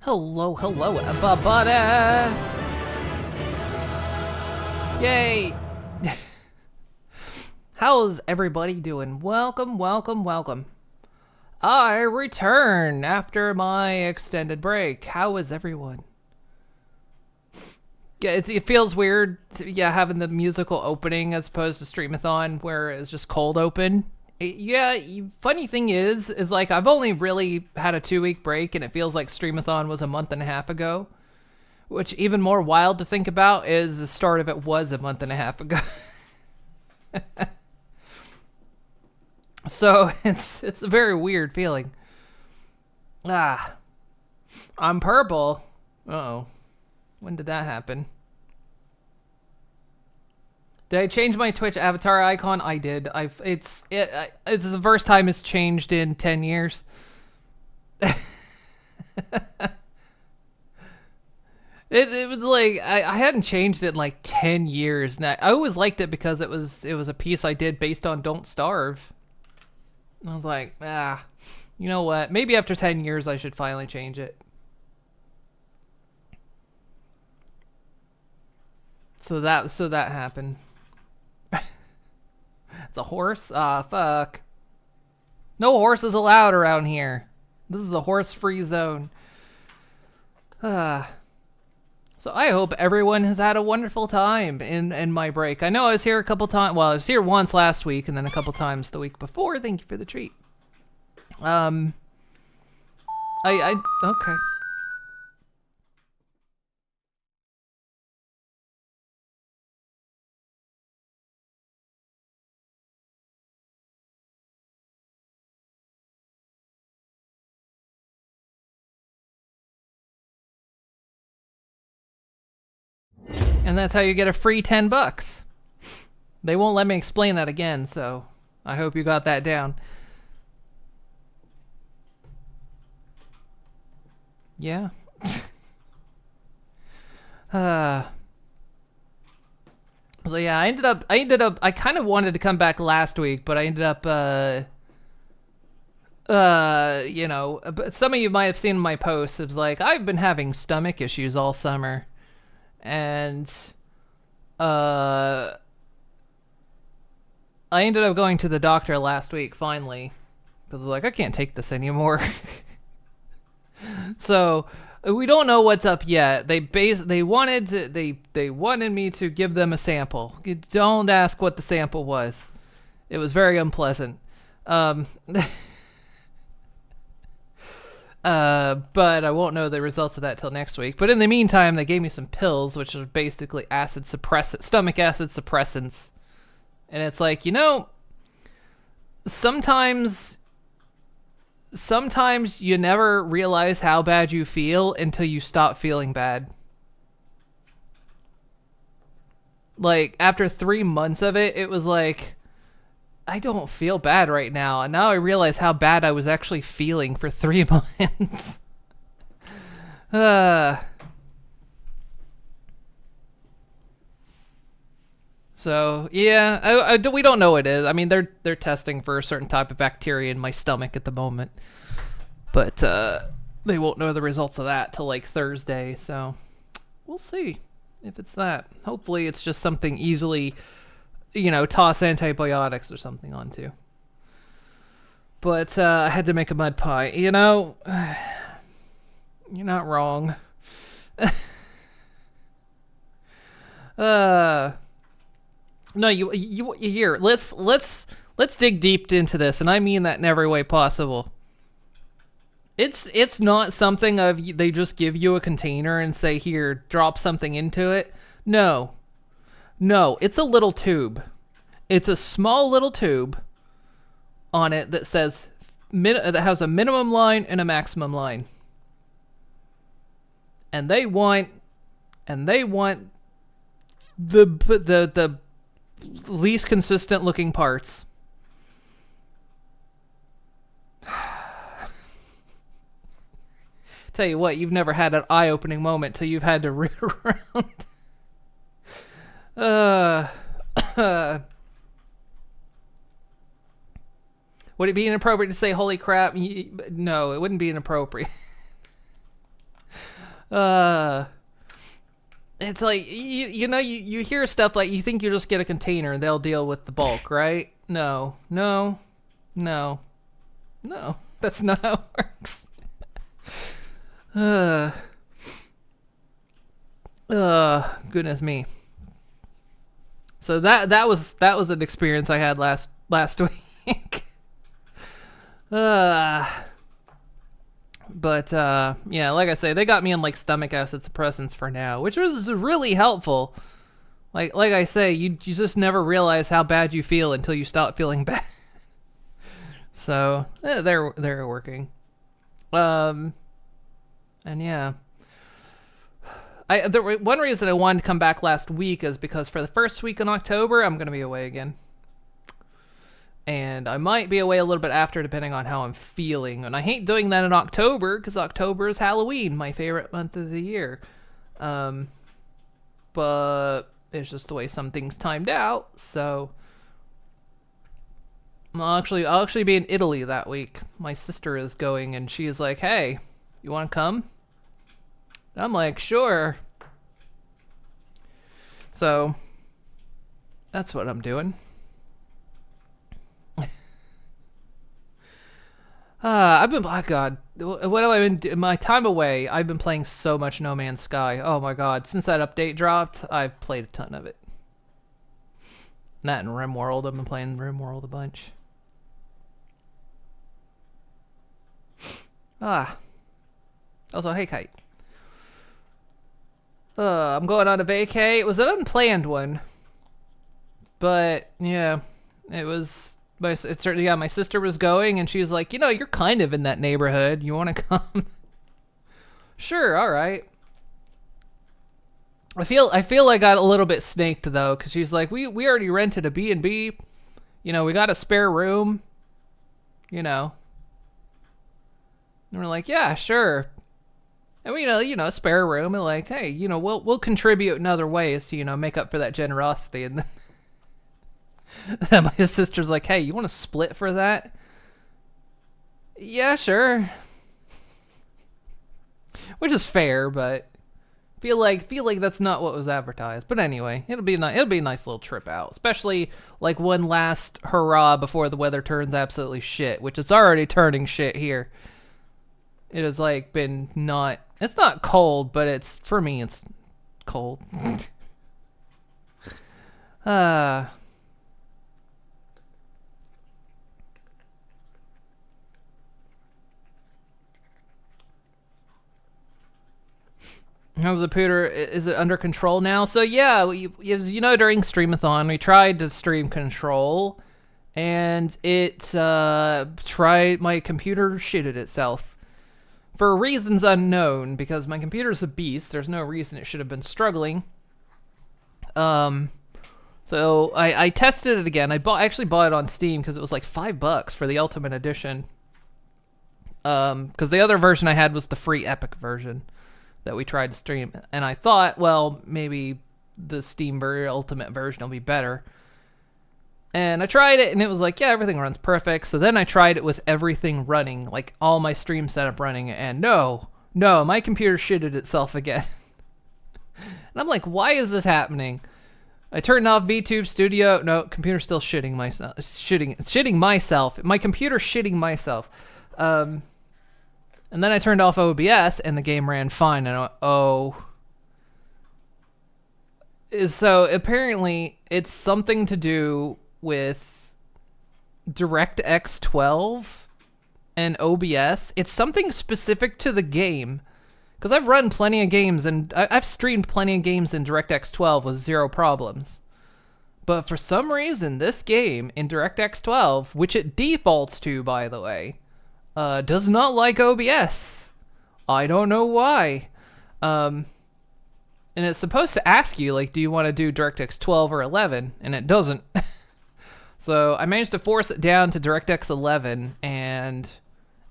Hello, everybody! Yay! How's everybody doing? Welcome. I return after my extended break. How is everyone? Yeah, it feels weird, having the musical opening as opposed to Streamathon where it's just cold open. Funny thing is like I've only really had a 2-week break, and it feels like Streamathon was a month and a half ago. Which, even more wild to think about, is the start of it was a month and a half ago. So it's a very weird feeling. I'm purple. Uh-oh. When did that happen? Did I change my Twitch avatar icon? I did. It's the first time it's changed in 10 years. It was like I hadn't changed it in like 10 years. And I always liked it because it was a piece I did based on Don't Starve. And I was like, you know what? Maybe after 10 years I should finally change it. So that happened. It's a horse? Fuck. No horses allowed around here. This is a horse-free zone. So I hope everyone has had a wonderful time in my break. I know I was here a couple times. Well, I was here once last week and then a couple times the week before. Thank you for the treat. Okay. And that's how you get a free $10. They won't let me explain that again, so I hope you got that down. Yeah. So yeah, I ended up I kind of wanted to come back last week, but I ended up but some of you might have seen my posts. It was like, I've been having stomach issues all summer. And I ended up going to the doctor last week finally, because I was like, I can't take this anymore. So we don't know what's up yet. They wanted me to give them a sample. Don't ask what the sample was. It was very unpleasant. But I won't know the results of that till next week. But in the meantime, they gave me some pills, which are basically stomach acid suppressants. And it's like, sometimes you never realize how bad you feel until you stop feeling bad. Like, after 3 months of it, it was like, I don't feel bad right now. And now I realize how bad I was actually feeling for 3 months. So, yeah, we don't know what it is. I mean, they're testing for a certain type of bacteria in my stomach at the moment. But they won't know the results of that till like Thursday. So we'll see if it's that. Hopefully it's just something easily, toss antibiotics or something onto. But I had to make a mud pie. You're not wrong. No, you here. Let's dig deep into this, and I mean that in every way possible. It's not something of they just give you a container and say, here, drop something into it. No, it's a little tube. It's a small little tube on it that says that has a minimum line and a maximum line. And they want the least consistent looking parts. Tell you what, you've never had an eye-opening moment till you've had to root around. Would it be inappropriate to say holy crap? No, it wouldn't be inappropriate. Uh, it's like you hear stuff like you think you just get a container and they'll deal with the bulk, right? No, no, no, no. That's not how it works. Uh, Goodness me. So that was an experience I had last week. But yeah, like I say, they got me on like stomach acid suppressants for now, which was really helpful. Like I say, you just never realize how bad you feel until you stop feeling bad. So they're working. And yeah. One reason I wanted to come back last week is because for the first week in October, I'm going to be away again. And I might be away a little bit after, depending on how I'm feeling. And I hate doing that in October, because October is Halloween, my favorite month of the year. But it's just the way some things timed out, so... I'll actually be in Italy that week. My sister is going, and she is like, hey, you want to come? And I'm like, sure. So, that's what I'm doing. Oh God, what have I been doing? My time away, I've been playing so much No Man's Sky. Oh my God, since that update dropped, I've played a ton of it. That and RimWorld, I've been playing RimWorld a bunch. Also, hey Kite. I'm going on a vacay. It was an unplanned one. But, yeah, it was... my sister was going, and she was like, you're kind of in that neighborhood. You want to come? Sure, all right. I feel I got a little bit snaked, though, because she's like, we already rented a B&B. We got a spare room. And we're like, yeah, sure. And we, spare room, and like, hey, we'll contribute in other ways to, make up for that generosity. And then my sister's like, hey, you want to split for that? Yeah, sure. Which is fair, but feel like that's not what was advertised. But anyway, it'll be a nice little trip out, especially like one last hurrah before the weather turns absolutely shit, which it's already turning shit here. It has like been it's not cold, but for me it's cold. How's the pooter? Is it under control now? So yeah, during Streamathon, we tried to stream Control, and it my computer shitted itself. For reasons unknown, because my computer's a beast, there's no reason it should have been struggling. So I tested it again. I actually bought it on Steam because it was like $5 for the Ultimate Edition. Because the other version I had was the free Epic version that we tried to stream, and I thought, well, maybe the Steam Ultimate version will be better. And I tried it, and it was like, yeah, everything runs perfect. So then I tried it with everything running, like all my stream setup running, and no, my computer shitted itself again. And I'm like, why is this happening? I turned off VTube Studio. No, computer's still shitting myself. Shitting myself. My computer's shitting myself. And then I turned off OBS, and the game ran fine. And I went, oh. So apparently, it's something to do with DirectX 12 and OBS. It's something specific to the game. Because I've run plenty of games, and I've streamed plenty of games in DirectX 12 with zero problems. But for some reason, this game in DirectX 12, which it defaults to, by the way, does not like OBS. I don't know why. And it's supposed to ask you, like, do you want to do DirectX 12 or 11? And it doesn't. So I managed to force it down to DirectX 11, and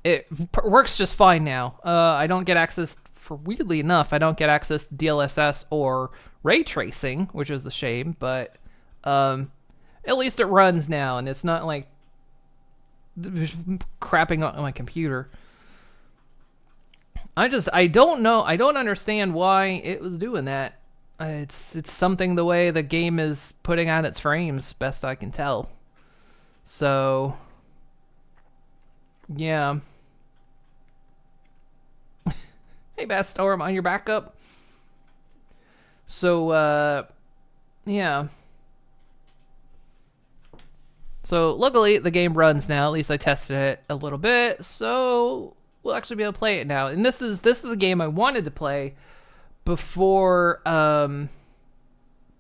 it works just fine now. I don't get access, weirdly enough, I don't get access to DLSS or ray tracing, which is a shame, but at least it runs now, and it's not like crapping on my computer. I don't know. I don't understand why it was doing that. It's something the way the game is putting on its frames, best I can tell. So, yeah. Hey, Bat Storm, on your backup. So, yeah. So, luckily, the game runs now. At least I tested it a little bit. So, we'll actually be able to play it now. And this is a game I wanted to play before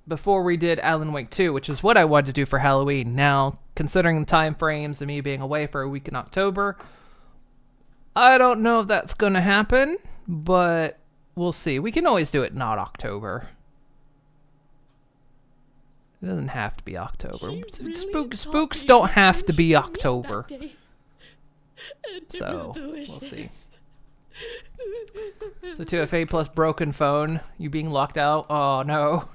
we did Alan Wake 2, which is what I wanted to do for Halloween. Now, considering the time frames and me being away for a week in October, I don't know if that's going to happen, but we'll see. We can always do it not October. It doesn't have to be October. Spooks don't have to be October. So, we'll see. So 2FA plus broken phone. You being locked out? Oh, no.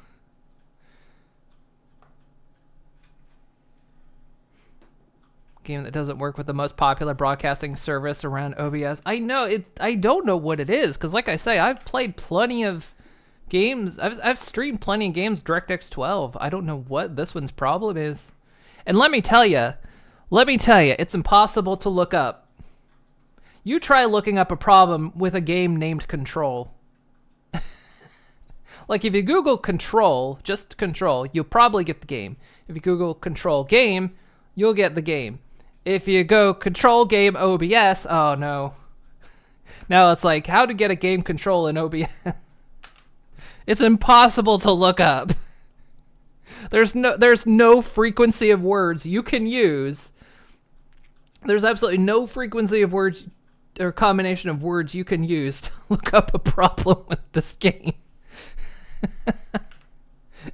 Game that doesn't work with the most popular broadcasting service around OBS. I know it. I don't know what it is, because like I say, I've played plenty of games. I've streamed plenty of games DirectX 12. I don't know what this one's problem is. And let me tell you, it's impossible to look up. You try looking up a problem with a game named Control. Like if you Google Control, just Control, you'll probably get the game. If you Google Control game, you'll get the game. If you go Control game OBS, oh no. Now it's like how to get a game control in OBS. It's impossible to look up. There's no frequency of words you can use. There's absolutely no frequency of words or combination of words you can use to look up a problem with this game.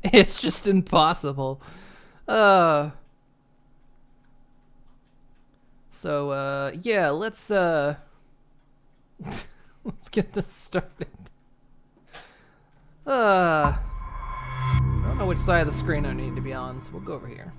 It's just impossible. So yeah, let's let's get this started. I don't know which side of the screen I need to be on, so we'll go over here.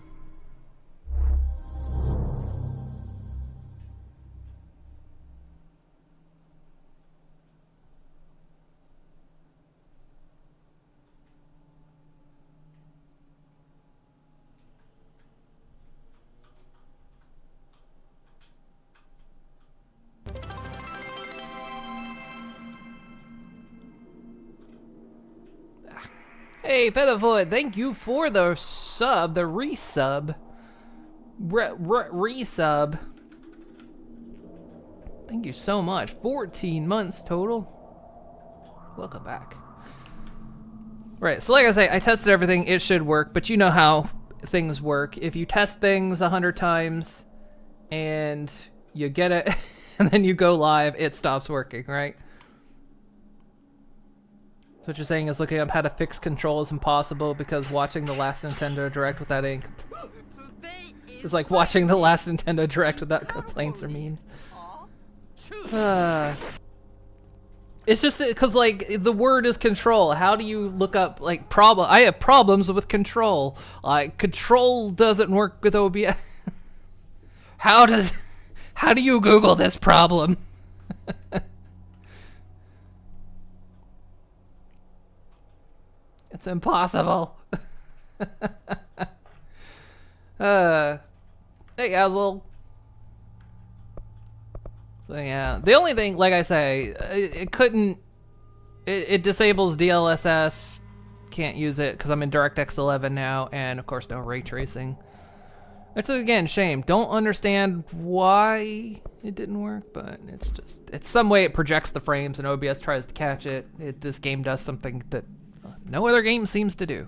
Hey, Featherfoot, thank you for the sub, the resub. Resub. Thank you so much. 14 months total. Welcome back. Right, so like I say, I tested everything. It should work, but you know how things work. If you test things 100 times and you get it, and then you go live, it stops working, right? So what you're saying is looking up how to fix Control is impossible because watching the last Nintendo Direct without any it's like watching the last Nintendo Direct without complaints or memes. It's just because like the word is Control. How do you look up like problem? I have problems with Control. Like Control doesn't work with OBS. How do you Google this problem? It's impossible. Hey, Azel. So yeah, the only thing, like I say, it disables DLSS. Can't use it because I'm in DirectX 11 now, and of course no ray tracing. It's again shame. Don't understand why it didn't work, but it's some way it projects the frames and OBS tries to catch it. This game does something that no other game seems to do.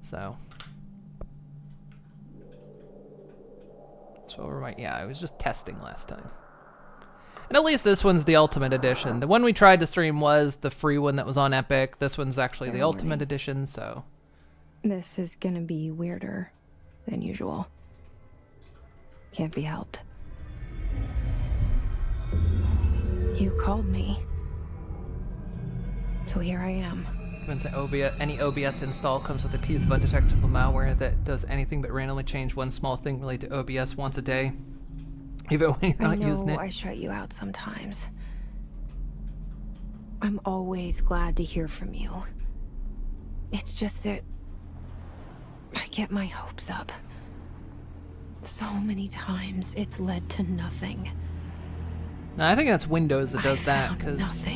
So. Yeah, I was just testing last time. And at least this one's the Ultimate Edition. The one we tried to stream was the free one that was on Epic. This one's actually the Ultimate Edition, so. This is gonna be weirder than usual. Can't be helped. You called me. So here I am. Any OBS install comes with a piece of undetectable malware that does anything but randomly change one small thing related to OBS once a day, even when you're not using it. I shut you out sometimes. I'm always glad to hear from you. It's just that I get my hopes up. So many times it's led to nothing. No, I think that's Windows that does that, because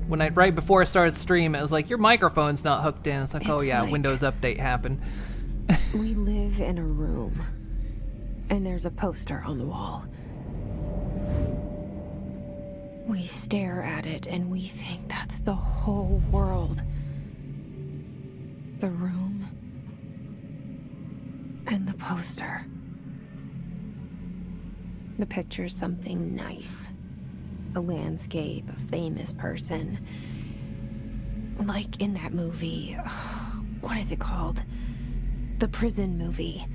when right before I started stream, it was like, your microphone's not hooked in. It's like, oh yeah, Windows update happened. We live in a room, and there's a poster on the wall. We stare at it, and we think that's the whole world. The room, and the poster. The picture's something nice. A landscape, a famous person. Like in that movie, what is it called? The prison movie.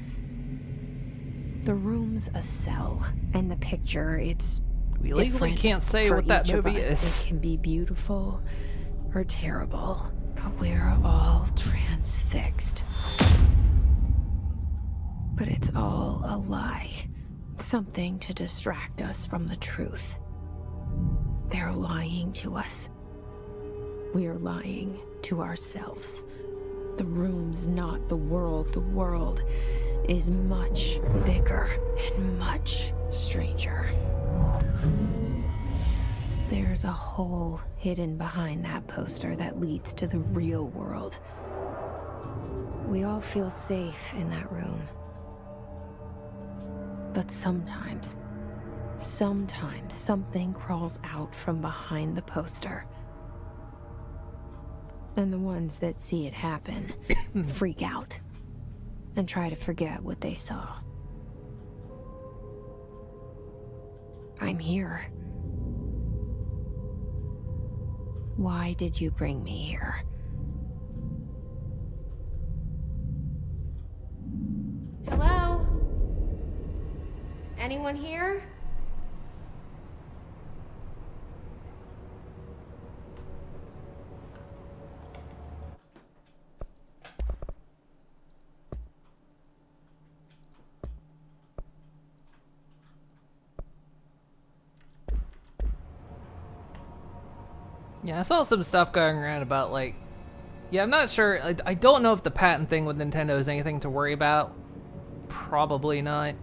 The room's a cell, and the picture, it's we legally can't say what that movie is. It can be beautiful or terrible, but we're all transfixed. But it's all a lie. Something to distract us from the truth. They're lying to us. We're lying to ourselves. The room's not the world. The world is much bigger and much stranger. There's a hole hidden behind that poster that leads to the real world. We all feel safe in that room. But sometimes something crawls out from behind the poster. And the ones that see it happen freak out and try to forget what they saw. I'm here. Why did you bring me here? Hello? Anyone here? Yeah, I saw some stuff going around about, like, yeah, I'm not sure. I don't know if the patent thing with Nintendo is anything to worry about. Probably not.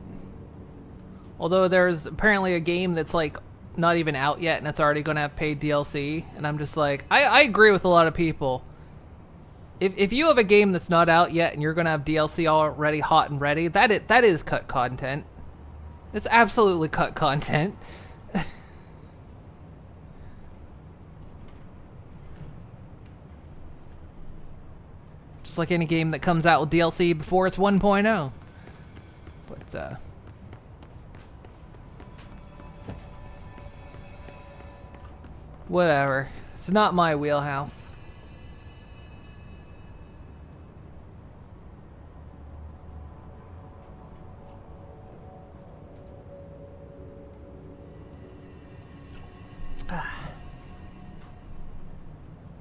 Although there's apparently a game that's, like, not even out yet and it's already going to have paid DLC. And I'm just like, I agree with a lot of people. If you have a game that's not out yet and you're going to have DLC already hot and ready, that is cut content. It's absolutely cut content. Just like any game that comes out with DLC before it's 1.0. But, whatever. It's not my wheelhouse.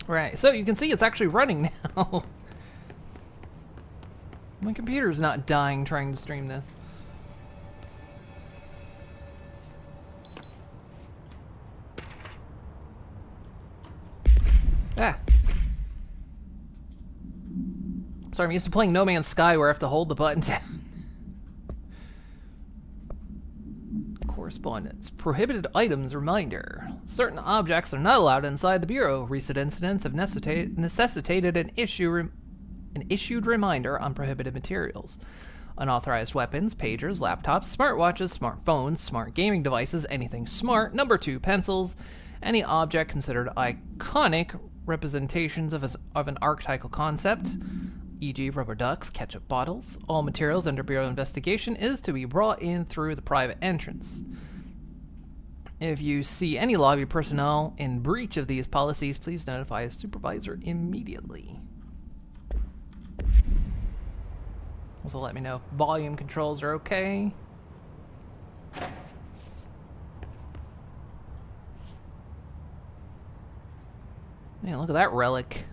Right, so you can see it's actually running now. My computer's not dying trying to stream this. Ah. Sorry, I'm used to playing No Man's Sky where I have to hold the button down. Correspondence. Prohibited items reminder. Certain objects are not allowed inside the Bureau. Recent incidents have necessitated an issued reminder on prohibited materials. Unauthorized weapons, pagers, laptops, smartwatches, smartphones, smart gaming devices, anything smart. Number 2, pencils. Any object considered iconic representations of an archetypal concept, e.g. rubber ducks, ketchup bottles. All materials under Bureau investigation is to be brought in through the private entrance. If you see any lobby personnel in breach of these policies, please notify a supervisor immediately. Also let me know if volume controls are okay. Man, look at that relic.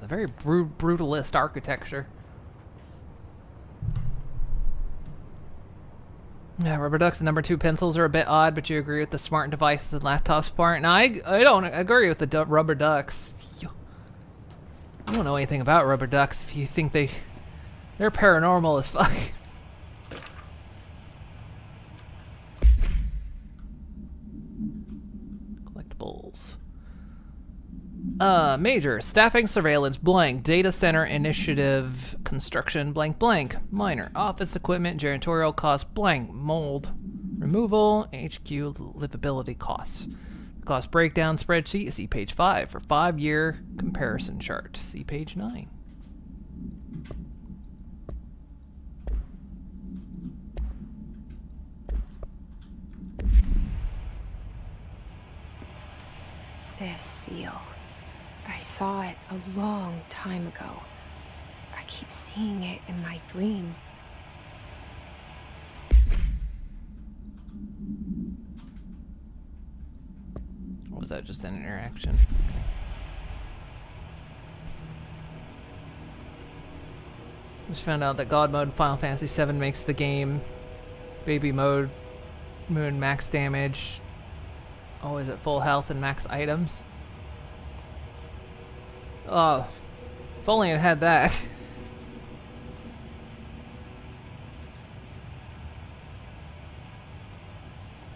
The very brutalist architecture. Yeah, rubber ducks and number 2 pencils are a bit odd, but you agree with the smart devices and laptops part. Now, I don't agree with the rubber ducks. You don't know anything about rubber ducks if you think they're paranormal as fuck. Collectibles. Major, staffing, surveillance, blank, data center initiative, construction, blank, blank, minor, office equipment, janitorial costs, blank, mold, removal, HQ livability costs. Cost breakdown spreadsheet, see page 5 for 5-year comparison chart. See page 9. This seal. I saw it a long time ago. I keep seeing it in my dreams. Or was that just an interaction? Just found out that God mode in Final Fantasy VII makes the game baby mode, moon max damage, always at full health and max items. Oh, if only it had that.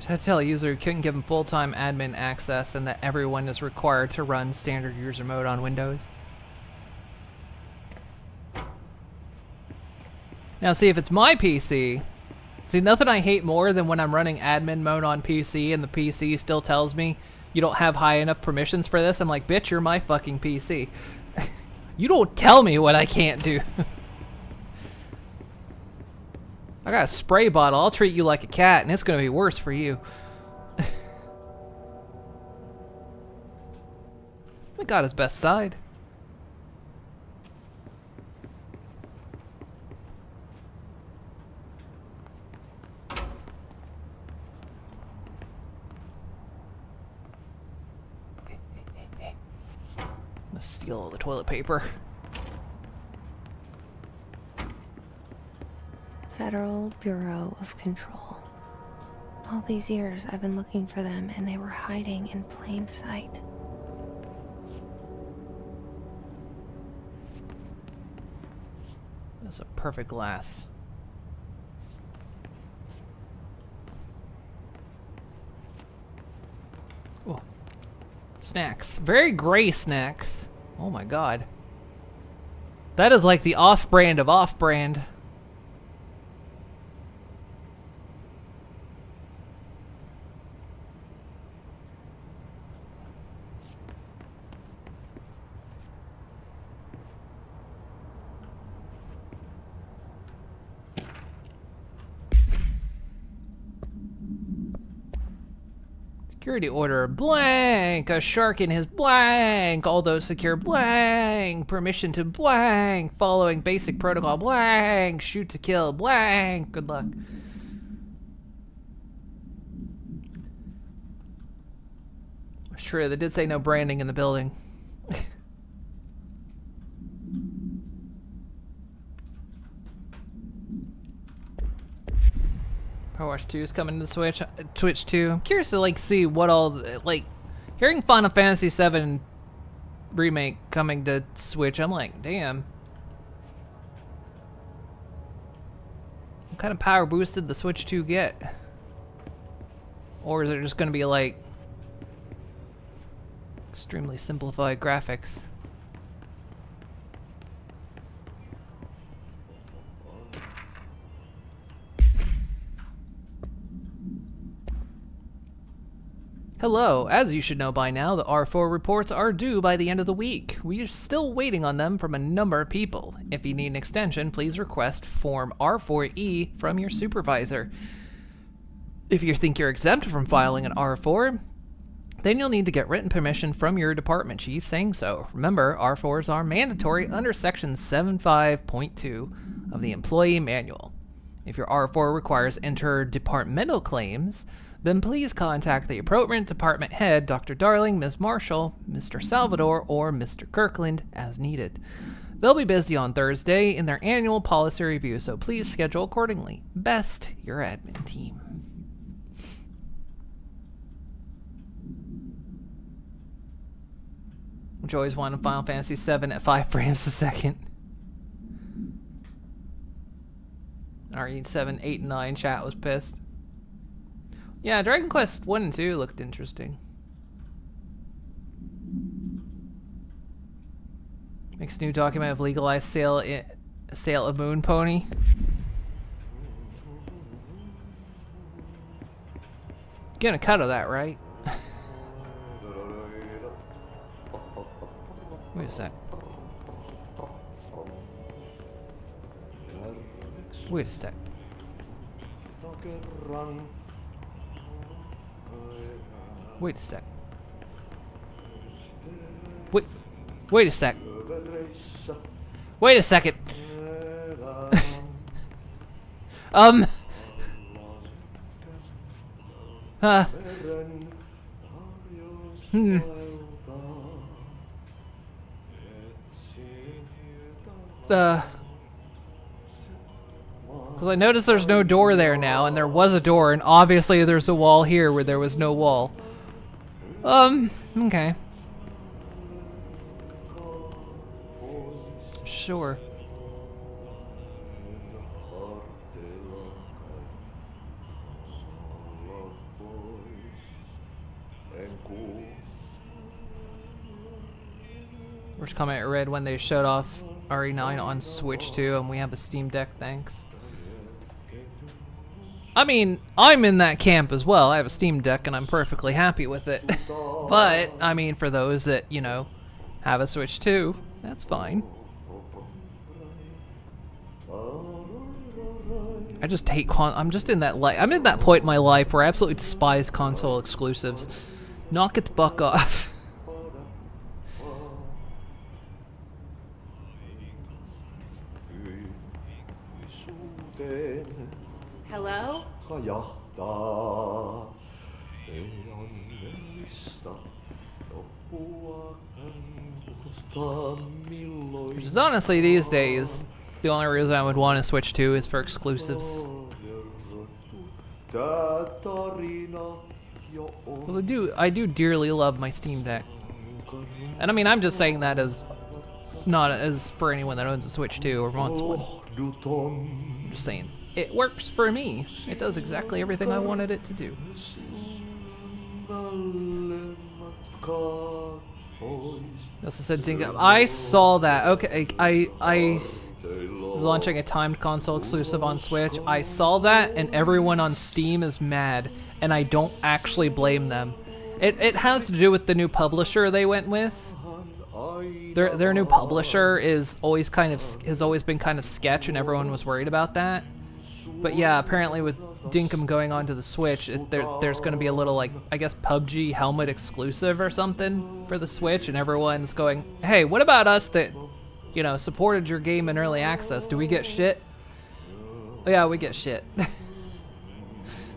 I had to tell a user who couldn't give him full-time admin access and that everyone is required to run standard user mode on Windows. Now see, if it's my PC, see, nothing I hate more than when I'm running admin mode on PC and the PC still tells me you don't have high enough permissions for this. I'm like, bitch, you're my fucking PC. You don't tell me what I can't do. I got a spray bottle. I'll treat you like a cat, and it's going to be worse for you. I got his best side. Let's steal all the toilet paper. Federal Bureau of Control. All these years I've been looking for them and they were hiding in plain sight. That's a perfect glass. Oh. Snacks. Very gray snacks. Oh my god. That is like the off-brand of off-brand. Security order blank, a shark in his blank, all those secure blank, permission to blank, following basic protocol blank, shoot to kill blank, good luck. True, they did say no branding in the building. Power Wash 2 is coming to Switch 2. I'm curious to see what all hearing Final Fantasy VII remake coming to Switch. I'm like, damn. What kind of power boost did the Switch 2 get? Or is it just going to be extremely simplified graphics? Hello, as you should know by now, the R4 reports are due by the end of the week. We are still waiting on them from a number of people. If you need an extension, please request Form R4E from your supervisor. If you think you're exempt from filing an R4, then you'll need to get written permission from your department chief saying so. Remember, R4s are mandatory under Section 75.2 of the Employee Manual. If your R4 requires interdepartmental claims, then please contact the appropriate department head, Dr. Darling, Ms. Marshall, Mr. Salvador, or Mr. Kirkland as needed. They'll be busy on Thursday in their annual policy review, so please schedule accordingly. Best, your admin team. Which always wanted Final Fantasy VII at 5 frames a second. RE7, 8, and 9 chat was pissed. Yeah, Dragon Quest 1 and 2 looked interesting. Makes new document of legalized sale of Moon Pony. Getting a cut of that, right? Wait a sec. Wait a sec. Wait a sec. Wait a sec. Wait a second. Because I noticed there's no door there now, and there was a door, and obviously there's a wall here where there was no wall. Okay. Sure. First comment I read when they showed off RE9 on Switch 2, and we have a Steam Deck, thanks. I mean, I'm in that camp as well. I have a Steam Deck, and I'm perfectly happy with it. But, I mean, for those that, you know, have a Switch 2, that's fine. I just hate I'm just in that I'm in that point in my life where I absolutely despise console exclusives. Knock it the fuck off. Hello? Which is honestly these days the only reason I would want to Switch 2 is for exclusives. Well, I do dearly love my Steam Deck. And I mean, I'm just saying that as not as for anyone that owns a Switch 2 or wants one. I'm just saying it works for me. It does exactly everything I wanted it to do. He also said Dingo. I saw that. Okay, I was launching a timed console exclusive on Switch. I saw that, and everyone on Steam is mad, and I don't actually blame them. It has to do with the new publisher they went with. Their new publisher has always been kind of sketch, and everyone was worried about that. But yeah, apparently with Dinkum going onto the Switch, there's going to be a little, like, I guess PUBG helmet exclusive or something for the Switch, and everyone's going, hey, what about us that, you know, supported your game in early access? Do we get shit? Oh, yeah, we get shit.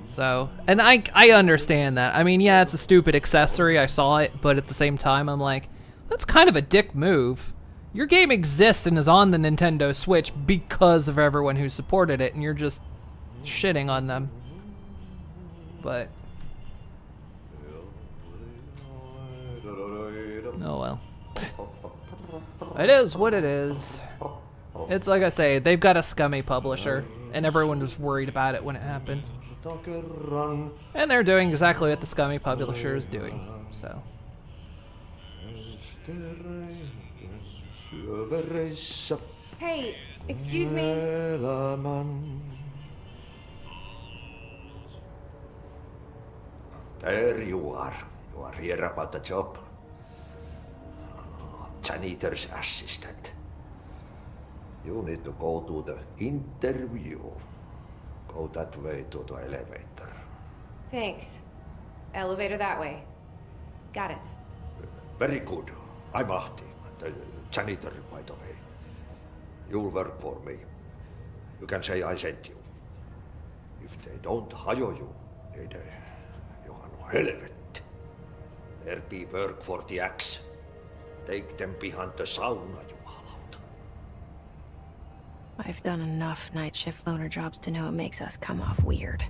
So, and I understand that. I mean, yeah, it's a stupid accessory. I saw it, but at the same time, I'm like, that's kind of a dick move. Your game exists and is on the Nintendo Switch because of everyone who supported it, and you're just shitting on them. But oh well. It is what it is. It's like I say, they've got a scummy publisher, and everyone was worried about it when it happened. And they're doing exactly what the scummy publisher is doing, so. Hey, excuse me. There you are. You are here about the job. Janitor's assistant. You need to go to the interview. Go that way to the elevator. Thanks. Elevator that way. Got it. Very good. I'm Ahti, the janitor, by the way. You'll work for me. You can say I sent you. If they don't hire you, niin Johan helvet. There be work for the axe. Take them behind the sauna, jumalauta. I've done enough night shift loner jobs to know it makes us come off weird.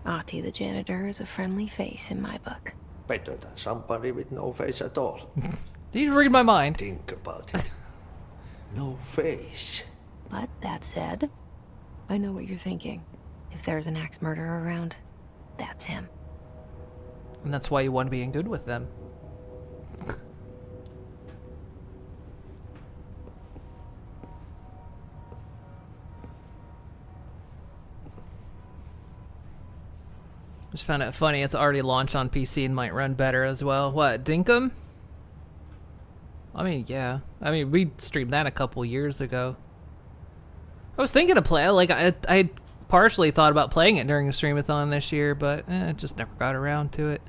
Ahti the janitor is a friendly face in my book. Better than somebody with no face at all. Did you read my mind? Think about it. No face. But that said, I know what you're thinking. If there's an axe murderer around, that's him. And that's why you want to be in good with them. Just found it funny, it's already launched on PC and might run better as well. What, Dinkum? I mean, yeah. I mean, we streamed that a couple years ago. I was thinking of play, like, I partially thought about playing it during the streamathon this year, but just never got around to it.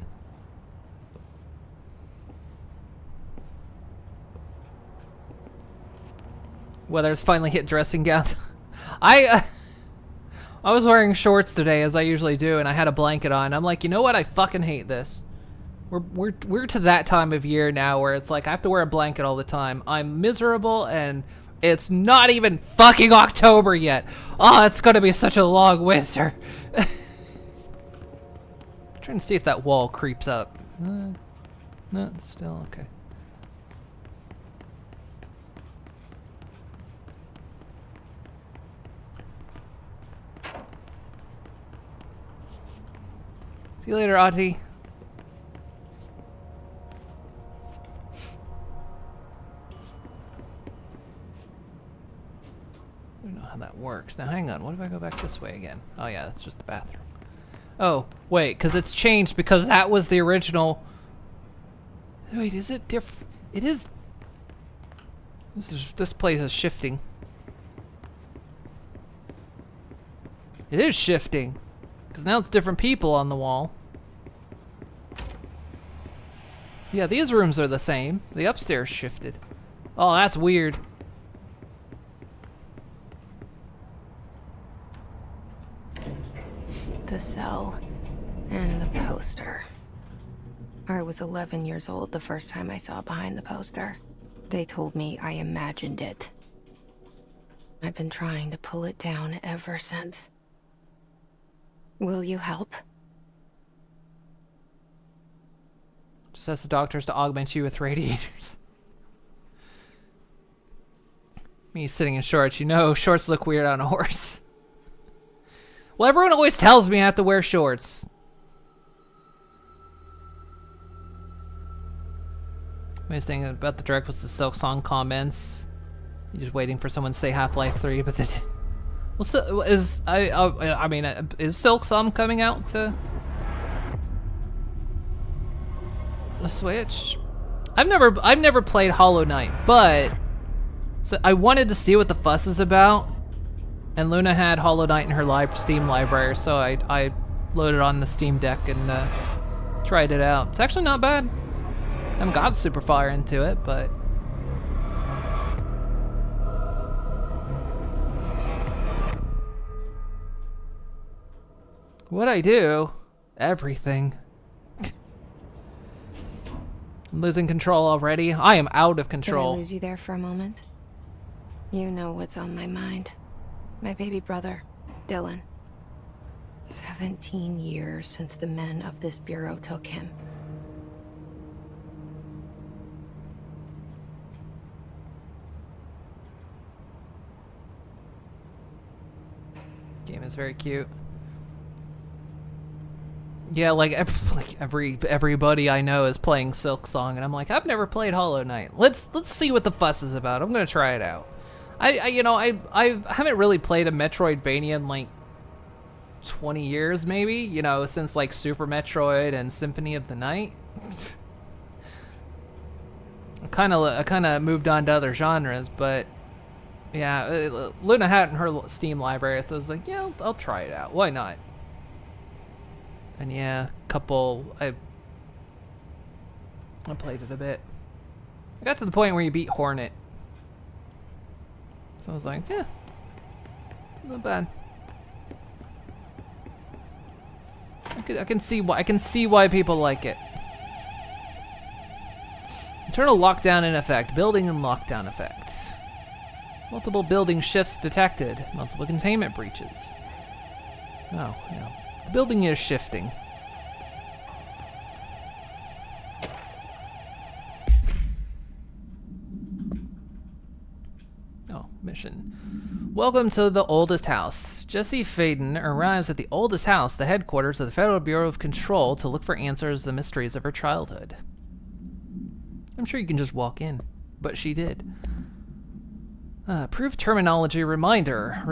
Weather's finally hit dressing gown. I was wearing shorts today, as I usually do, and I had a blanket on. I'm like, you know what? I fucking hate this. We're to that time of year now where it's like I have to wear a blanket all the time. I'm miserable, and it's not even fucking October yet. Oh, it's gonna be such a long winter. Trying to see if that wall creeps up. No, it's still okay. See you later, Ahti. I don't know how that works. Now, hang on. What if I go back this way again? Oh, yeah, that's just the bathroom. Oh, wait, because it's changed because that was the original... Wait, is it different? It is... This place is shifting. It is shifting. Because now it's different people on the wall. Yeah, these rooms are the same. The upstairs shifted. Oh, that's weird. The cell and the poster. I was 11 years old the first time I saw behind the poster. They told me I imagined it. I've been trying to pull it down ever since. Will you help? Just ask the doctors to augment you with radiators. Me sitting in shorts. You know, shorts look weird on a horse. Well, everyone always tells me I have to wear shorts. Amazing thing about the direct was the Silk Song comments. You're just waiting for someone to say Half-Life 3, but they... Well, so is I mean, is Silk Song coming out to the Switch? I've never played Hollow Knight, but so I wanted to see what the fuss is about, and Luna had Hollow Knight in her Steam library, so I loaded on the Steam Deck and tried it out. It's actually not bad. I haven't got super far into it, but. What'd I do? Everything. I'm losing control already. I am out of control. Did I lose you there for a moment? You know what's on my mind. My baby brother, Dylan. 17 years since the men of this bureau took him. Game is very cute. Yeah, like everybody I know is playing Silk Song, and I'm like, I've never played Hollow Knight. Let's see what the fuss is about. I'm gonna try it out. I haven't really played a Metroidvania in like 20 years, maybe. You know, since like Super Metroid and Symphony of the Night. I kind of moved on to other genres, but yeah, Luna had it in her Steam library, so I was like, yeah, I'll try it out. Why not? And yeah, I played it a bit. I got to the point where you beat Hornet. So I was like, yeah, not bad. I can see why people like it. Internal lockdown in effect. Building and lockdown effect. Multiple building shifts detected. Multiple containment breaches. Oh, yeah. The building is shifting. Oh, mission. Welcome to the oldest house. Jesse Faden arrives at the oldest house, the headquarters of the Federal Bureau of Control, to look for answers to the mysteries of her childhood. I'm sure you can just walk in, but she did. Approved terminology reminder.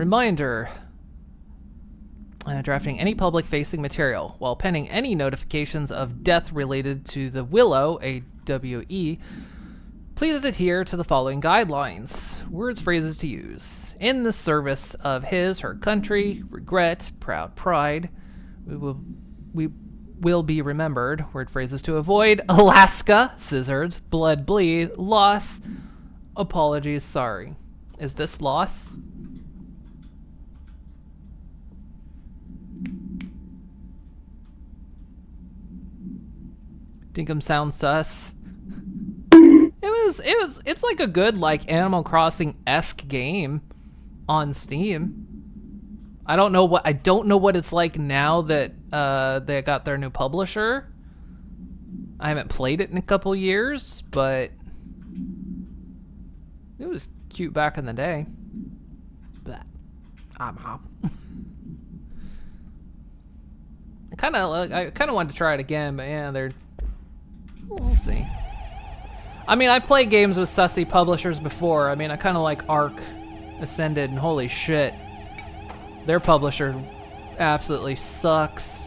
Drafting any public-facing material while pending any notifications of death related to the Willow, AWE. Please adhere to the following guidelines. Words, phrases to use. In the service of her country, regret, proud pride. We will be remembered. Word, phrases to avoid. Alaska, scissors, blood, bleed, loss, apologies, sorry. Is this loss? Dinkum sounds sus. It's like a good, like, Animal Crossing-esque game on Steam. I don't know what it's like now that they got their new publisher. I haven't played it in a couple years, but it was cute back in the day. But I kind of wanted to try it again, but yeah, we'll see. I mean, I played games with sussy publishers before. I mean, I kind of like Ark Ascended, and holy shit, their publisher absolutely sucks.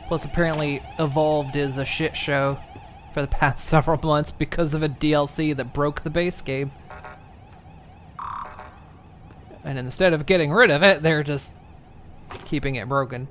Plus, apparently, Evolved is a shit show for the past several months because of a DLC that broke the base game. And instead of getting rid of it, they're just keeping it broken.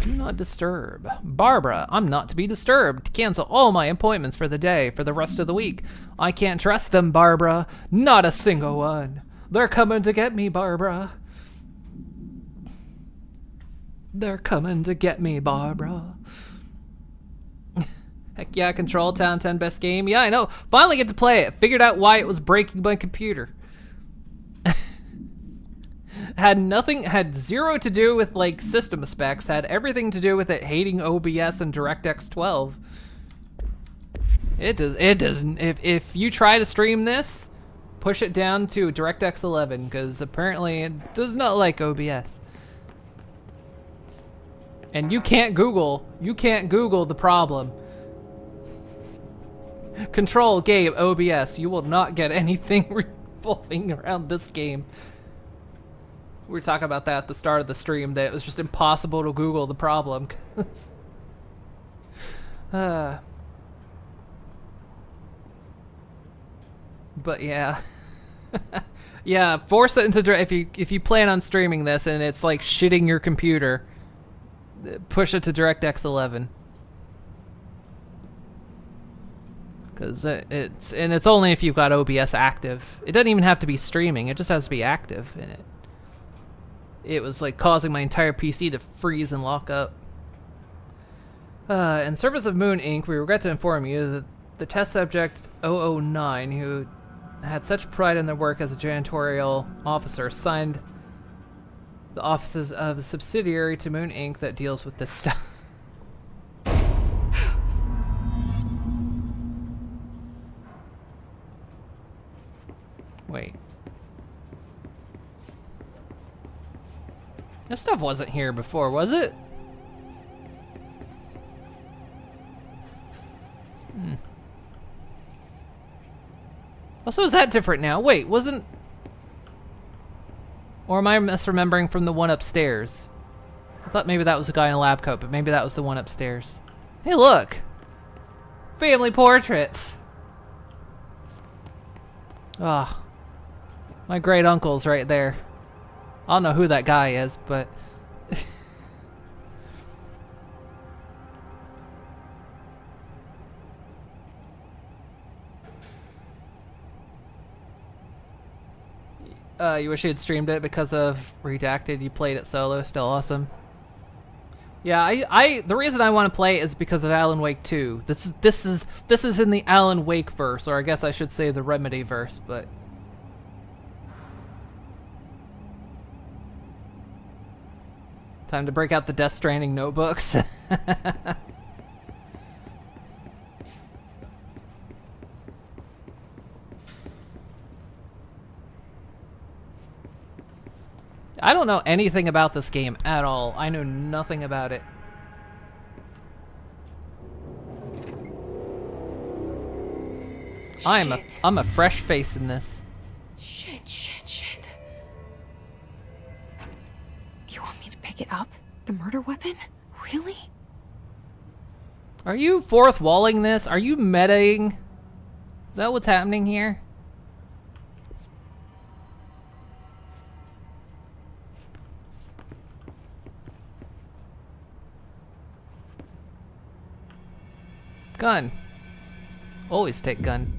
Do not disturb. Barbara, I'm not to be disturbed. Cancel all my appointments for the day, for the rest of the week. I can't trust them, Barbara. Not a single one. They're coming to get me, Barbara. They're coming to get me, Barbara. Heck yeah, Control Town 10 best game. Yeah, I know. Finally get to play it. Figured out why it was breaking my computer. Had zero to do with, like, system specs. Had everything to do with it hating OBS and DirectX 12. It doesn't. If you try to stream this, push it down to DirectX 11, because apparently it does not like OBS. And you can't Google the problem. Control game OBS. You will not get anything revolving around this game. We were talking about that at the start of the stream, that it was just impossible to Google the problem. But yeah. Yeah, force it into if you plan on streaming this and it's like shitting your computer, push it to DirectX 11. Cause it's only if you've got OBS active. It doesn't even have to be streaming, it just has to be active in it. It was like causing my entire PC to freeze and lock up. In service of Moon Inc., we regret to inform you that the test subject 009, who had such pride in their work as a janitorial officer, signed the offices of a subsidiary to Moon Inc. that deals with this stuff. Wait. This stuff wasn't here before, was it? Also, is that different now? Wait, wasn't... Or am I misremembering from the one upstairs? I thought maybe that was a guy in a lab coat, but maybe that was the one upstairs. Hey, look! Family portraits! Ah. My great uncle's right there. I don't know who that guy is, but... You wish you had streamed it because of Redacted. You played it solo. Still awesome. Yeah, I the reason I want to play is because of Alan Wake 2. This is in the Alan Wake verse, or I guess I should say the Remedy verse, but time to break out the Death Stranding notebooks. I don't know anything about this game at all. I know nothing about it. I'm a fresh face in this. Shit. You want me to pick it up? The murder weapon? Really? Are you fourth walling this? Are you metaing? Is that what's happening here? Gun. Always take gun.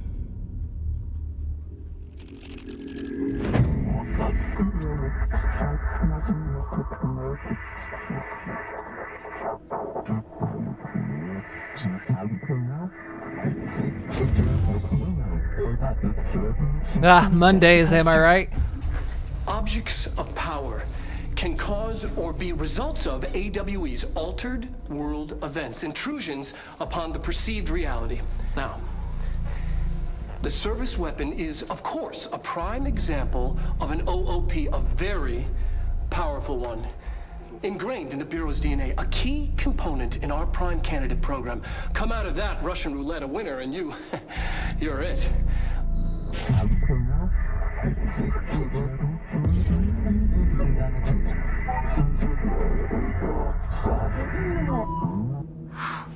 Ah, Mondays, am I right? Objects of power can cause or be results of AWE's altered world events, intrusions upon the perceived reality. Now, the service weapon is, of course, a prime example of an OOP, a very powerful one. Ingrained in the Bureau's DNA, a key component in our prime candidate program. Come out of that Russian roulette a winner and you're it.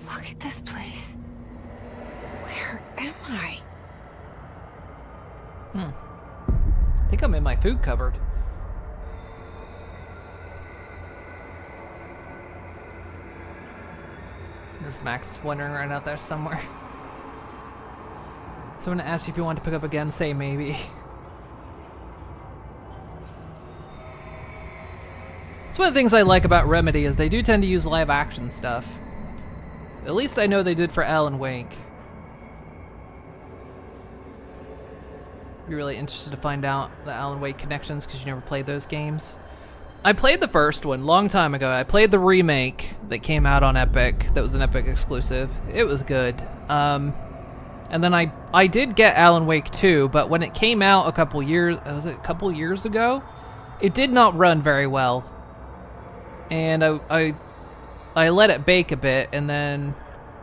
Look at this place. Where am I? I think I'm in my food cupboard. There's Max wandering around out there somewhere. Someone asked you if you want to pick up again, say maybe. It's one of the things I like about Remedy is they do tend to use live action stuff. At least I know they did for Alan Wake. Be really interested to find out the Alan Wake connections because you never played those games. I played the first one long time ago. I played the remake that came out on Epic. That was an Epic exclusive. It was good. And then I did get Alan Wake 2, but when it came out a couple years ago, it did not run very well. And I let it bake a bit, and then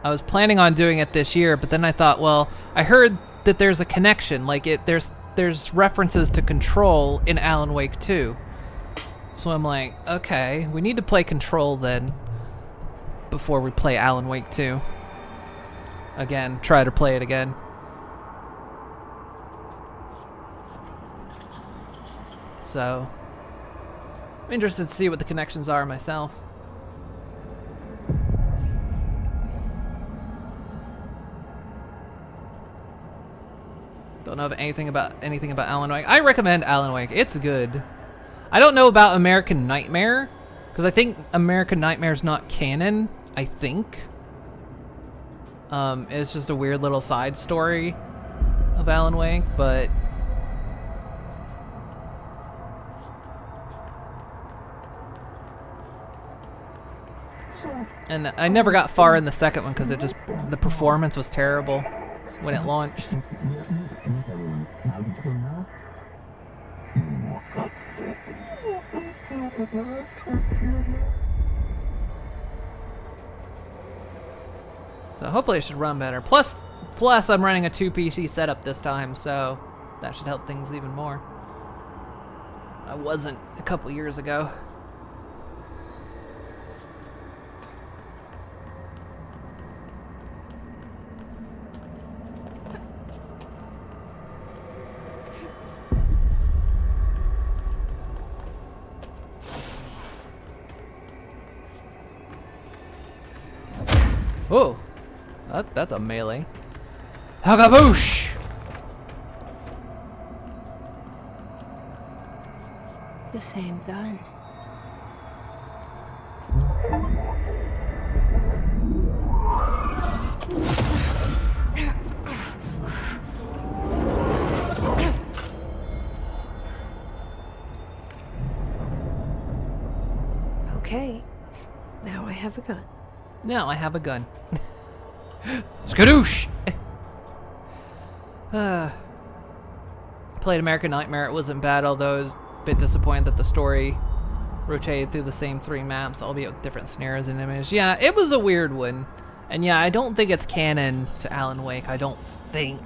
I was planning on doing it this year, but then I thought, well, I heard that there's a connection, like there's references to Control in Alan Wake 2. So I'm like, okay, we need to play Control then before we play Alan Wake 2. Again, try to play it again. So, I'm interested to see what the connections are myself. Don't know anything about Alan Wake. I recommend Alan Wake. It's good. I don't know about American Nightmare, because I think American Nightmare's not canon, I think. It's just a weird little side story of Alan Wake, but and I never got far in the second one because the performance was terrible when it launched. So hopefully it should run better. Plus I'm running a 2 PC setup this time, so that should help things even more. I wasn't a couple years ago. Oh, that's a melee. Hagaboosh! the same gun. Okay, now I have a gun. Now I have a gun. Skadoosh! Played American Nightmare. It wasn't bad, although I was a bit disappointed that the story rotated through the same 3 maps, albeit with different scenarios and images. Yeah, it was a weird one. And yeah, I don't think it's canon to Alan Wake. I don't think.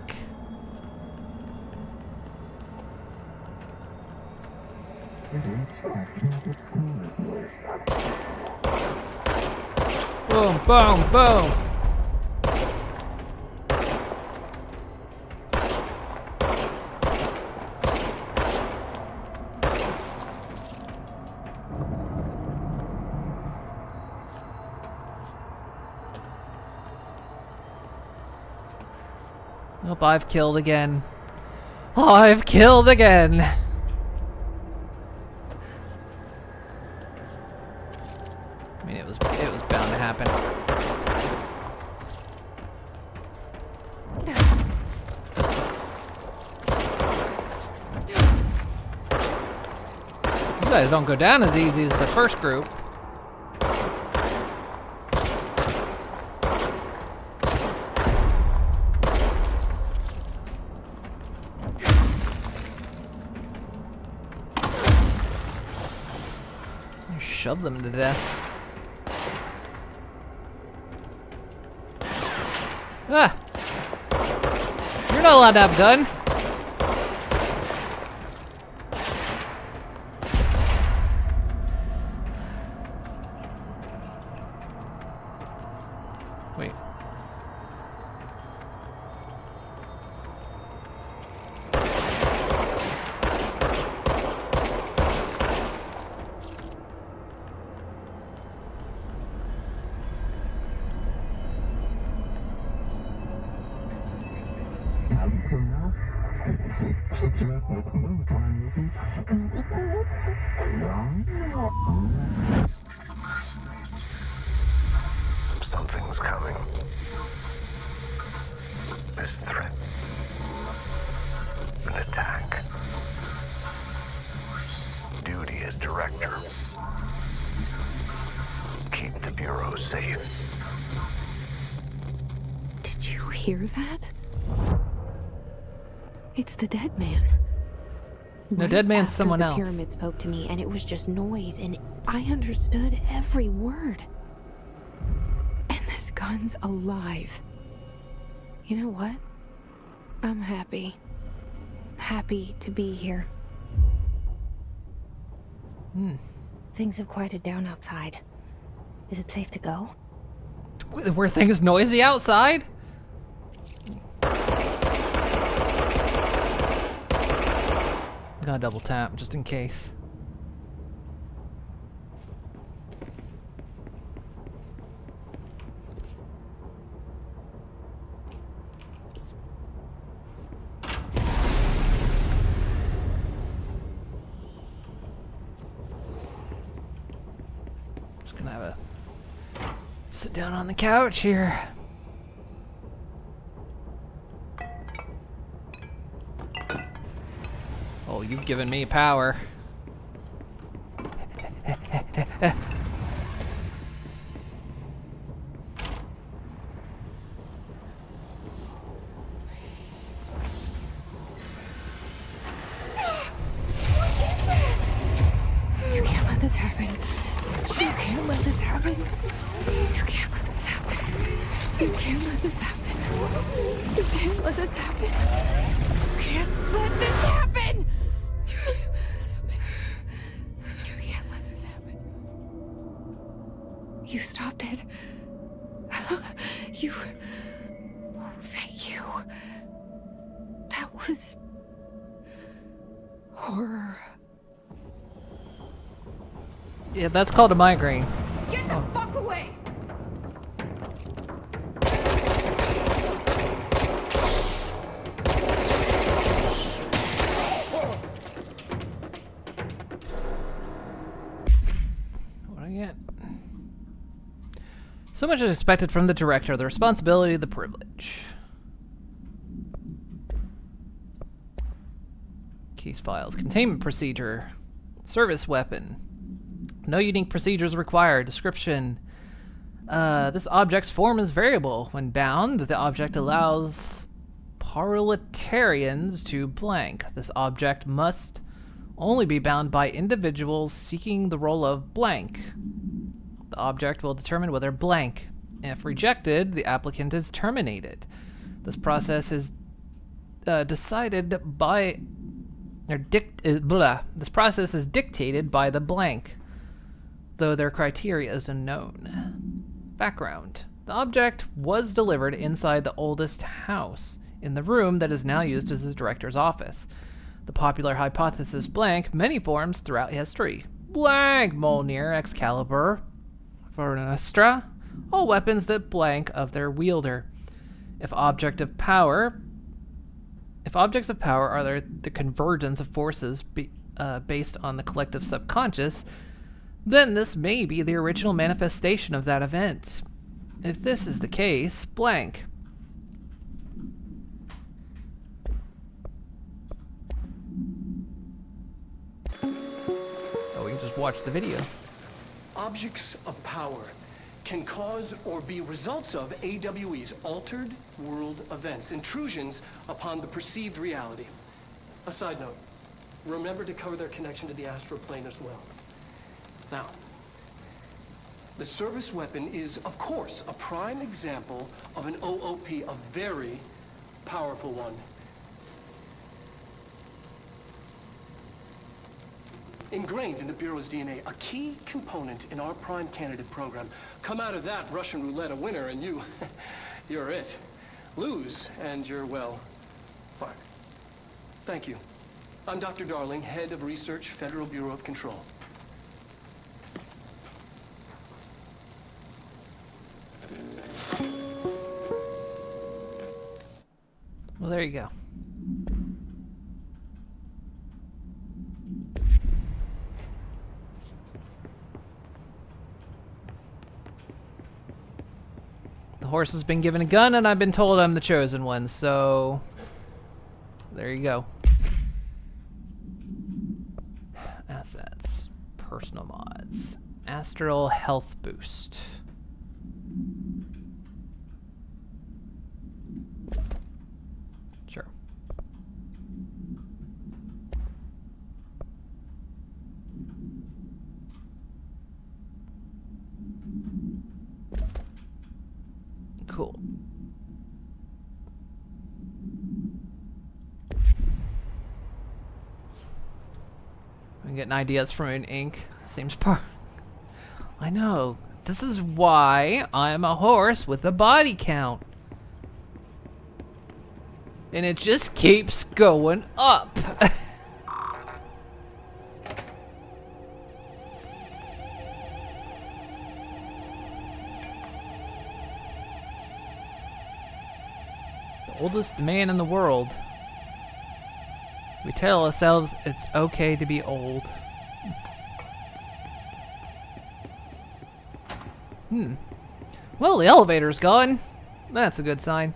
Boom, boom, boom. Nope, I've killed again. I've killed again. I mean, it was bound to happen. You guys don't go down as easy as the first group. You shove them to death. Ah! You're not allowed to have a gun. Wait. Something's coming. This threat. An attack. Duty as director. Keep the Bureau safe. Did you hear that? It's the dead man. No, dead man's after someone the else. pyramid spoke to me, and it was just noise, and I understood every word. And this gun's alive. You know what? I'm happy. Happy to be here. Things have quieted down outside. Is it safe to go? Were things noisy outside? Gotta double tap just in case. Just gonna have a sit down on the couch here. Oh, you've given me power. You can't let this happen. You can't let this happen. You can't let this happen. You can't let this happen. You can't let this happen. You can't let this happen. You can't let this happen. You can't let this happen. You stopped it. You. Oh, thank you. That was horror. Yeah, that's called a migraine. Get the fuck away! So much is expected from the director, the responsibility, the privilege. Case files. Containment procedure. Service weapon. No unique procedures required. Description. This object's form is variable. When bound, the object allows parliamentarians to blank. This object must only be bound by individuals seeking the role of blank. The object will determine whether blank. If rejected, the applicant is terminated. This process is decided by This process is dictated by the blank, though their criteria is unknown. Background. The object was delivered inside the oldest house, in the room that is now used as the director's office. The popular hypothesis blank many forms throughout history. Blank Mjolnir, Excalibur, Vernestra, all weapons that blank of their wielder. If objects of power are the convergence of forces based on the collective subconscious, then this may be the original manifestation of that event. If this is the case, blank. Oh, we can just watch the video. Objects of power can cause or be results of AWE's altered world events, intrusions upon the perceived reality. A side note, remember to cover their connection to the astral plane as well. Now, the service weapon is, of course, a prime example of an OOP, a very powerful one. Ingrained in the Bureau's DNA, a key component in our prime candidate program. Come out of that Russian roulette a winner and you're it. Lose and you're, well, fired. Thank you. I'm Dr. Darling, Head of Research, Federal Bureau of Control. Well, there you go. The horse has been given a gun, and I've been told I'm the chosen one, so there you go. Assets. Personal mods. Astral health boost. Sure. Cool. I'm getting ideas from an ink. Seems I know. This is why I'm a horse with a body count. And it just keeps going up. The oldest man in the world. We tell ourselves it's okay to be old. Well, the elevator's gone. That's a good sign.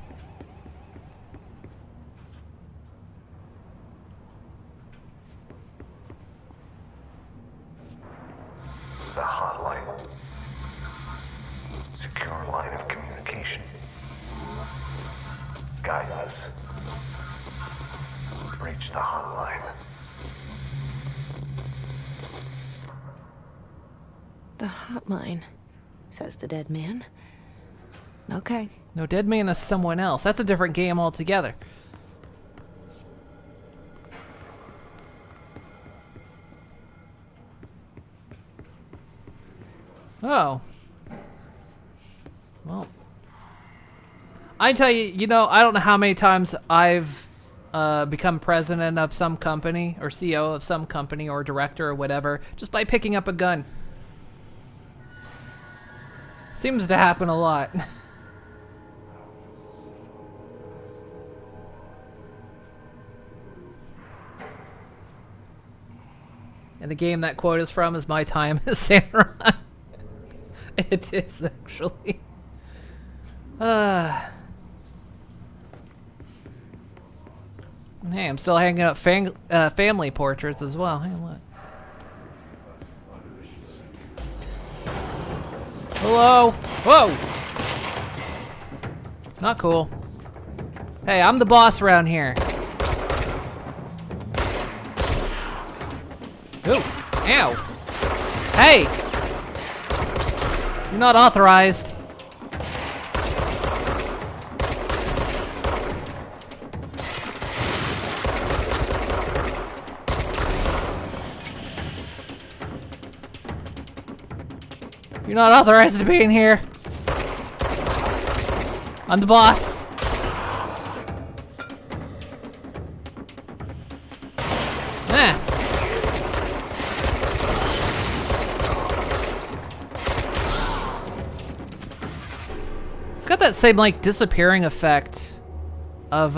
The hotline. Secure line of communication. Guide us. Reach the hotline. The hotline, says the dead man. Okay. No, Dead Man is someone else. That's a different game altogether. Oh. Well. I tell you, I don't know how many times I've become president of some company, or CEO of some company, or director, or whatever, just by picking up a gun. Seems to happen a lot. And the game that quote is from is My Time as Samurai. It is, actually. Hey, I'm still hanging up family portraits as well. Hey, look. Hello? Whoa! Not cool. Hey, I'm the boss around here. Ooh, ow. Hey! You're not authorized. You're not authorized to be in here. I'm the boss. Ah. It's got that same like disappearing effect of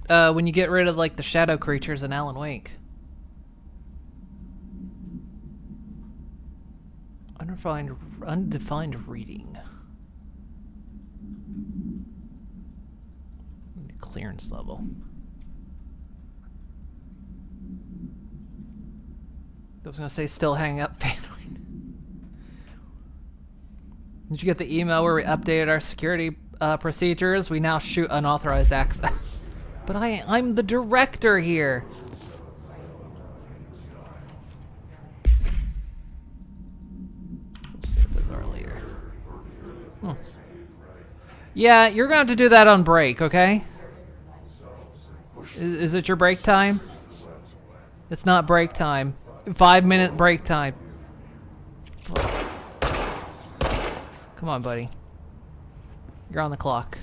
when you get rid of like the shadow creatures in Alan Wake. Undefined reading. Clearance level. I was gonna say still hanging up family. Did you get the email where we updated our security procedures? We now shoot unauthorized access. But I'm the director here. Yeah, you're gonna have to do that on break, okay? Is it your break time? It's not break time. 5-minute break time. Come on, buddy. You're on the clock.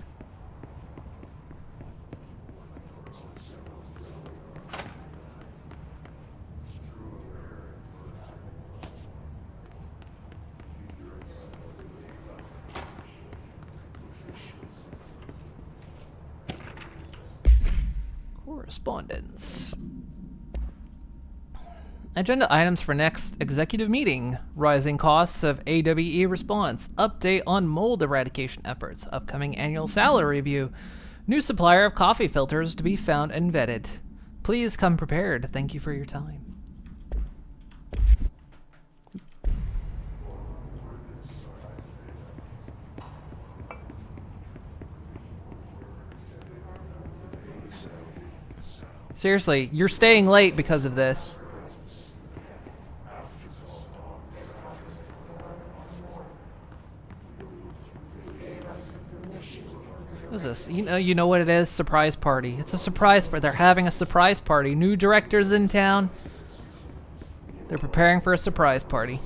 Correspondence. Agenda items for next executive meeting. Rising costs of AWE response. Update on mold eradication efforts. Upcoming annual salary review. New supplier of coffee filters to be found and vetted. Please come prepared. Thank you for your time. Seriously, you're staying late because of this. What is this? You know what it is? Surprise party. It's a surprise party. They're having a surprise party. New directors in town. They're preparing for a surprise party.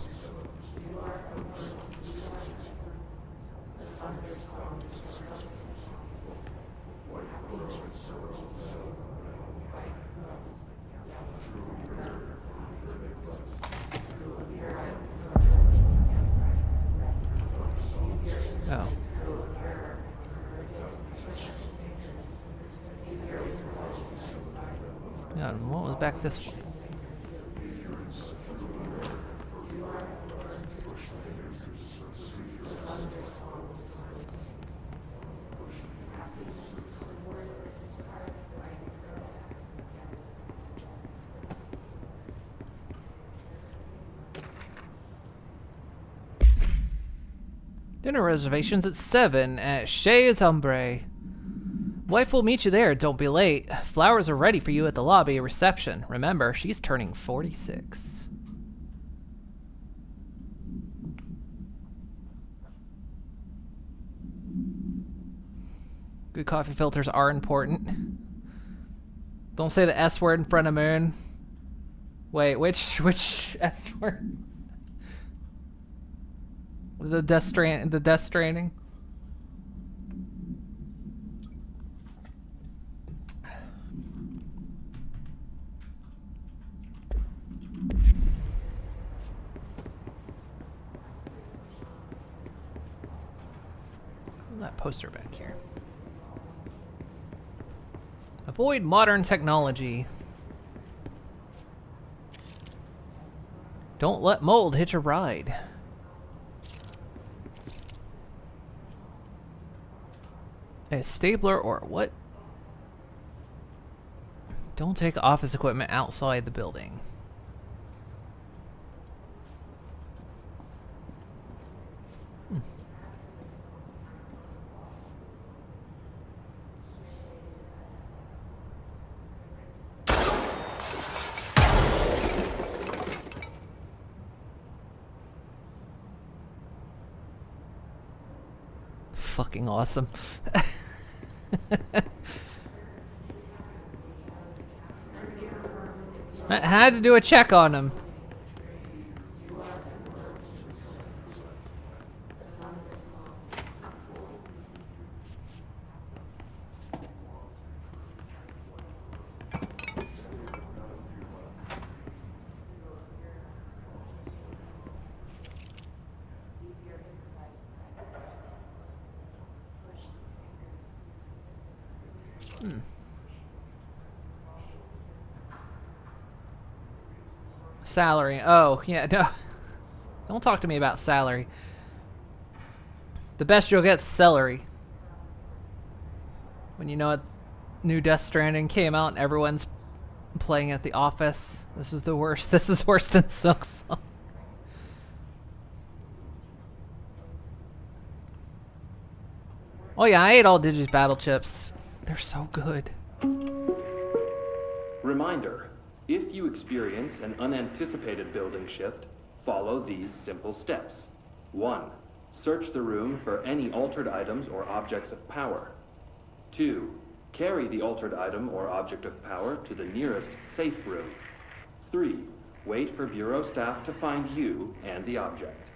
Oh. Yeah, what was back this way? Dinner reservations at 7 at Chez Ombre. Wife will meet you there, don't be late. Flowers are ready for you at the lobby reception. Remember, she's turning 46. Good coffee filters are important. Don't say the S word in front of Moon. Wait, which S word? The Death Stranding. That poster back here. Avoid modern technology. Don't let mold hitch a ride. A stapler or what? Don't take office equipment outside the building. Fucking awesome. I had to do a check on him. Salary. Oh, yeah, no. Don't talk to me about salary. The best you'll get celery. When you know what new Death Stranding came out and everyone's playing at the office. This is the worst. This is worse than Silksong. Oh yeah, I ate all Digi's battle chips. They're so good. Reminder, if you experience an unanticipated building shift, follow these simple steps. 1. Search the room for any altered items or objects of power. 2. Carry the altered item or object of power to the nearest safe room. 3. Wait for Bureau staff to find you and the object.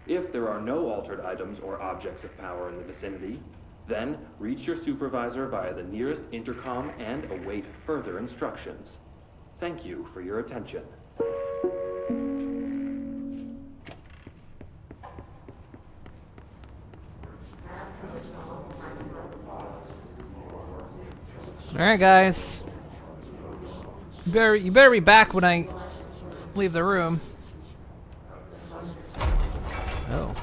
If there are no altered items or objects of power in the vicinity, then reach your supervisor via the nearest intercom and await further instructions. Thank you for your attention. Alright guys. You better be back when I leave the room. Oh.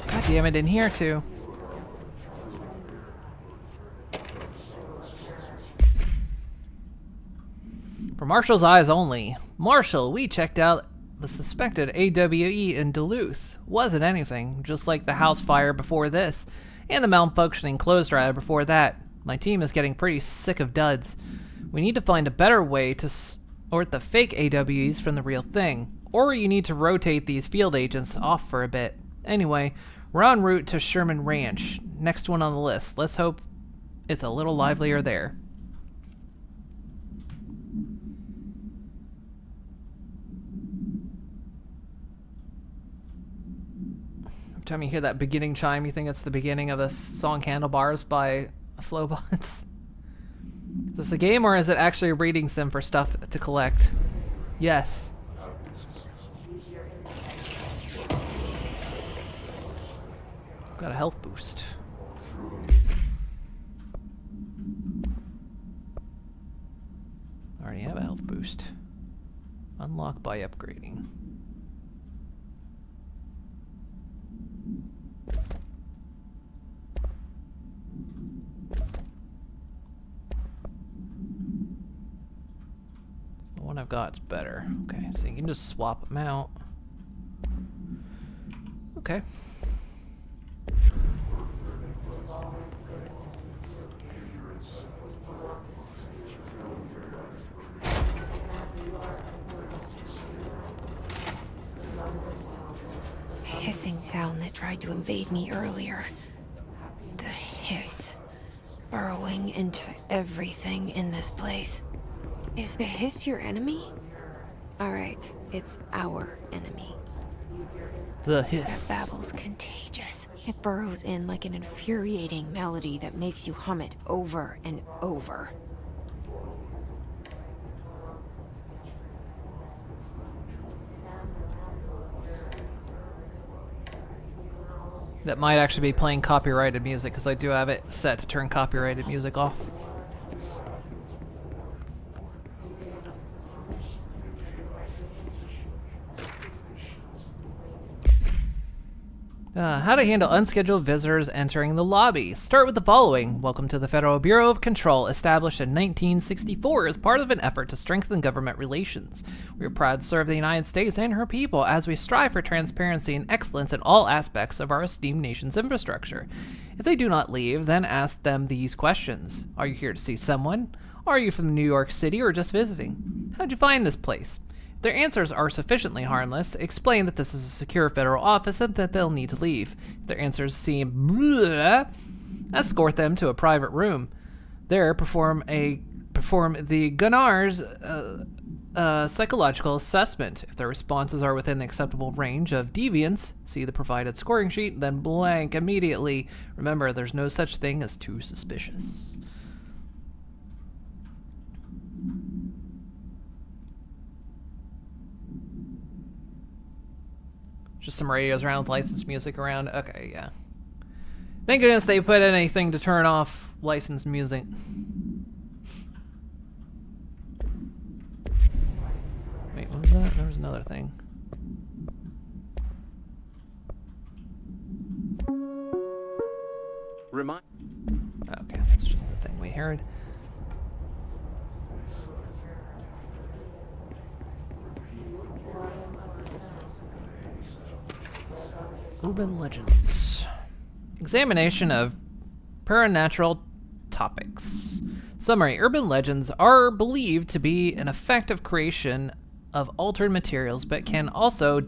God damn it, in here too. For Marshall's eyes only. Marshall, we checked out the suspected AWE in Duluth. Wasn't anything, just like the house fire before this, and the malfunctioning clothes dryer before that. My team is getting pretty sick of duds. We need to find a better way to sort the fake AWEs from the real thing. Or you need to rotate these field agents off for a bit. Anyway, we're en route to Sherman Ranch. Next one on the list. Let's hope it's a little livelier there. Every time you hear that beginning chime, you think it's the beginning of the song Handlebars by Flowbots. Is this a game or is it actually a reading sim for stuff to collect? Yes. Got a health boost. Already have a health boost. Unlock by upgrading. So the one I've got's better. Okay, so you can just swap them out. Okay. Hissing sound that tried to invade me earlier. The hiss. Burrowing into everything in this place. Is the hiss your enemy? Alright, it's our enemy. The hiss. That babble's contagious. It burrows in like an infuriating melody that makes you hum it over and over. That might actually be playing copyrighted music, because I do have it set to turn copyrighted music off. How to handle unscheduled visitors entering the lobby. Start with the following. Welcome to the Federal Bureau of Control, established in 1964 as part of an effort to strengthen government relations. We are proud to serve the United States and her people as we strive for transparency and excellence in all aspects of our esteemed nation's infrastructure. If they do not leave, then ask them these questions. Are you here to see someone? Are you from New York City or just visiting? How'd you find this place? Their answers are sufficiently harmless, explain that this is a secure federal office and that they'll need to leave. If their answers seem bleh, escort them to a private room. There, perform the Gunnar's psychological assessment. If their responses are within the acceptable range of deviance, see the provided scoring sheet, then blank immediately. Remember, there's no such thing as too suspicious. Just some radios around with licensed music around. Okay, yeah. Thank goodness they put anything to turn off licensed music. Wait, what was that? There was another thing. Okay, that's just the thing we heard. Urban legends. Examination of paranatural topics. Summary. Urban legends are believed to be an effective creation of altered materials, but can also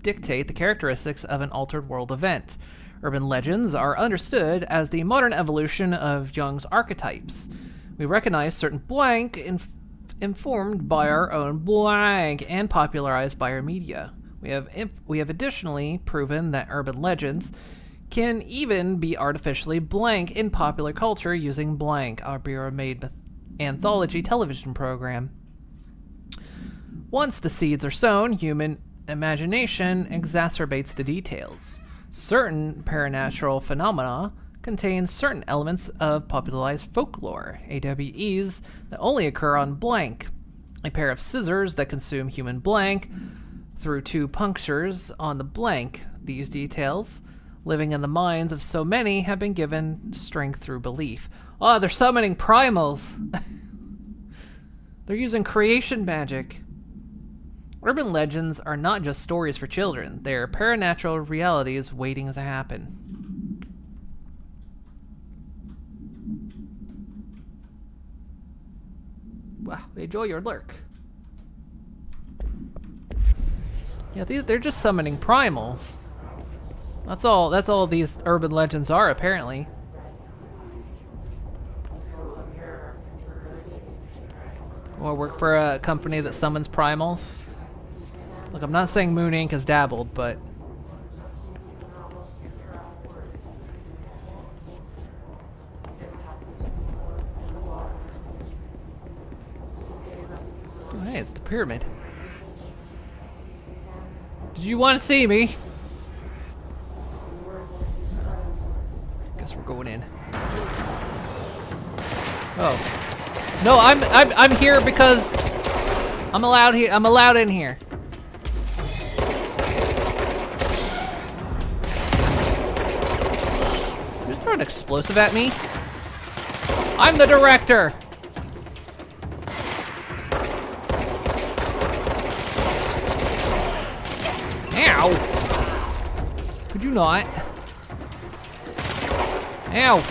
dictate the characteristics of an altered world event. Urban legends are understood as the modern evolution of Jung's archetypes. We recognize certain blank informed by our own blank and popularized by our media. We have additionally proven that urban legends can even be artificially blank in popular culture using blank, our bureau-made anthology television program. Once the seeds are sown, human imagination exacerbates the details. Certain paranatural phenomena contain certain elements of popularized folklore, AWEs that only occur on blank. A pair of scissors that consume human blank through 2 punctures on the blank. These details, living in the minds of so many, have been given strength through belief. Oh, they're summoning primals! They're using creation magic. Urban legends are not just stories for children. They are paranatural realities waiting to happen. Wow, enjoy your lurk. Yeah, they're just summoning primals. That's all these urban legends are, apparently. Or work for a company that summons primals. Look, I'm not saying Moon Inc. has dabbled, but... Oh, hey, it's the pyramid. Did you want to see me? Guess we're going in. Oh. No, I'm here because I'm allowed here. I'm allowed in here. Just throw an explosive at me. I'm the director. Ow! Could you not? Ow!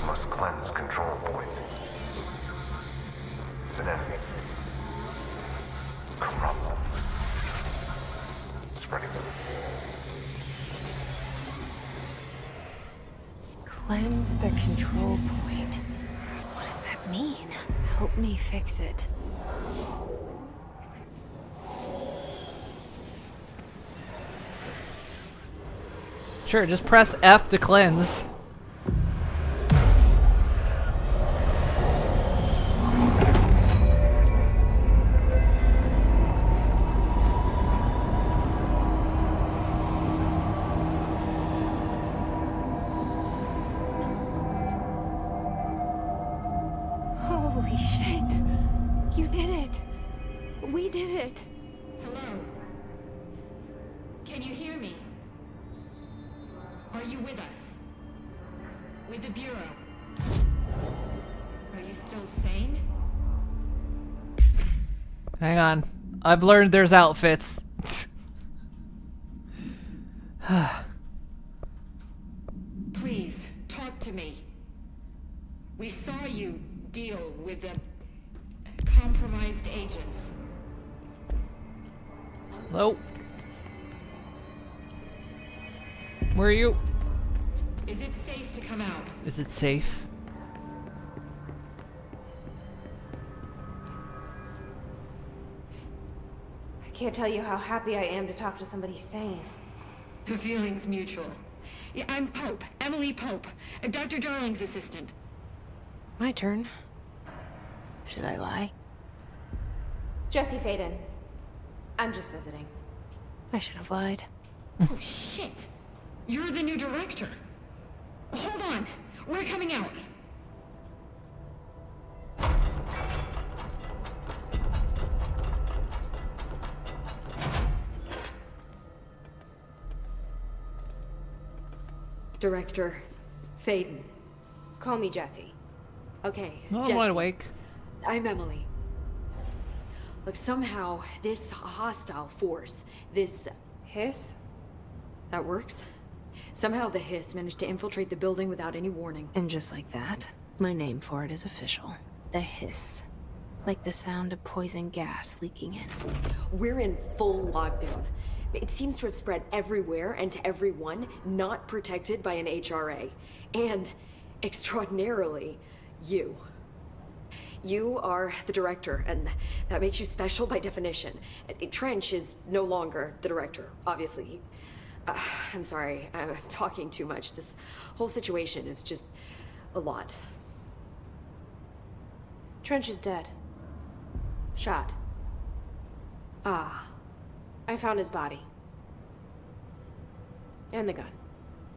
Must cleanse control points. But then corrupt them. Spreading them. Cleanse the control point. What does that mean? Help me fix it. Sure, just press F to cleanse. Holy shit. You did it. We did it. Hello? Can you hear me? Are you with us? With the Bureau? Are you still sane? Hang on. I've learned there's outfits. Please, talk to me. We saw you deal with the compromised agents. Hello? Where are you? Is it safe to come out? Is it safe? I can't tell you how happy I am to talk to somebody sane. The feeling's mutual. Yeah, I'm Pope, Emily Pope, Dr. Darling's assistant. My turn. Should I lie? Jesse Faden. I'm just visiting. I should have lied. Oh, shit. You're the new director. Hold on. We're coming out. Director Faden. Call me Jesse. Okay, Oh, I'm Jesse. wide awake. I'm Emily. Look, somehow this hostile force, this... Hiss? that works? Somehow the Hiss managed to infiltrate the building without any warning. And just like that, my name for it is official. The hiss. Like the sound of poison gas leaking in. We're in full lockdown. It seems to have spread everywhere and to everyone not protected by an HRA. And, extraordinarily, you. You are the director, and that makes you special by definition. Trench is no longer the director, obviously. I'm sorry, I'm talking too much. This whole situation is just a lot. Trench is dead. Shot. Ah, I found his body. And the gun.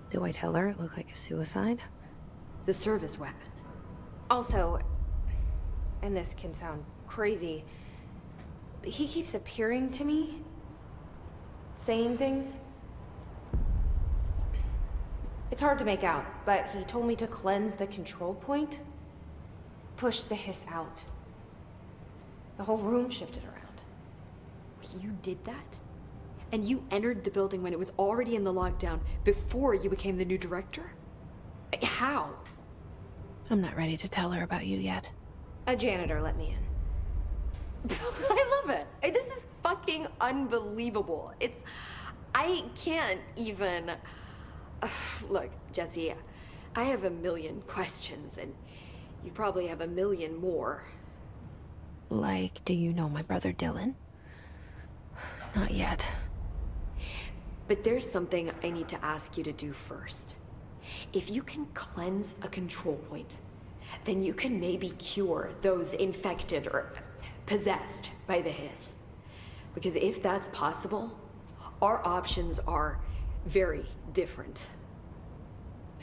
Do I tell her it looked like a suicide? the service weapon. Also, and this can sound crazy, but he keeps appearing to me, saying things. It's hard to make out, but he told me to cleanse the control point, push the hiss out. The whole room shifted around. You did that? And you entered the building when it was already in the lockdown before you became the new director? How? I'm not ready to tell her about you yet. A janitor let me in. I love it. This is fucking unbelievable. I can't even... Look, Jesse, I have a million questions, and you probably have a million more. Like, do you know my brother Dylan? Not yet. But there's something I need to ask you to do first. If you can cleanse a control point, then you can maybe cure those infected or possessed by the hiss. Because if that's possible, our options are very different.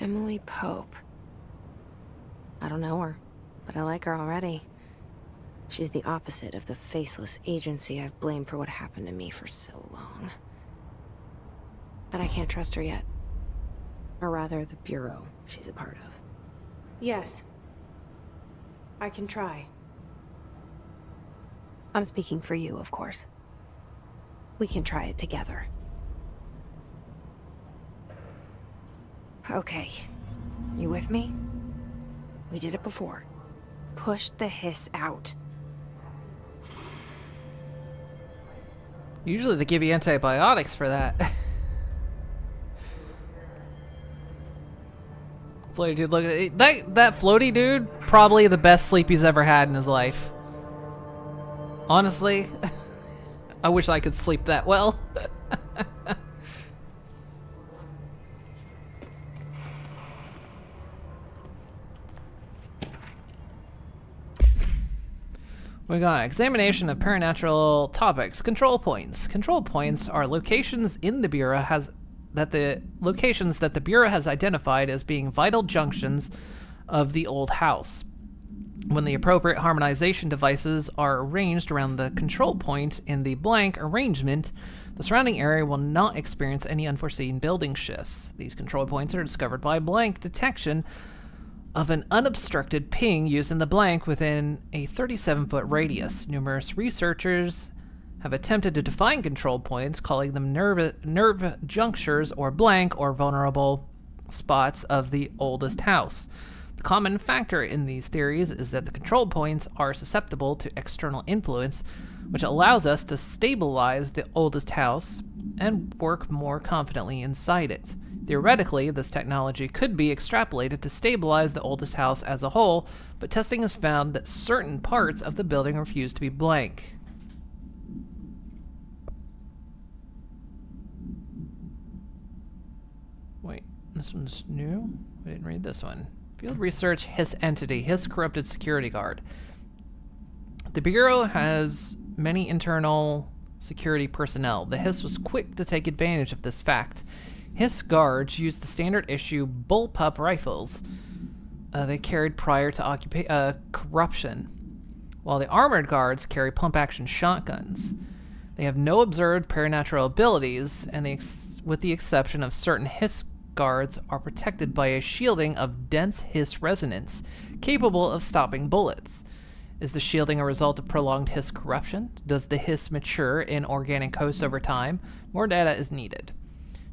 Emily Pope. I don't know her, but I like her already. She's the opposite of the faceless agency I've blamed for what happened to me for so long. But I can't trust her yet. Or rather, the Bureau she's a part of. Yes. I can try. I'm speaking for you, of course. We can try it together. Okay. You with me? We did it before. Push the hiss out. Usually they give you antibiotics for that. Floaty dude, look at that floaty dude. Probably the best sleep he's ever had in his life. Honestly, I wish I could sleep that well. We got examination of paranatural topics. Control points. Control points are locations in the Bureau that the Bureau has identified as being vital junctions of the old house. When the appropriate harmonization devices are arranged around the control point in the blank arrangement, the surrounding area will not experience any unforeseen building shifts. These control points are discovered by blank detection of an unobstructed ping using the blank within a 37-foot radius. Numerous researchers have attempted to define control points, calling them nerve junctures or blank or vulnerable spots of the oldest house. The common factor in these theories is that the control points are susceptible to external influence, which allows us to stabilize the oldest house and work more confidently inside it. Theoretically, this technology could be extrapolated to stabilize the oldest house as a whole, but testing has found that certain parts of the building refuse to be blank. Wait, this one's new? I didn't read this one. Field research Hiss entity, Hiss corrupted security guard. The Bureau has many internal security personnel. The Hiss was quick to take advantage of this fact. Hiss guards used the standard issue bullpup rifles they carried prior to corruption, while the armored guards carry pump-action shotguns. They have no observed paranatural abilities, and with the exception of certain Hiss guards are protected by a shielding of dense Hiss resonance, capable of stopping bullets. Is the shielding a result of prolonged Hiss corruption? Does the Hiss mature in organic hosts over time? More data is needed.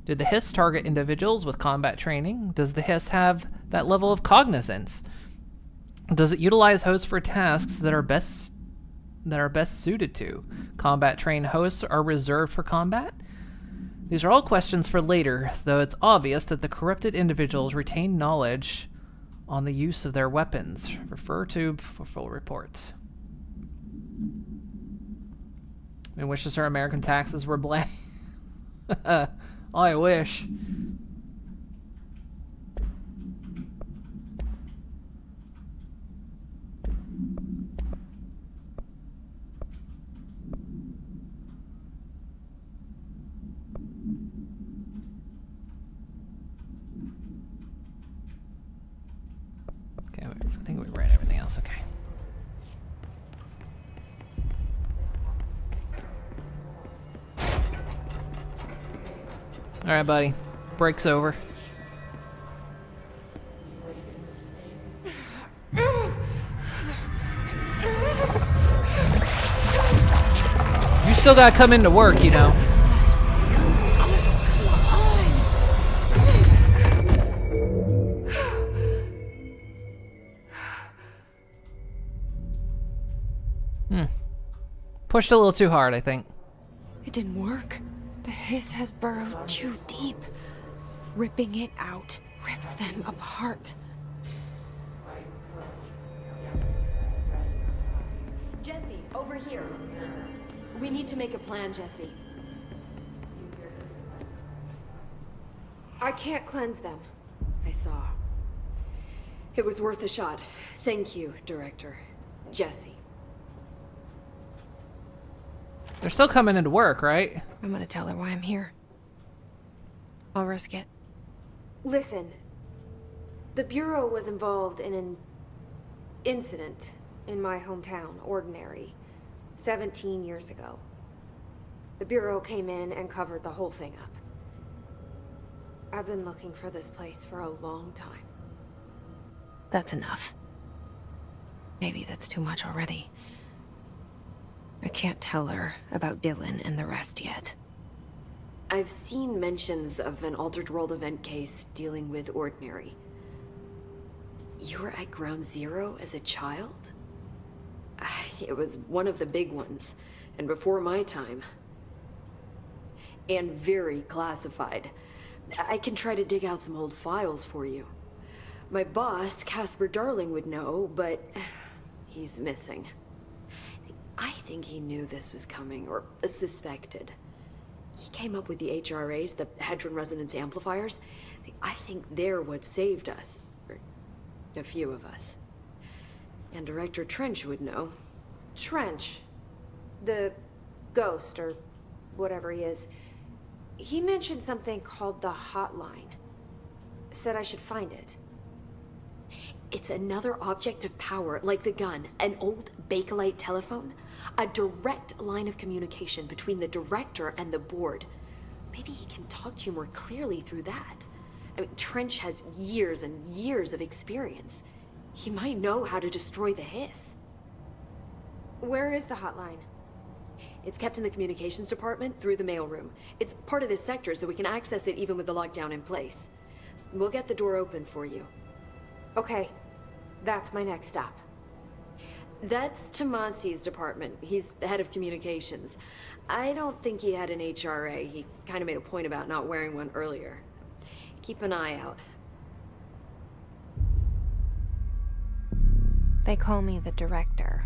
Did the Hiss target individuals with combat training? Does the Hiss have that level of cognizance? Does it utilize hosts for tasks that are best suited to? Combat-trained hosts are reserved for combat? These are all questions for later, though it's obvious that the corrupted individuals retain knowledge on the use of their weapons. Refer to for full report. I wish our American taxes were blank. I wish. Okay, I think we ran everything else. Okay. All right, buddy. Break's over. You still gotta come into work, you know. Pushed a little too hard, I think. It didn't work. The Hiss has burrowed too deep. Ripping it out rips them apart. Jesse, over here. We need to make a plan, Jesse. I can't cleanse them. I saw. It was worth a shot. Thank you, Director. Jesse. They're still coming into work, right? I'm gonna tell her why I'm here. I'll risk it. Listen, the Bureau was involved in an incident in my hometown, Ordinary, 17 years ago. The Bureau came in and covered the whole thing up. I've been looking for this place for a long time. That's enough. Maybe that's too much already. I can't tell her about Dylan and the rest yet. I've seen mentions of an Altered World event case dealing with Ordinary. You were at Ground Zero as a child? It was one of the big ones, and before my time. And very classified. I can try to dig out some old files for you. My boss, Casper Darling, would know, but he's missing. I think he knew this was coming, or suspected. He came up with the HRAs, the Hadron Resonance Amplifiers. I think they're what saved us, or a few of us. And Director Trench would know. Trench, the ghost, or whatever he is, he mentioned something called the hotline. Said I should find it. It's another object of power, like the gun, an old Bakelite telephone, a direct line of communication between the director and the board. Maybe he can talk to you more clearly through that. I mean, Trench has years and years of experience. He might know how to destroy the hiss. Where is the hotline? It's kept in the communications department through the mailroom. It's part of this sector, so we can access it even with the lockdown in place. We'll get the door open for you. Okay, that's my next stop. That's Tomasi's department. He's the head of communications. I don't think he had an HRA. He kind of made a point about not wearing one earlier. Keep an eye out. They call me the director.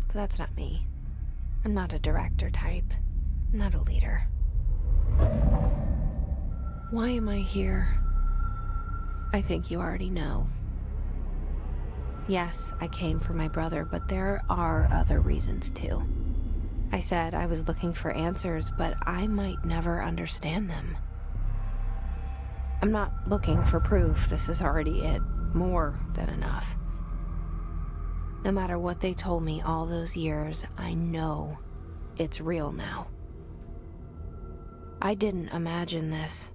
But that's not me. I'm not a director type. I'm not a leader. Why am I here? I think you already know. Yes, I came for my brother, but there are other reasons too. I said I was looking for answers, but I might never understand them. I'm not looking for proof. This is already it. More than enough. No matter what they told me all those years, I know it's real now. I didn't imagine this.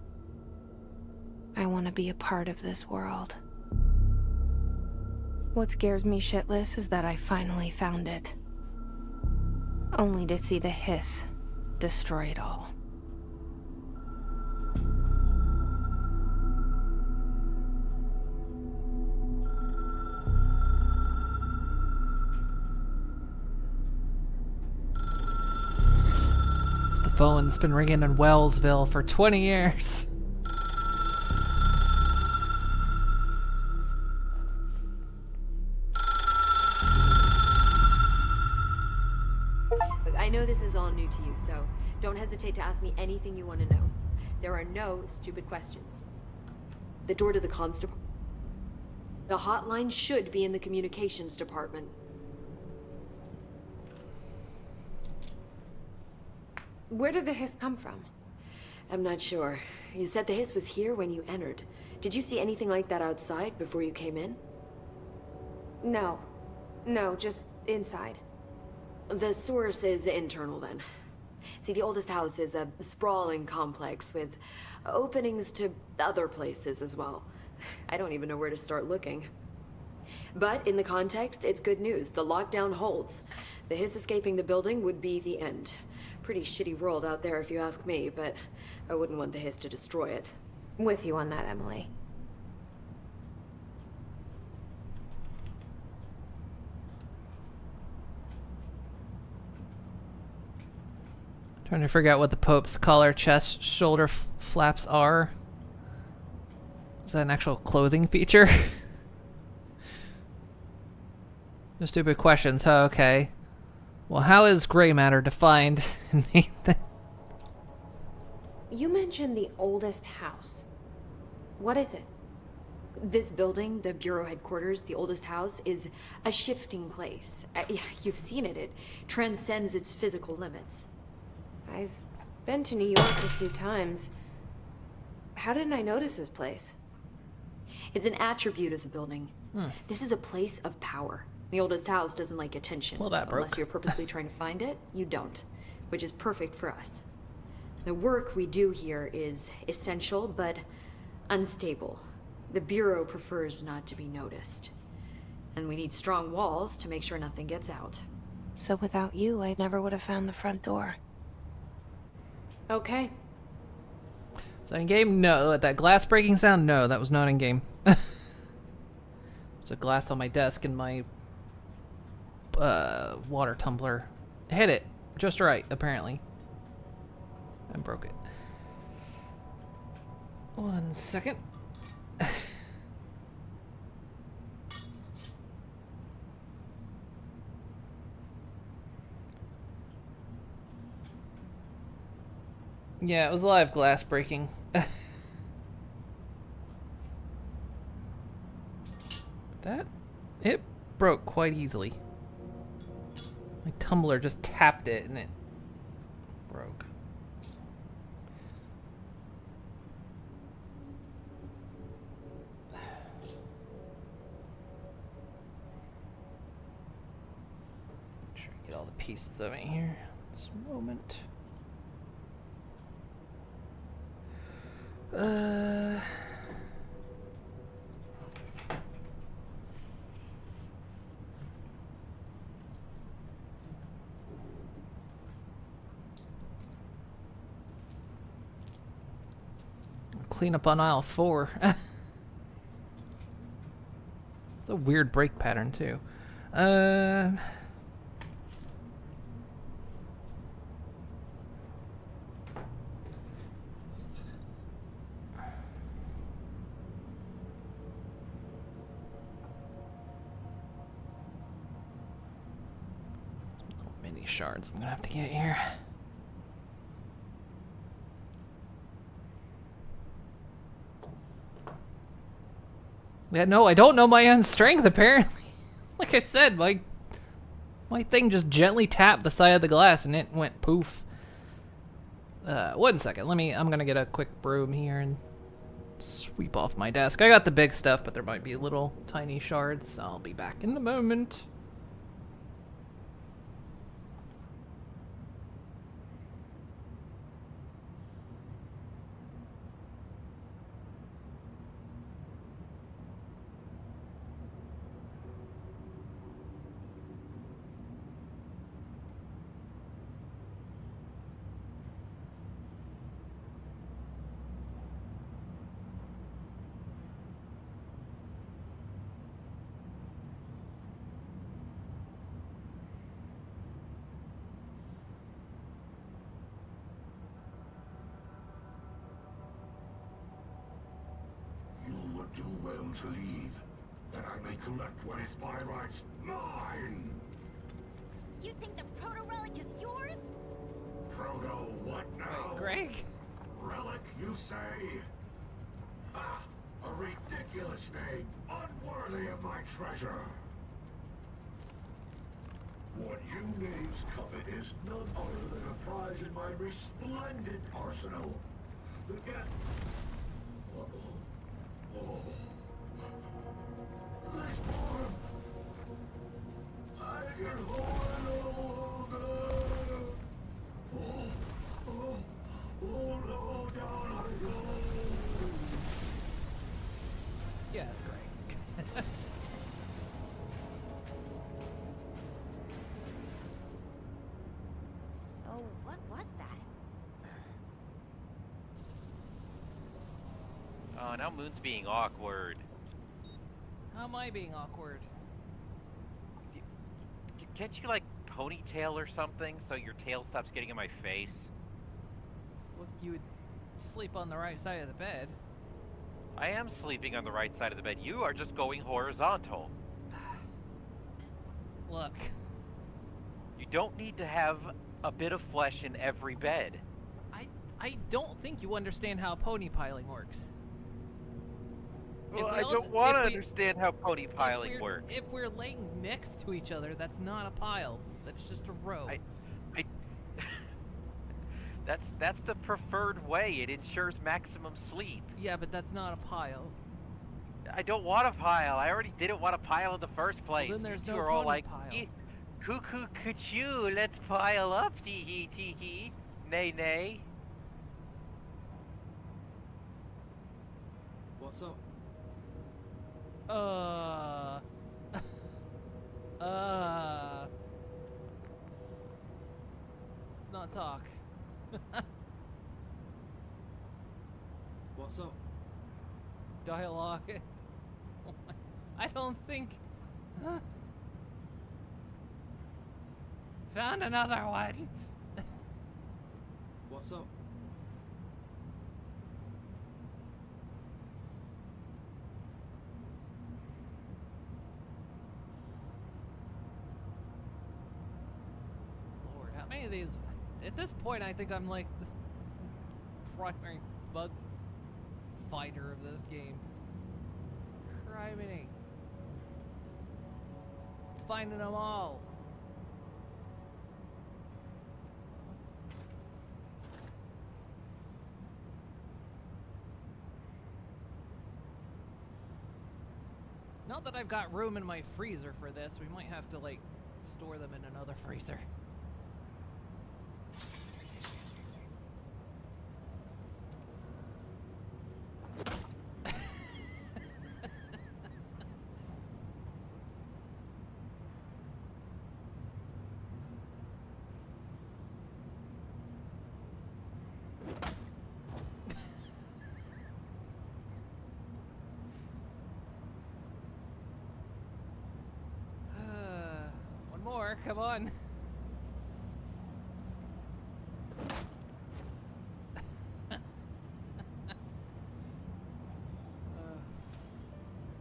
I want to be a part of this world. What scares me shitless is that I finally found it. Only to see the hiss destroy it all. It's the phone that's been ringing in Wellsville for 20 years. Look, I know this is all new to you, so don't hesitate to ask me anything you want to know. There are no stupid questions. The door to the comms department. The hotline should be in the communications department. Where did the hiss come from? I'm not sure. You said the hiss was here when you entered. Did you see anything like that outside before you came in? No. No, just inside. The source is internal then. See, the oldest house is a sprawling complex with openings to other places as well. I don't even know where to start looking. But in the context, it's good news. The lockdown holds. The hiss escaping the building would be the end. Pretty shitty world out there if you ask me, but I wouldn't want the hiss to destroy it. With you on that, Emily. Trying to figure out what the Pope's collar, chest, shoulder flaps are. Is that an actual clothing feature? No stupid questions, huh? Okay. Well, how is gray matter defined, Nathan? You mentioned the oldest house. What is it? This building, the Bureau headquarters, the oldest house, is a shifting place. You've seen it. It transcends its physical limits. I've been to New York a few times. How didn't I notice this place? It's an attribute of the building. This is a place of power. The oldest house doesn't like attention. Well, that so broke. unless you're purposely trying to find it, you don't. Which is perfect for us. The work we do here is essential, but unstable. The Bureau prefers not to be noticed. And we need strong walls to make sure nothing gets out. So without you, I never would have found the front door. Okay. Is that in game? No. That glass breaking sound? No, that was not in game. There's a glass on my desk and my water tumbler hit it just right, apparently. And broke it. 1 second. Yeah, it was live glass breaking. That it broke quite easily. My tumbler just tapped it and it broke. Make sure I get all the pieces of it here. Just a moment. Clean up on aisle 4. It's a weird break pattern too. Many shards I'm gonna have to get here. Yeah, no, I don't know my own strength, apparently. Like I said, my thing just gently tapped the side of the glass and it went poof. 1 second, I'm gonna get a quick broom here and sweep off my desk. I got the big stuff, but there might be little tiny shards. I'll be back in a moment. You would do well to leave, that I may collect what is by rights mine! You think the proto-relic is yours? Proto what now? Wait, Greg? Relic, you say? Ah, a ridiculous name, unworthy of my treasure! What you knaves covet is none other than a prize in my resplendent arsenal. The cat... Oh. This form... I can hold no longer. Oh no, down I go. Yeah, that's great. So, what was that? Oh, now Moon's being awkward. How am I being awkward? Can't you, like, ponytail or something so your tail stops getting in my face? Well, you would sleep on the right side of the bed. I am sleeping on the right side of the bed. You are just going horizontal. Look. You don't need to have a bit of flesh in every bed. I don't think you understand how pony piling works. Well, I don't want to understand how pony piling works. If we're laying next to each other, that's not a pile. That's just a row. That's the preferred way. It ensures maximum sleep. Yeah, but that's not a pile. I don't want a pile. I already didn't want a pile in the first place. Well, then there's you two no are all pony like, pile. Cuckoo, cuckoo, let's pile up, tee hee, tee. Nay, nay. What's up? Let's not talk. What's up? Dialogue. I don't think... Found another one. What's up? Lord, how many of these... At this point, I think I'm like the primary bug fighter of this game. Criminy. Finding them all. Not that I've got room in my freezer for this. We might have to, like, store them in another freezer. More, come on.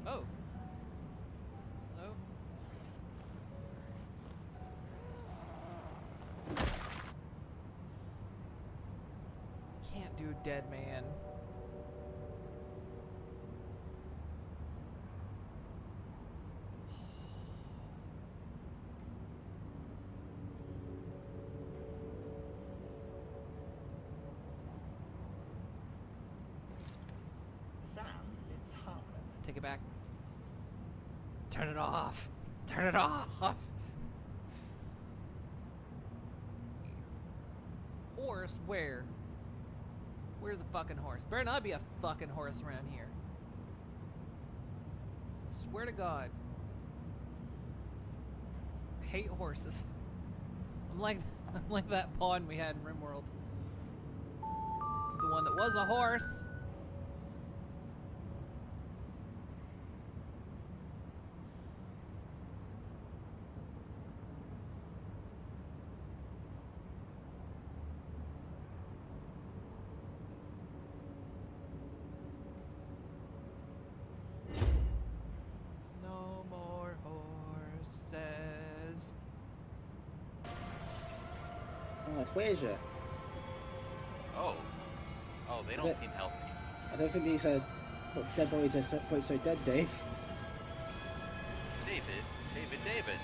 Oh. No. Can't do dead man. Take it back. Turn it off. Turn it off. Horse? Where? Where's a fucking horse? Better not be a fucking horse around here. Swear to God. I hate horses. I'm like that pawn we had in RimWorld. The one that was a horse. No more horses. Oh, it's Wager. Oh. Oh, they don't seem healthy. I don't think these dead bodies are quite so dead, Dave. David.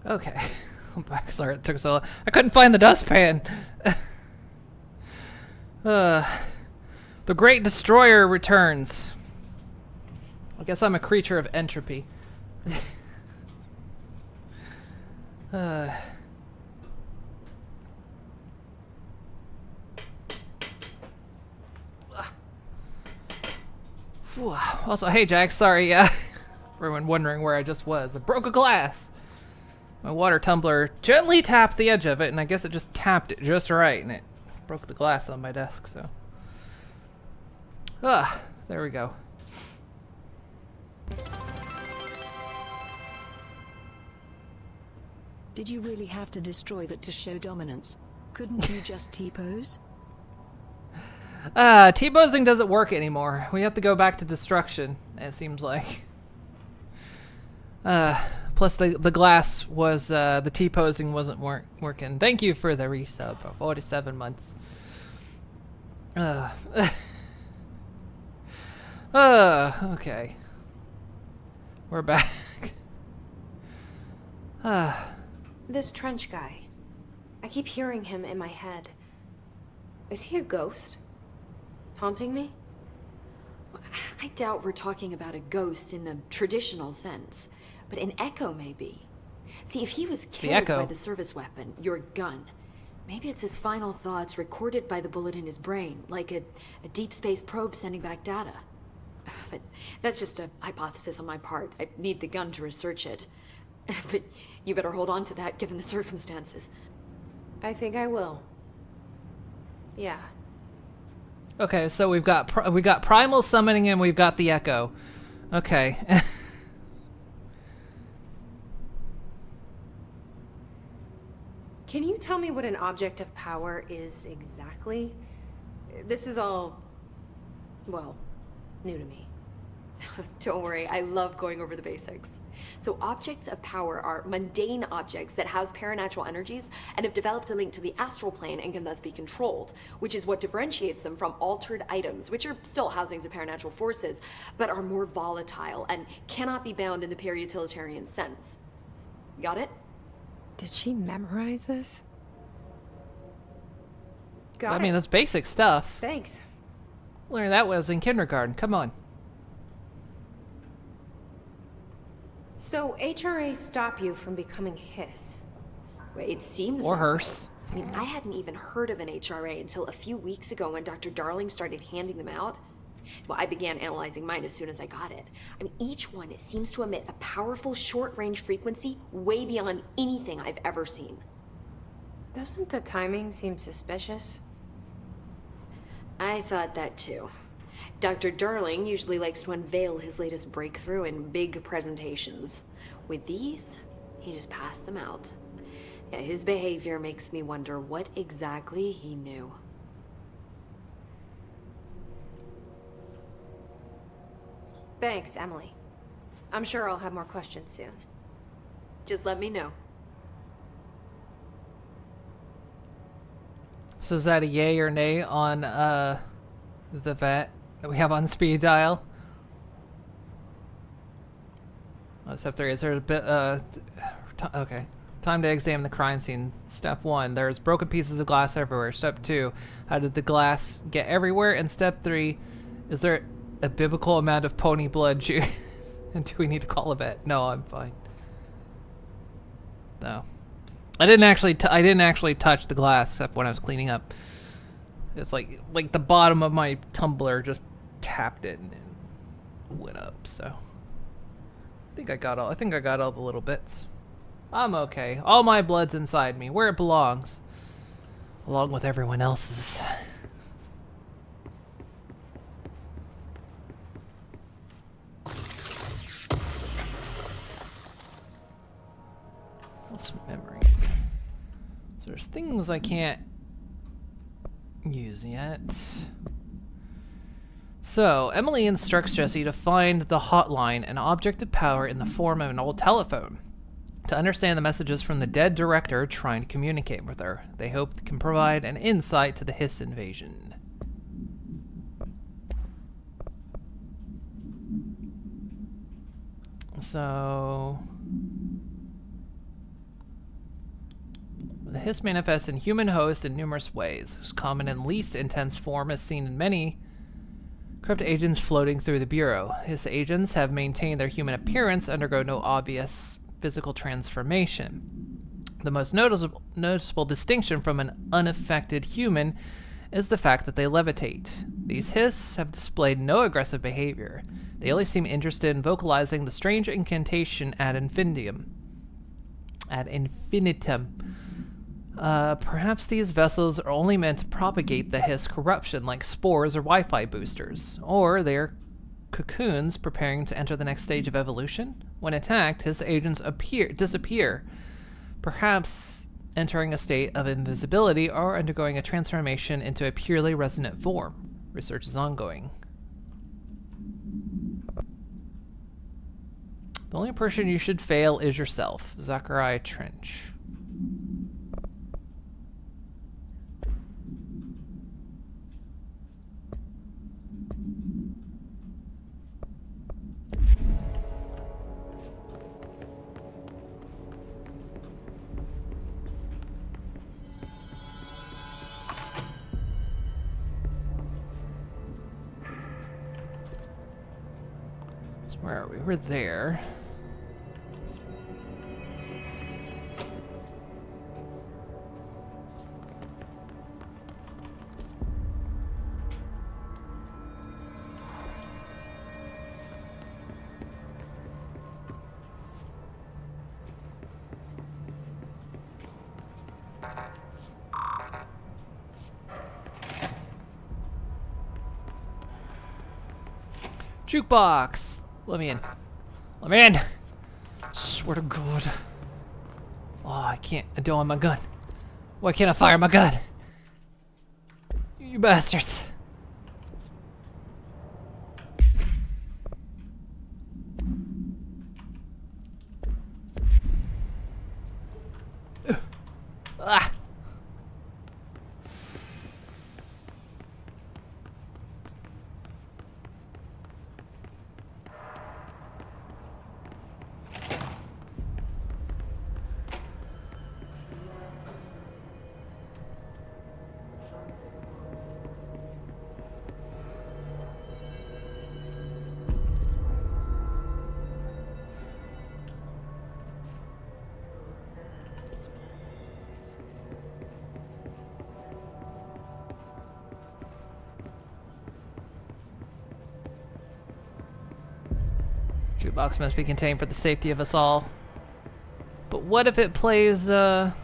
Okay. I'm back. Sorry it took so long. I couldn't find the dustpan. The Great Destroyer returns. I guess I'm a creature of entropy. Also, hey Jack, sorry, for everyone wondering where I just was. I broke a glass. My water tumbler gently tapped the edge of it, and I guess it just tapped it just right, and it broke the glass on my desk, so. There we go. Did you really have to destroy that to show dominance? Couldn't you just T-pose? T-posing doesn't work anymore. We have to go back to destruction, it seems like. Plus the glass was, the T-posing wasn't working. Thank you for the resub for 47 months. Okay. We're back. This trench guy. I keep hearing him in my head. Is he a ghost? Haunting me? I doubt we're talking about a ghost in the traditional sense, but an echo maybe. See, if he was killed by the service weapon, your gun, maybe it's his final thoughts recorded by the bullet in his brain, like a deep space probe sending back data. But that's just a hypothesis on my part. I need the gun to research it. But you better hold on to that given the circumstances. I think I will. Yeah. Okay, so we got primal summoning and we've got the echo. Okay. Can you tell me what an object of power is exactly? This is all, well, new to me. Don't worry, I love going over the basics. So objects of power are mundane objects that house paranatural energies and have developed a link to the astral plane and can thus be controlled, which is what differentiates them from altered items, which are still housings of paranatural forces, but are more volatile and cannot be bound in the peri-utilitarian sense. Got it? Did she memorize this? Got I it. mean, that's basic stuff. Thanks. Learned that was in kindergarten. Come on. So, HRA stop you from becoming Hiss? Well, it seems Or that hearse. way. I mean, I hadn't even heard of an HRA until a few weeks ago when Dr. Darling started handing them out. Well, I began analyzing mine as soon as I got it. I mean, each one, it seems to emit a powerful short-range frequency way beyond anything I've ever seen. Doesn't the timing seem suspicious? I thought that too. Dr. Darling usually likes to unveil his latest breakthrough in big presentations. With these, he just passed them out. Yeah, his behavior makes me wonder what exactly he knew. Thanks, Emily. I'm sure I'll have more questions soon. Just let me know. So is that a yay or nay on the vet that we have on speed dial? Oh, step 3. Is there a bit okay. Time to examine the crime scene. Step 1. There's broken pieces of glass everywhere. Step 2. How did the glass get everywhere? And step 3. Is there a biblical amount of pony blood juice? And do we need to call a vet? No, I'm fine. No. I didn't actually touch the glass except when I was cleaning up. It's like the bottom of my tumbler just tapped it and it went up. So I think I got all the little bits. I'm okay. All my blood's inside me, where it belongs, along with everyone else's. What's memory? So there's things I can't use yet. So Emily instructs Jesse to find the hotline, an object of power in the form of an old telephone, to understand the messages from the dead director trying to communicate with her. They hope it can provide an insight to the Hiss invasion. So the Hiss manifests in human hosts in numerous ways. Its common and least intense form is seen in many corrupt agents floating through the Bureau. Hiss agents have maintained their human appearance, undergo no obvious physical transformation. The most noticeable distinction from an unaffected human is the fact that they levitate. These Hiss have displayed no aggressive behavior. They only seem interested in vocalizing the strange incantation ad infinitum. Ad infinitum. Perhaps these vessels are only meant to propagate the Hiss corruption like spores or Wi-Fi boosters, or they're cocoons preparing to enter the next stage of evolution. When attacked, Hiss agents disappear, perhaps entering a state of invisibility or undergoing a transformation into a purely resonant form. Research is ongoing. The only person you should fail is yourself. Zachariah Trench. So where are we? We're there. Jukebox! Let me in. Let me in! Swear to God. Oh, I can't. I don't have my gun. Why can't I fire my gun? You bastards. Ah! Jukebox must be contained for the safety of us all. But what if it plays, suddenly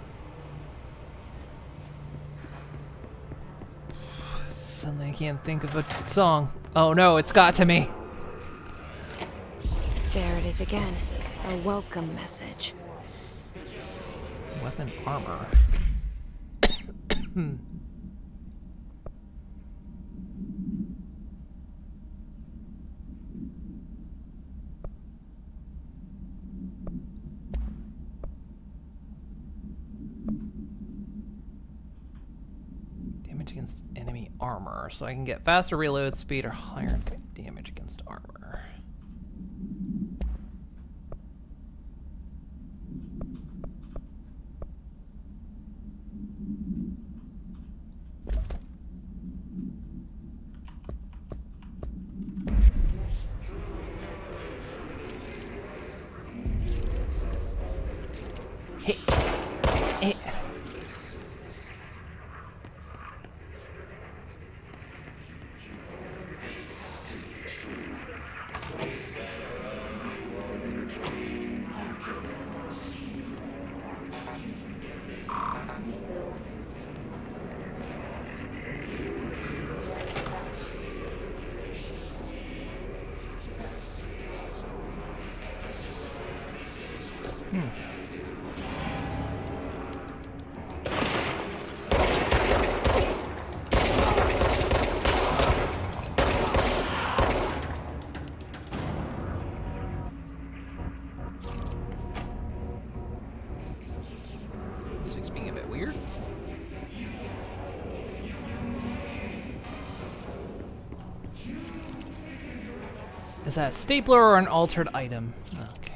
I can't think of a song. Oh no, it's got to me. There it is again. A welcome message. Weapon armor. Damage against enemy armor. So I can get faster reload speed or higher damage against armor. Hey. Hey. Music's being a bit weird. Is that a stapler or an altered item? Okay.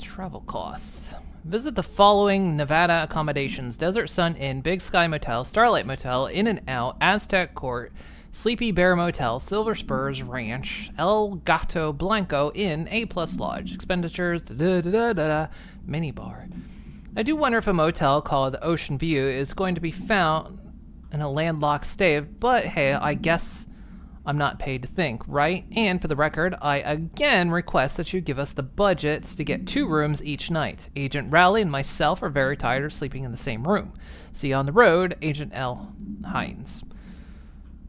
Travel costs. Visit the following Nevada accommodations: Desert Sun Inn, Big Sky Motel, Starlight Motel, In and Out, Aztec Court, Sleepy Bear Motel, Silver Spurs Ranch, El Gato Blanco Inn, A+ Lodge. Expenditures, minibar. I do wonder if a motel called Ocean View is going to be found in a landlocked state, but hey, I guess I'm not paid to think, right? And for the record, I again request that you give us the budgets to get 2 rooms each night. Agent Rowley and myself are very tired of sleeping in the same room. See you on the road, Agent L. Hines.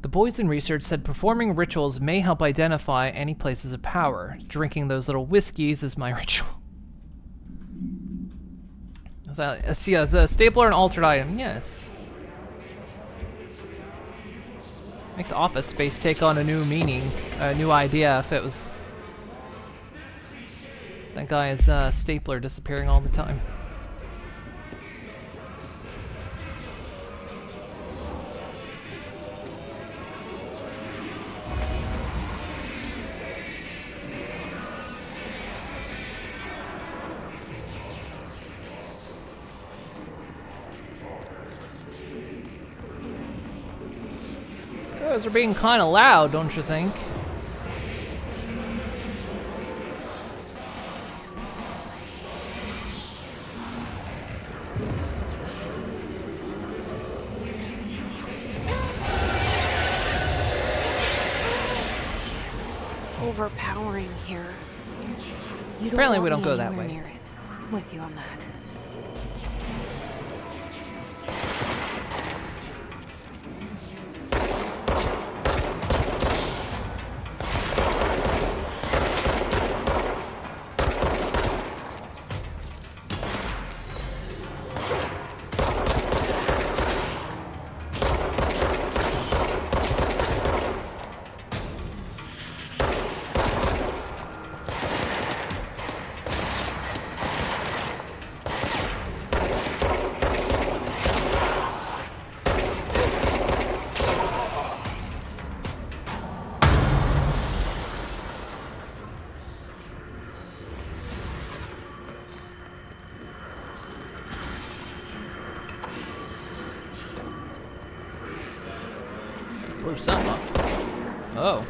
The boys in research said performing rituals may help identify any places of power. Drinking those little whiskeys is my ritual. Is a stapler and altered item? Yes. Makes Office Space take on a new meaning, a new idea if it was... That guy's stapler disappearing all the time. Those are being kind of loud, don't you think? It's overpowering here. You don't Apparently want we don't me go that anywhere way. near it. With you on that. Blew something up. Oh.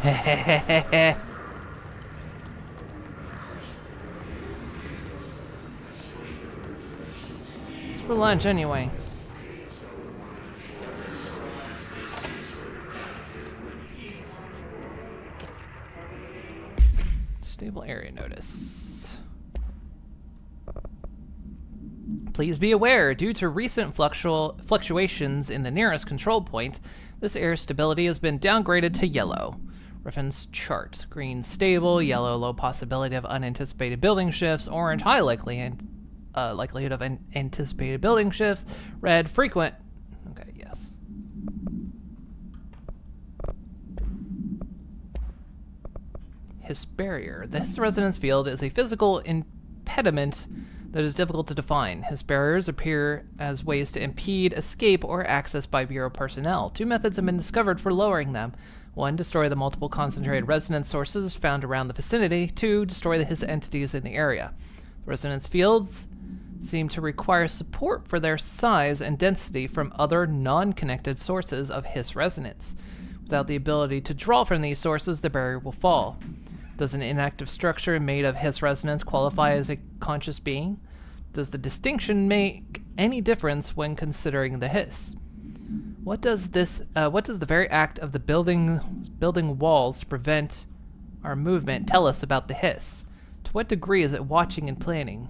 Hehehehe. It's for lunch anyway. Area notice. Please be aware, due to recent fluctuations in the nearest control point, this air stability has been downgraded to yellow. Reference chart. Green stable, yellow low possibility of unanticipated building shifts, orange high likelihood of anticipated building shifts, red frequent. Okay, yes. His barrier. This resonance field is a physical impediment that is difficult to define. His barriers appear as ways to impede escape or access by Bureau personnel. 2 methods have been discovered for lowering them. 1, destroy the multiple concentrated resonance sources found around the vicinity. 2, destroy the Hiss entities in the area. The resonance fields seem to require support for their size and density from other non-connected sources of Hiss resonance. Without the ability to draw from these sources, the barrier will fall. Does an inactive structure made of Hiss resonance qualify as a conscious being? Does the distinction make any difference when considering the Hiss? What does the very act of the building walls to prevent our movement tell us about the Hiss? To what degree is it watching and planning?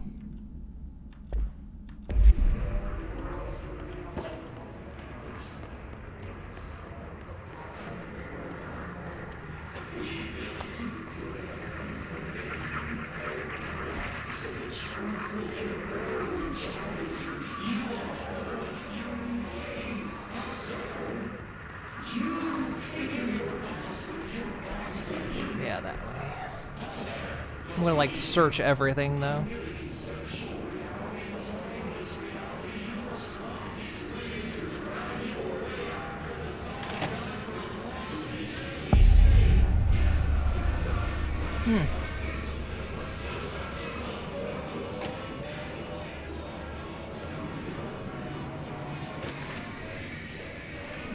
Yeah, that way. I'm gonna like search everything though.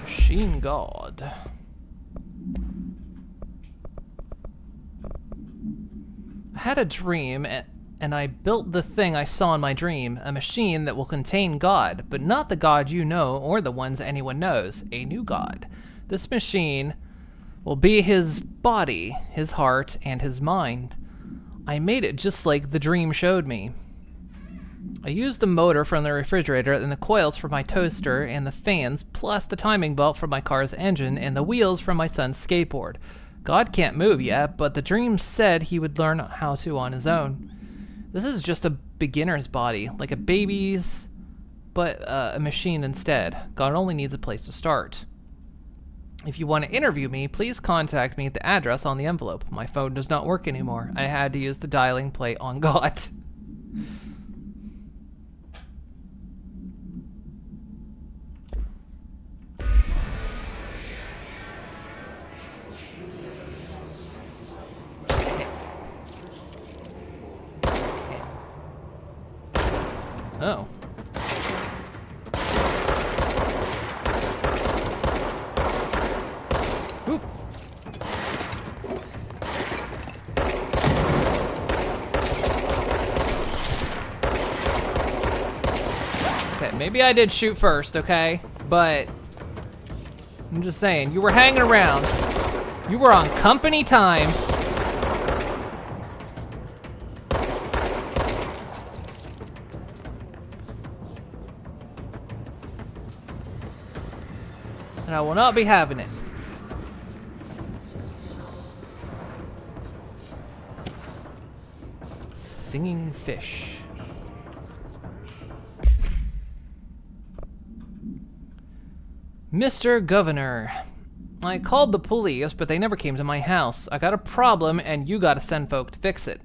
Machine God. I had a dream, and I built the thing I saw in my dream, a machine that will contain God, but not the God you know or the ones anyone knows, a new God. This machine will be his body, his heart, and his mind. I made it just like the dream showed me. I used the motor from the refrigerator and the coils from my toaster and the fans, plus the timing belt from my car's engine and the wheels from my son's skateboard. God can't move yet, but the dream said he would learn how to on his own. This is just a beginner's body, like a baby's, but a machine instead. God only needs a place to start. If you want to interview me, please contact me at the address on the envelope. My phone does not work anymore. I had to use the dialing plate on God. Oh. Oop. Okay, maybe I did shoot first, okay? But I'm just saying, you were hanging around. You were on company time. And I will not be having it. Singing fish. Mr. Governor, I called the police, but they never came to my house. I got a problem, and you gotta send folk to fix it.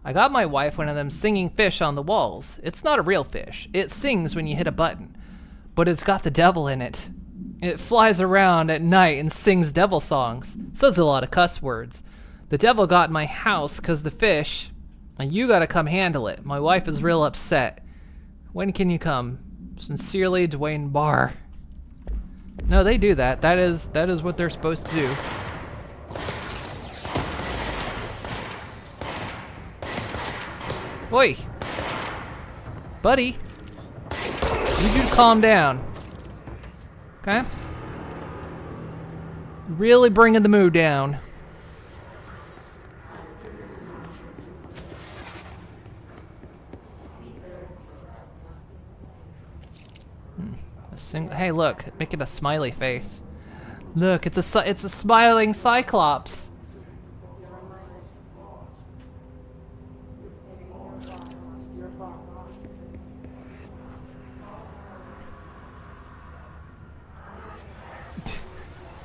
I got my wife one of them singing fish on the walls. It's not a real fish. It sings when you hit a button. But it's got the devil in it. It flies around at night and sings devil songs. Says a lot of cuss words. The devil got in my house 'cause the fish, and you gotta come handle it. My wife is real upset. When can you come? Sincerely, Dwayne Barr. No, they do that. That is what they're supposed to do. Oi! Buddy! You need to calm down. Okay? Really bringing the mood down. Hey, look, make it a smiley face. Look, it's a smiling Cyclops.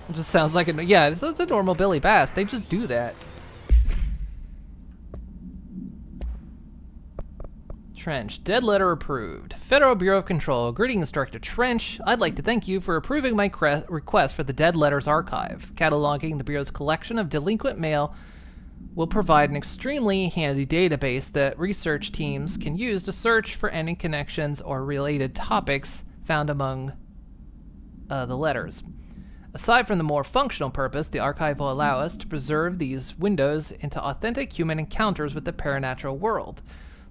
It just sounds like a, yeah, it's a normal Billy Bass. They just do that. Trench. Dead letter approved. Federal Bureau of Control. Greetings, Director Trench. I'd like to thank you for approving my request for the Dead Letters Archive. Cataloging the Bureau's collection of delinquent mail will provide an extremely handy database that research teams can use to search for any connections or related topics found among the letters. Aside from the more functional purpose, the archive will allow us to preserve these windows into authentic human encounters with the paranatural world.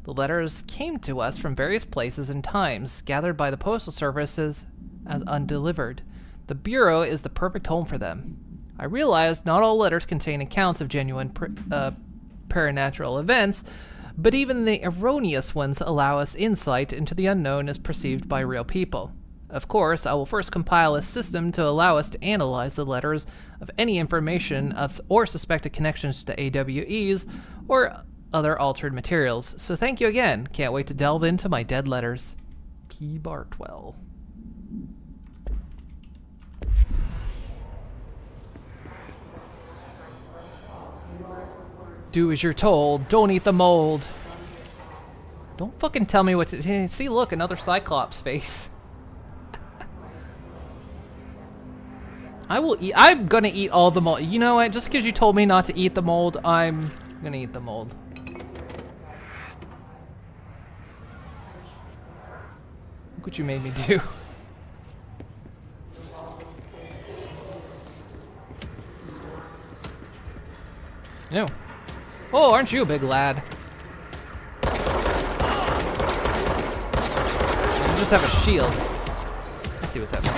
The letters came to us from various places and times, gathered by the Postal Services as undelivered. The Bureau is the perfect home for them. I realize not all letters contain accounts of genuine paranatural events, but even the erroneous ones allow us insight into the unknown as perceived by real people. Of course, I will first compile a system to allow us to analyze the letters of any information of or suspected connections to AWEs or other altered materials. So thank you again. Can't wait to delve into my dead letters. P. Bartwell. Do as you're told. Don't eat the mold. Don't fucking tell me what to... See, look, another Cyclops face. I will eat... I'm gonna eat all the mold. You know what? Just because you told me not to eat the mold, I'm gonna eat the mold. Look what you made me do. No. Oh, aren't you a big lad? You just have a shield. Let's see what's happening.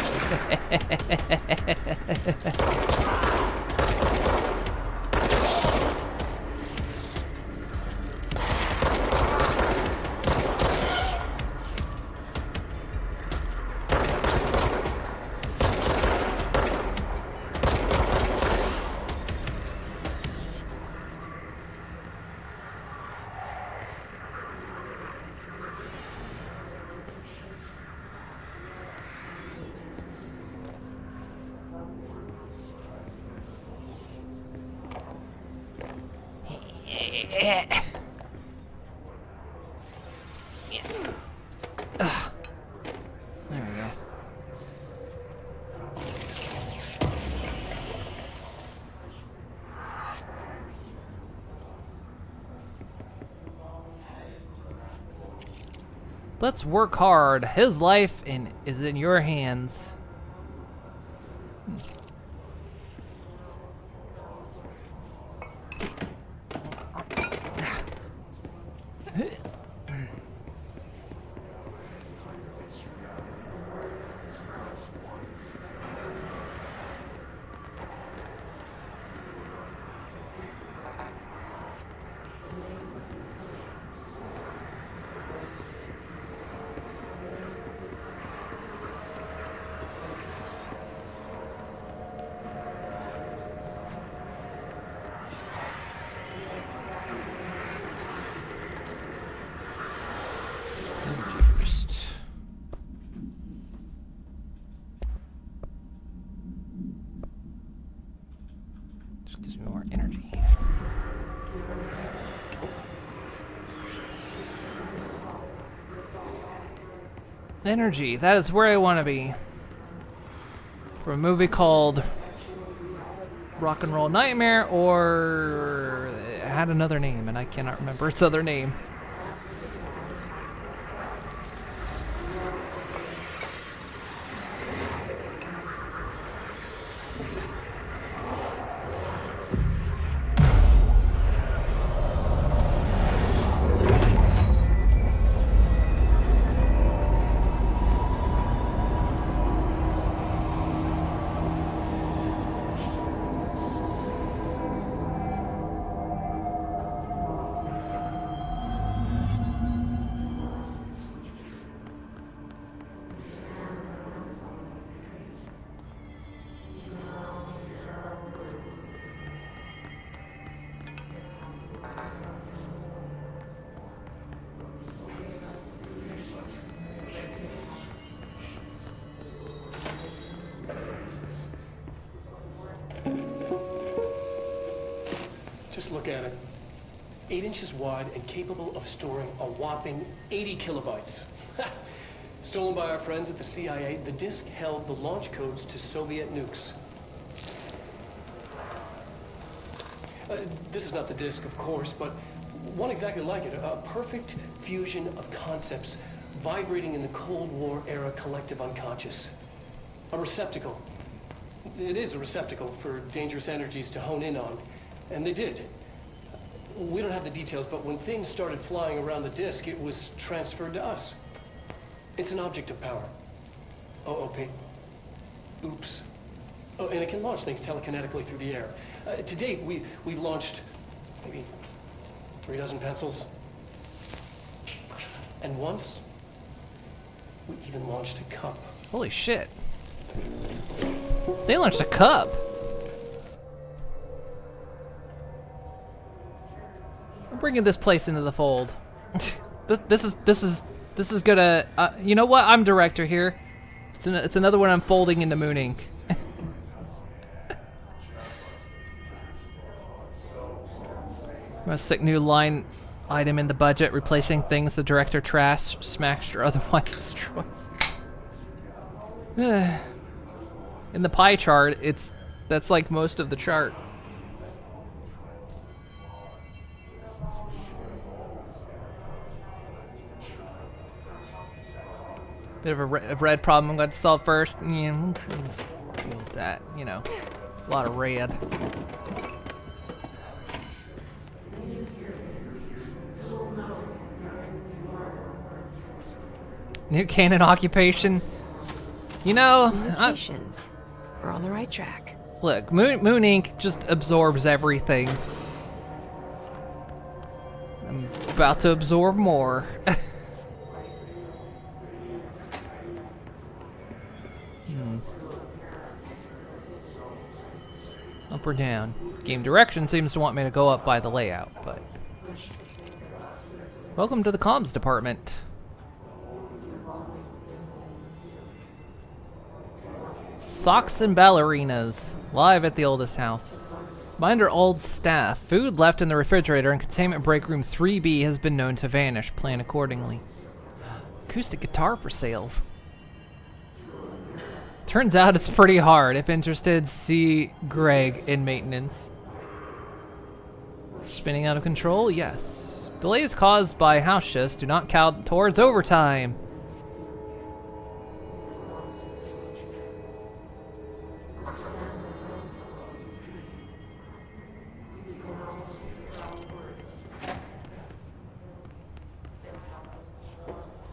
There we go. Let's work hard. His life is in your hands. Just gives me more energy. Energy, that is where I want to be. For a movie called Rock and Roll Nightmare, or it had another name and I cannot remember its other name. Look at it. 8 inches wide and capable of storing a whopping 80 kilobytes. Stolen by our friends at the CIA, the disk held the launch codes to Soviet nukes. This is not the disk, of course, but one exactly like it. A perfect fusion of concepts vibrating in the Cold War era collective unconscious. A receptacle. It is a receptacle for dangerous energies to hone in on. And they did. We don't have the details, but when things started flying around the disk, it was transferred to us. It's an object of power. OOP. Oops. Oh, and it can launch things telekinetically through the air. To date, we've launched maybe 3 dozen pencils. And once, we even launched a cup. Holy shit. They launched a cup. I'm bringing this place into the fold. This is gonna. You know what? I'm director here. It's another one I'm folding into Moon Inc. A sick new line item in the budget, replacing things the director trashed, smashed, or otherwise destroyed. In the pie chart, that's like most of the chart. Bit of a red problem I'm going to solve first. Yeah, deal with that, you know. A lot of red. New cannon occupation. You know, Mutations. We're on the right track. Look, Moon Inc. just absorbs everything. I'm about to absorb more. Up or down? Game direction seems to want me to go up by the layout, but... Welcome to the comms department. Socks and ballerinas, live at the oldest house. Mind our old staff. Food left in the refrigerator in containment break room 3B has been known to vanish. Plan accordingly. Acoustic guitar for sale. Turns out it's pretty hard. If interested, see Greg in maintenance. Spinning out of control? Yes. Delays caused by house shifts do not count towards overtime.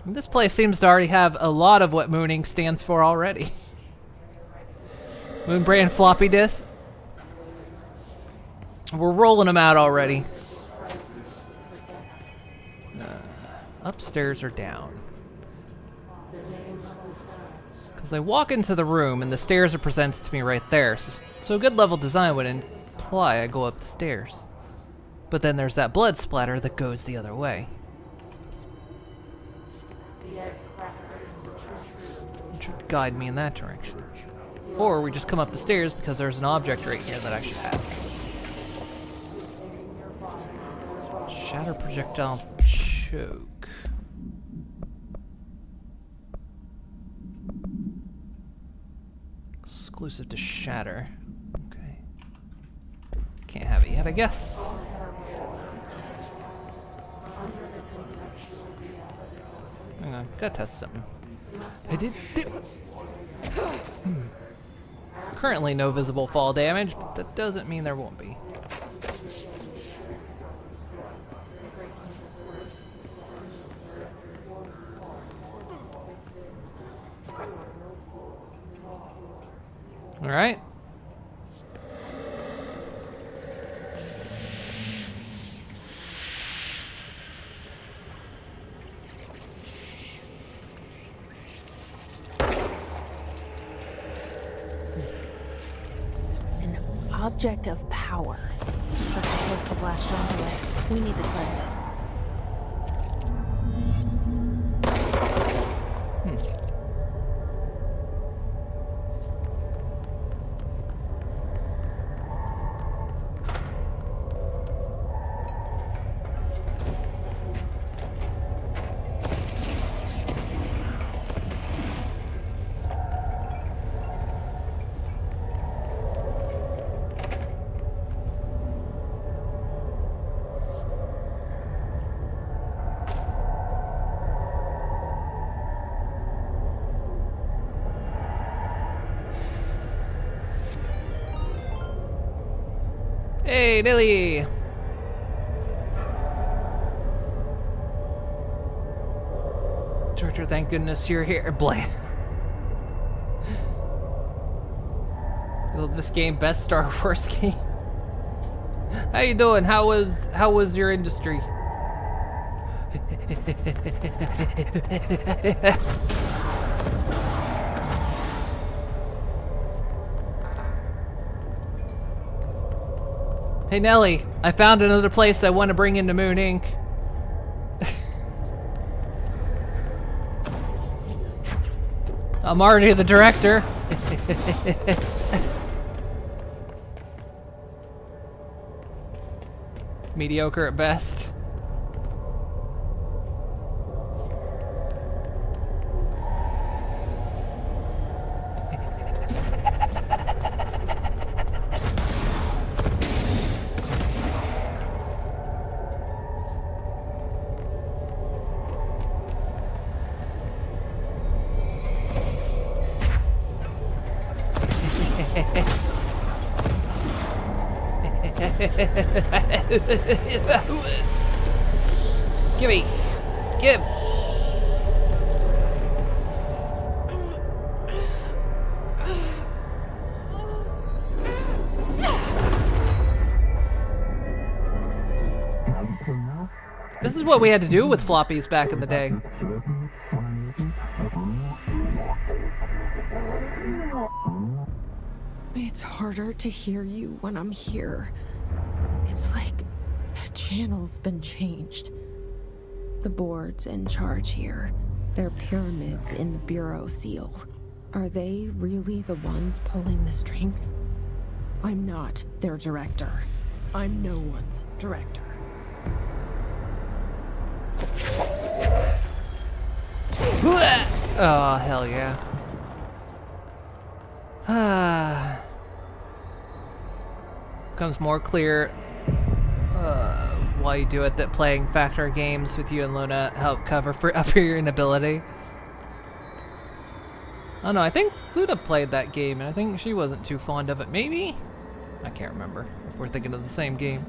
This place seems to already have a lot of what Moon Inc. stands for already. Moon brand floppy disk. We're rolling them out already. Upstairs or down? Because I walk into the room and the stairs are presented to me right there. So good level design would imply I go up the stairs. But then there's that blood splatter that goes the other way. It should guide me in that direction. Or we just come up the stairs because there's an object right here that I should have. Shatter projectile choke. Exclusive to Shatter. Okay. Can't have it yet, I guess. Hang on, gotta test something. I did. Currently no visible fall damage, but that doesn't mean there won't be. All right. Object of power. Looks like the place have latched onto it. We need to cleanse it. Hey, Dilly! Georgia, thank goodness you're here. Blam. This game, best Star Wars game. How you doing? How was your industry? Hey Nelly, I found another place I want to bring into Moon Inc. I'm already the director. Mediocre at best. Gimme! Give! This is what we had to do with floppies back in the day. It's harder to hear you when I'm here. It's like the channel's been changed. The board's in charge here. They're pyramids in the Bureau seal. Are they really the ones pulling the strings? I'm not their director. I'm no one's director. Oh, hell yeah. Becomes more clear while you do it that playing Factor games with you and Luna help cover for your inability. Oh no, I think Luna played that game and I think she wasn't too fond of it. Maybe? I can't remember if we're thinking of the same game.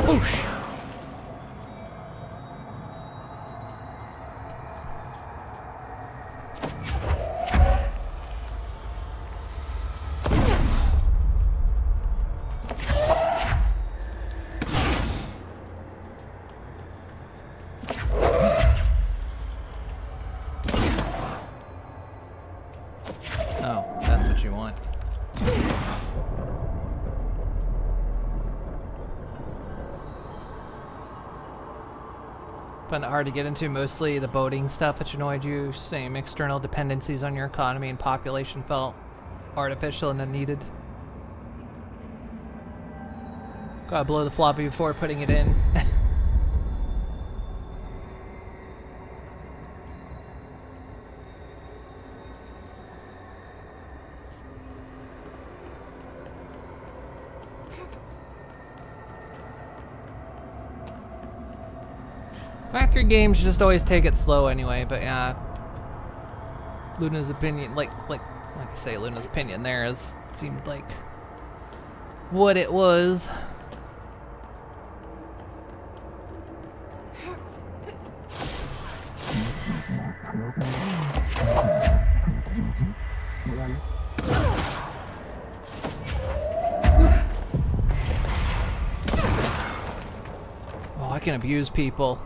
Whoosh! Oh, that's what you want. Found it hard to get into, mostly the boating stuff which annoyed you. Same external dependencies on your economy and population felt artificial and unneeded. Gotta blow the floppy before putting it in. Factory games just always take it slow anyway, but yeah. Luna's opinion, like I say, Luna's opinion there is seemed like what it was. Oh, I can abuse people.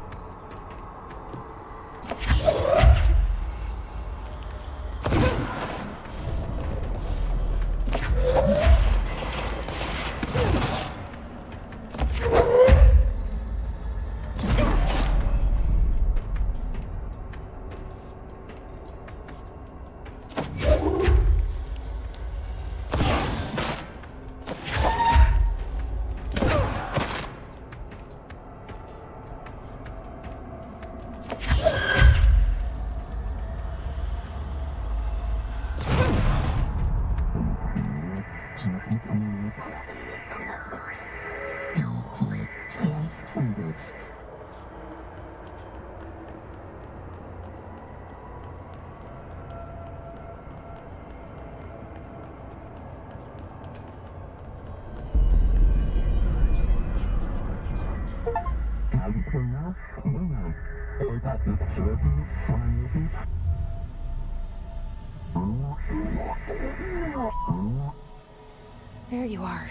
There you are.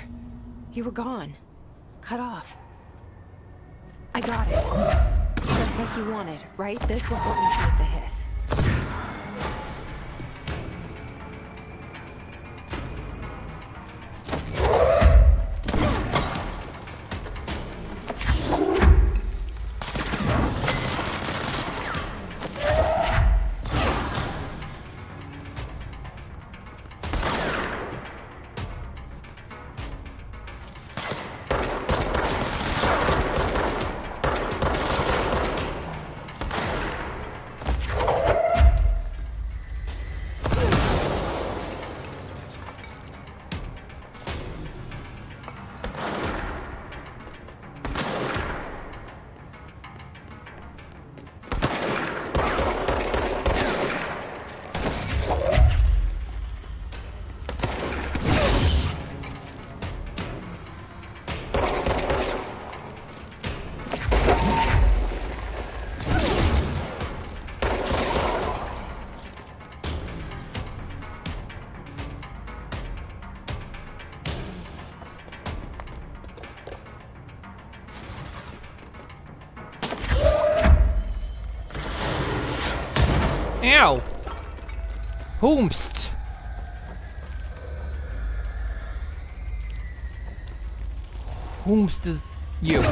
You were gone. Cut off. I got it. Just like you wanted, right? This will help me fight the hiss. Ow! Whomst! Whomst is you.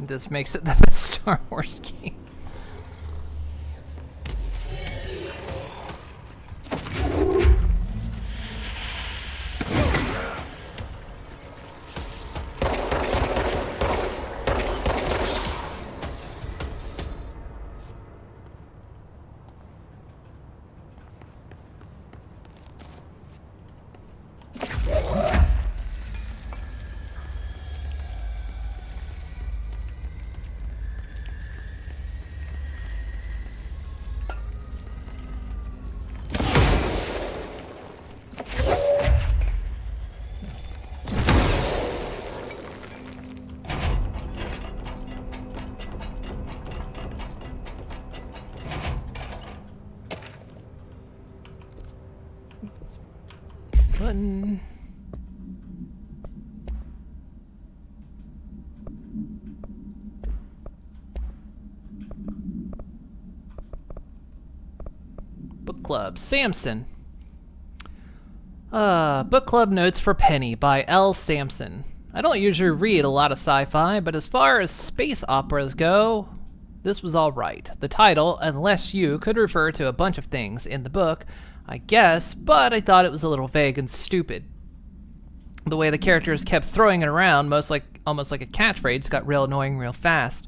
This makes it the best Star Wars game. Button. Book Club. Samson. Book Club Notes for Penny by L. Sampson. I don't usually read a lot of sci-fi, but as far as space operas go, this was alright. The title, Unless You, could refer to a bunch of things in the book, I guess, but I thought it was a little vague and stupid. The way the characters kept throwing it around, almost like a catchphrase, got real annoying real fast.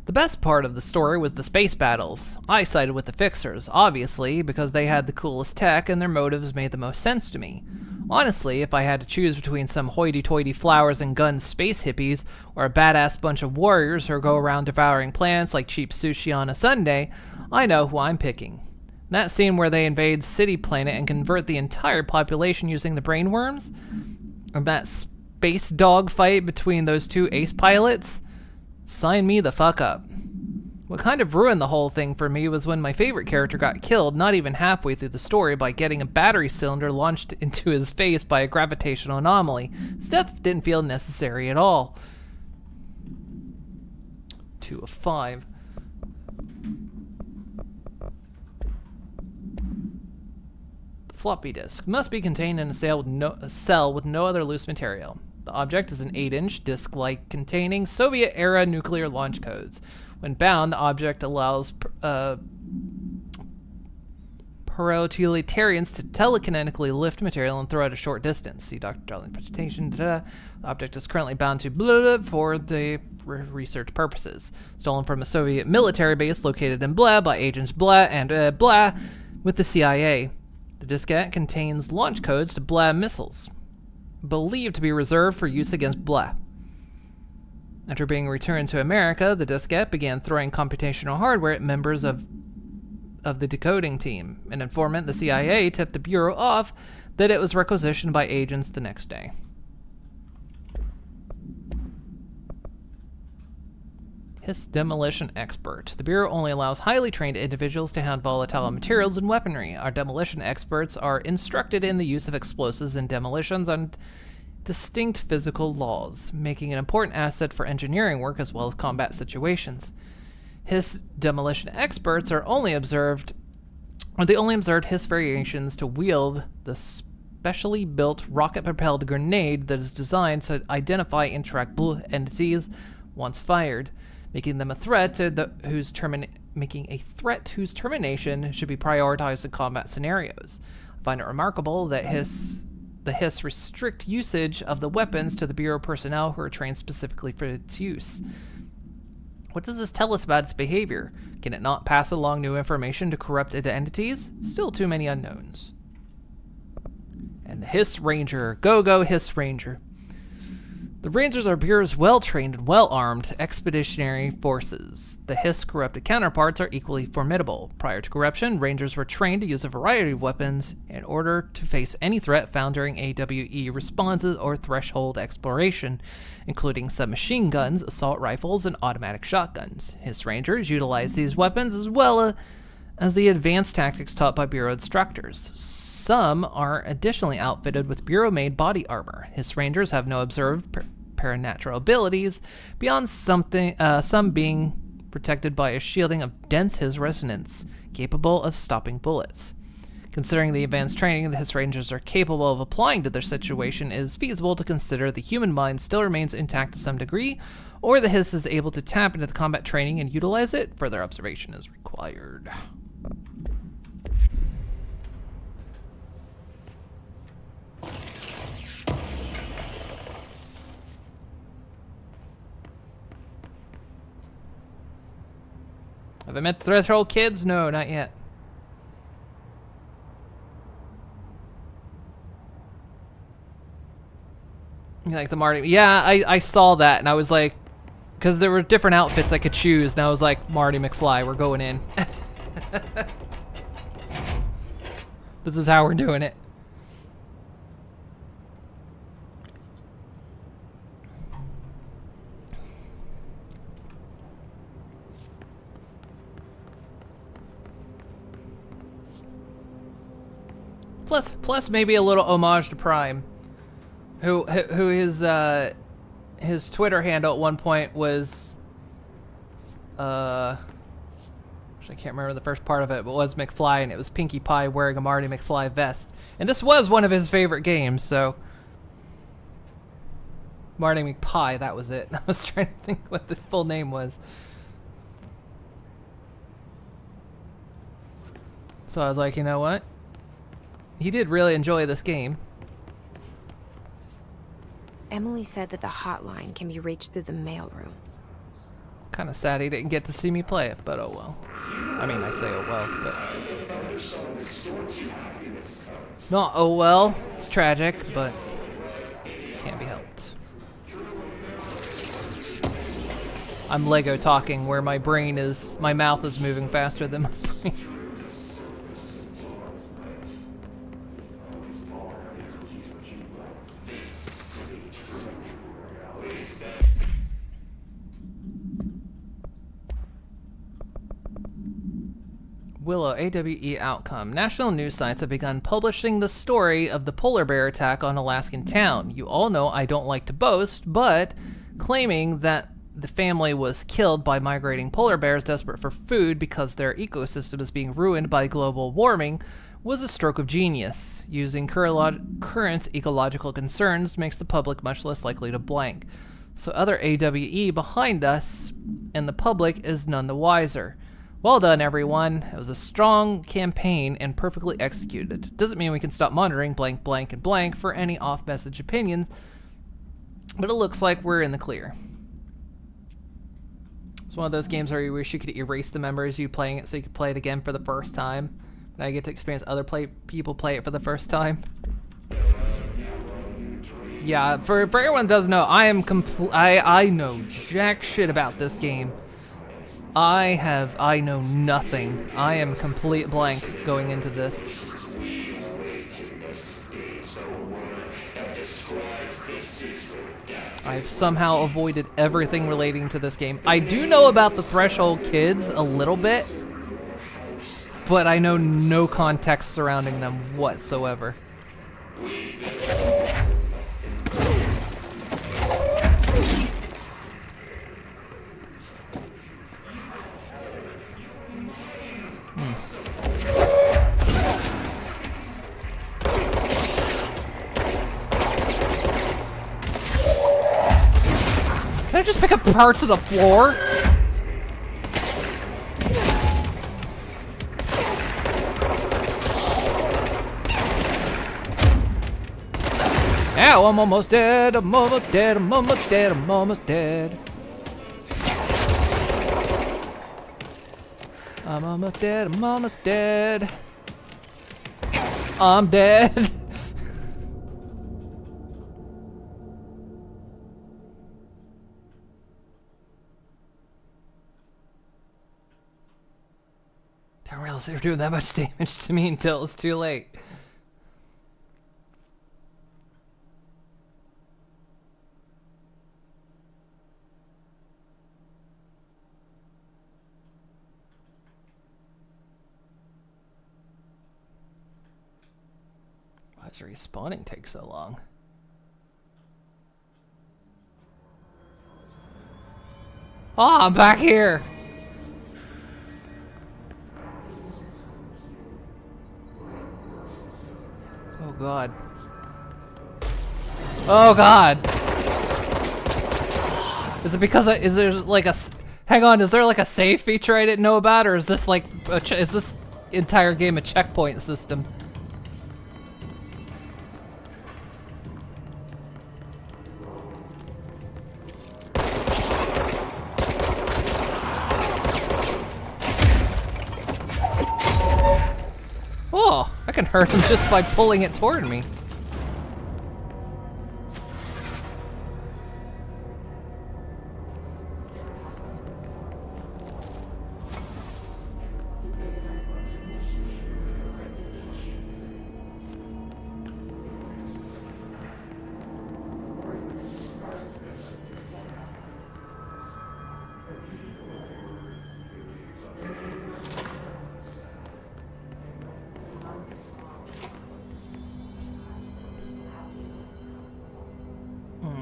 The best part of the story was the space battles. I sided with the Fixers, obviously, because they had the coolest tech and their motives made the most sense to me. Honestly, if I had to choose between some hoity-toity flowers and guns space hippies, or a badass bunch of warriors who go around devouring planets like cheap sushi on a Sunday, I know who I'm picking. That scene where they invade City Planet and convert the entire population using the brainworms, and that space dog fight between those two ace pilots, sign me the fuck up. What kind of ruined the whole thing for me was when my favorite character got killed not even halfway through the story by getting a battery cylinder launched into his face by a gravitational anomaly. His death didn't feel necessary at all. 2 of 5. The floppy disk must be contained in a cell with no other loose material. The object is an 8-inch disc-like containing Soviet-era nuclear launch codes. When bound, the object allows Pro-utilitarians to telekinetically lift material and throw it a short distance. See Dr. Darling's presentation. The object is currently bound to blah for the research purposes. Stolen from a Soviet military base located in blah by agents blah and blah with the CIA. The diskette contains launch codes to blah missiles, believed to be reserved for use against blah. After being returned to America, the diskette began throwing computational hardware at members of the decoding team. An informant, the CIA, tipped the Bureau off that it was requisitioned by agents the next day. His demolition expert. The Bureau only allows highly trained individuals to handle volatile materials and weaponry. Our demolition experts are instructed in the use of explosives in demolitions and distinct physical laws, making an important asset for engineering work as well as combat situations. His demolition experts they only observed his variations to wield the specially built rocket-propelled grenade that is designed to identify and track blue entities once fired, making them a threat whose termination should be prioritized in combat scenarios. I find it remarkable that the Hiss restrict usage of the weapons to the Bureau personnel who are trained specifically for its use. What does this tell us about its behavior? Can it not pass along new information to corrupted entities? Still too many unknowns. And the Hiss Ranger. Go Hiss Ranger. The Rangers are Bureau's well-trained and well-armed expeditionary forces. The Hiss corrupted counterparts are equally formidable. Prior to corruption, Rangers were trained to use a variety of weapons in order to face any threat found during AWE responses or threshold exploration, including submachine guns, assault rifles, and automatic shotguns. Hiss Rangers utilize these weapons as well as the advanced tactics taught by Bureau instructors. Some are additionally outfitted with Bureau-made body armor. Hiss Rangers have no observed paranatural abilities, beyond some being protected by a shielding of dense Hiss resonance, capable of stopping bullets. Considering the advanced training the Hiss Rangers are capable of applying to their situation, it is feasible to consider the human mind still remains intact to some degree, or the Hiss is able to tap into the combat training and utilize it. Further observation is required. Have I met the Threshold kids? No, not yet. You like the Marty? Yeah, I saw that and I was like, because there were different outfits I could choose, and I was like, Marty McFly, we're going in. This is how we're doing it. Plus maybe a little homage to Prime, who his Twitter handle at one point was, I can't remember the first part of it, but was McFly, and it was Pinkie Pie wearing a Marty McFly vest. And this was one of his favorite games, so. Marty McPie, that was it. I was trying to think what the full name was. So I was like, you know what? He did really enjoy this game. Emily said that the hotline can be reached through the mailroom. Kind of sad he didn't get to see me play it, but oh well. I mean, I say oh well, but... Not oh well. It's tragic, but can't be helped. I'm Lego talking where my mouth is moving faster than my brain. Willow, AWE outcome. National news sites have begun publishing the story of the polar bear attack on Alaskan town. You all know I don't like to boast, but claiming that the family was killed by migrating polar bears desperate for food because their ecosystem is being ruined by global warming was a stroke of genius. Using current ecological concerns makes the public much less likely to blank. So other AWE behind us and the public is none the wiser. Well done, everyone. It was a strong campaign and perfectly executed. Doesn't mean we can stop monitoring blank, blank, and blank for any off-message opinions, but it looks like we're in the clear. It's one of those games where you wish you could erase the memories of you playing it so you could play it again for the first time. And I get to experience other people play it for the first time. Yeah, for everyone that doesn't know, I know jack shit about this game. I know nothing. I am complete blank going into this. I've somehow avoided everything relating to this game. I do know about the Threshold kids a little bit, but I know no context surrounding them whatsoever. Can I just pick up parts of the floor? Ow, I'm almost dead, I'm almost dead, I'm almost dead, I'm almost dead. I'm almost dead, I'm almost dead. I'm dead. Didn't realize they were doing that much damage to me until it was too late. Why does respawning take so long? Oh, I'm back here! Oh god. Oh god! Is it because is there like a... Hang on, is there like a save feature I didn't know about, or is this like... is this entire game a checkpoint system? Oh, I can hurt him just by pulling it toward me.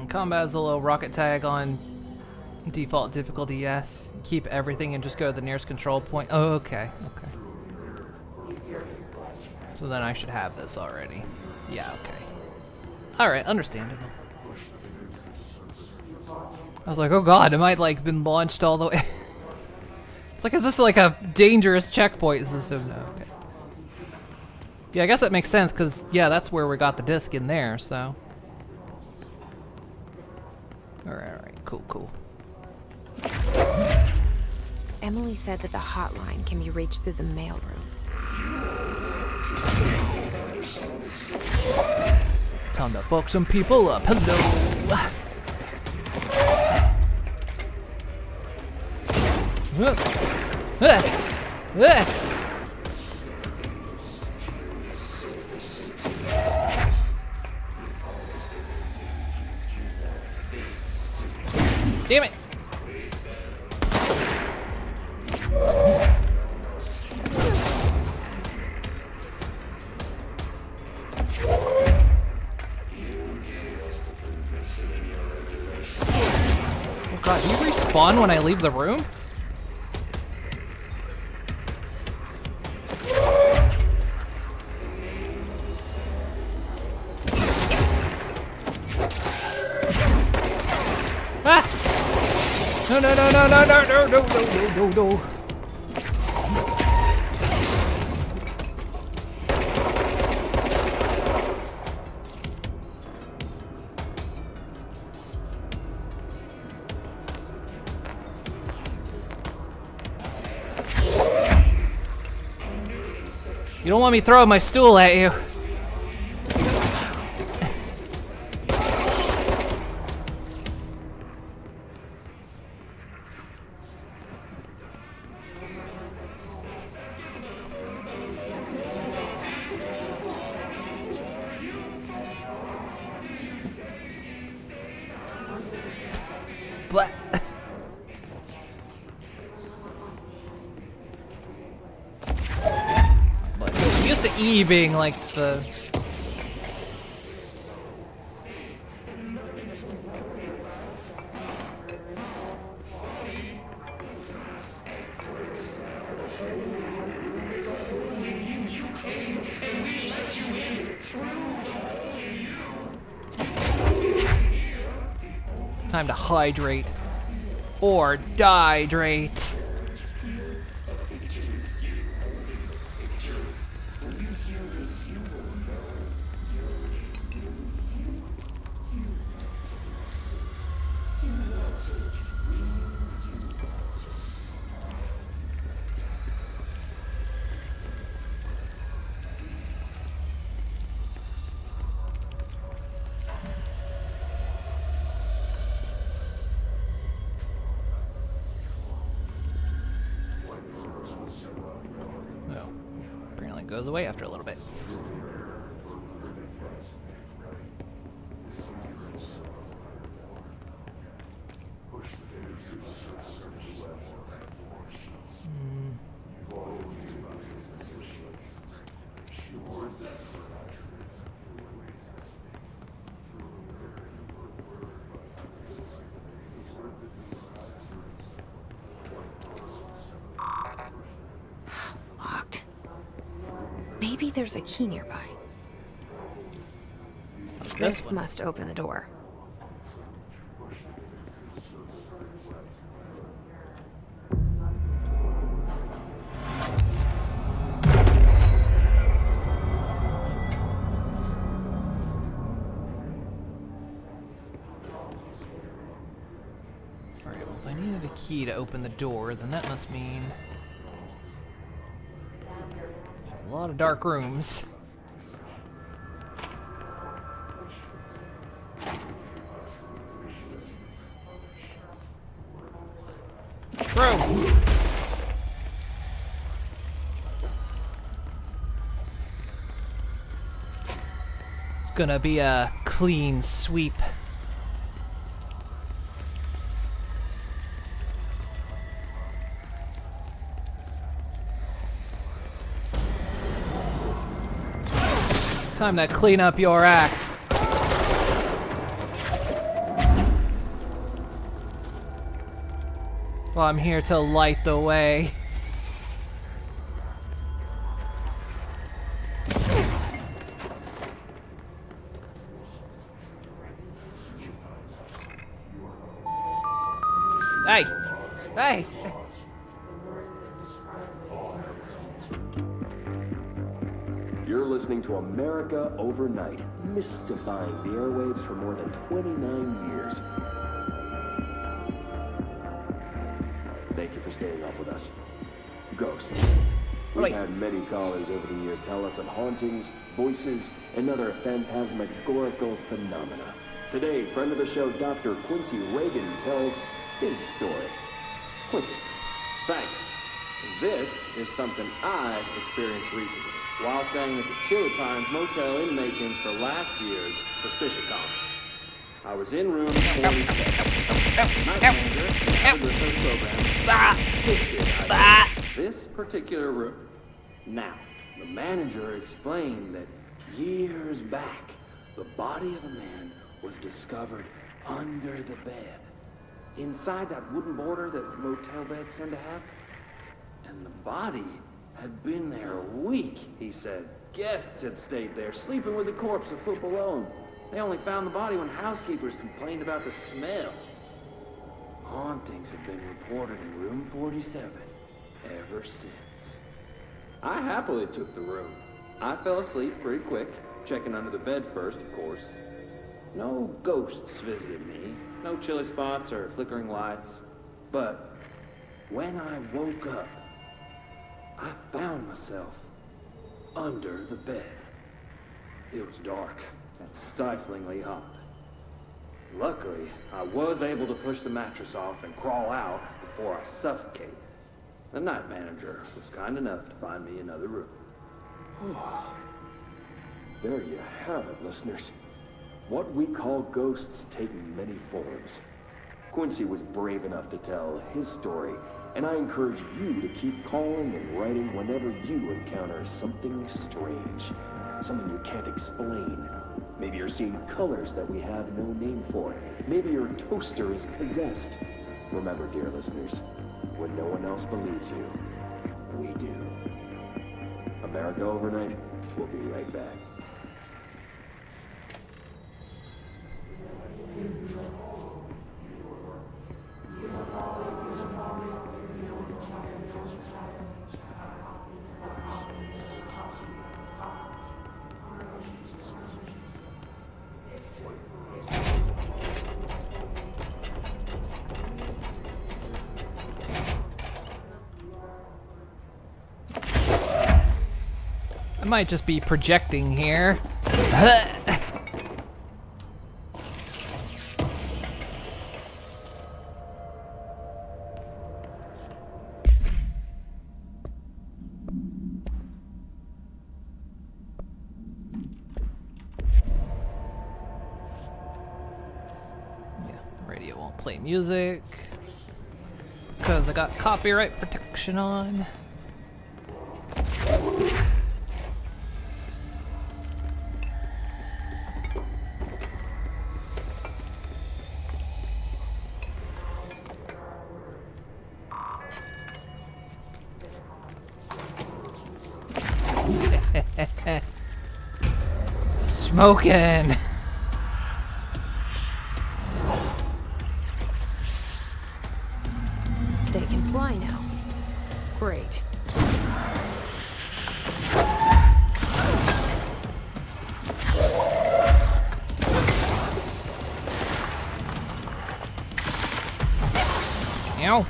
Combat is a little rocket tag on default difficulty, yes. Keep everything and just go to the nearest control point. Oh, okay, okay. So then I should have this already. Yeah, okay. Alright, understandable. I was like, oh god, am I like been launched all the way? It's like, is this like a dangerous checkpoint system? No, okay. Yeah, I guess that makes sense, because, yeah, that's where we got the disc in there, so. Alright, cool, cool. Emily said that the hotline can be reached through the mailroom. Time to fuck some people up. Hello. Damn it! Oh god, do you respawn when I leave the room? Ah! No, no, no, no, no, no, no, no, no, no, no, no. You don't want me throwing my stool at you. But I'm used to E being like the time to hydrate or dihydrate. Apparently goes away after a little bit. Locked. Maybe there's a key nearby. This must open the door. Alright, well, if I needed a key to open the door, then that must mean a lot of dark rooms. Bro! It's gonna be a clean sweep. Time to clean up your act. Well, I'm here to light the way. Hey! Hey! You're listening to America Overnight, mystifying the airwaves for more than 29 years. Thank you for staying up with us. Ghosts. We've had many callers over the years tell us of hauntings, voices, and other phantasmagorical phenomena. Today, friend of the show, Dr. Quincy Reagan, tells his story. Quincy, thanks. This is something I experienced recently while staying at the Chili Pines Motel in Macon for last year's SuspiciaCon. I was in room 47. Night manager, the listener program, insisted I get this particular room. Now, the manager explained that years back, the body of a man was discovered under the bed, inside that wooden border that motel beds tend to have. And the body had been there a week, he said. Guests had stayed there, sleeping with the corpse a foot below them. They only found the body when housekeepers complained about the smell. Hauntings have been reported in room 47 ever since. I happily took the room. I fell asleep pretty quick, checking under the bed first, of course. No ghosts visited me, no chilly spots or flickering lights. But when I woke up, I found myself under the bed. It was dark and stiflingly hot. Luckily, I was able to push the mattress off and crawl out before I suffocated. The night manager was kind enough to find me another room. There you have it, listeners. What we call ghosts take many forms. Quincy was brave enough to tell his story, and I encourage you to keep calling and writing whenever you encounter something strange, something you can't explain. Maybe you're seeing colors that we have no name for. Maybe your toaster is possessed. Remember, dear listeners, when no one else believes you, we do. America Overnight, we'll be right back. I might just be projecting here. Radio won't play music because I got copyright protection on. Smoking. They can fly now. Great. Ow.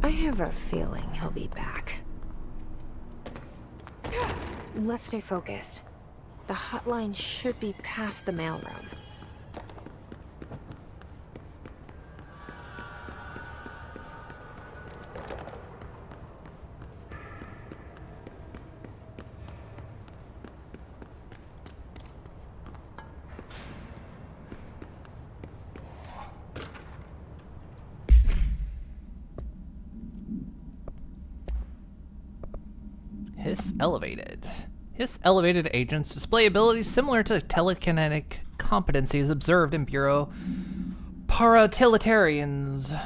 I have a feeling he'll be back. Let's stay focused. The hotline should be past the mailroom. Hiss elevated. Hiss elevated agents display abilities similar to telekinetic competencies observed in Bureau paratilitarans.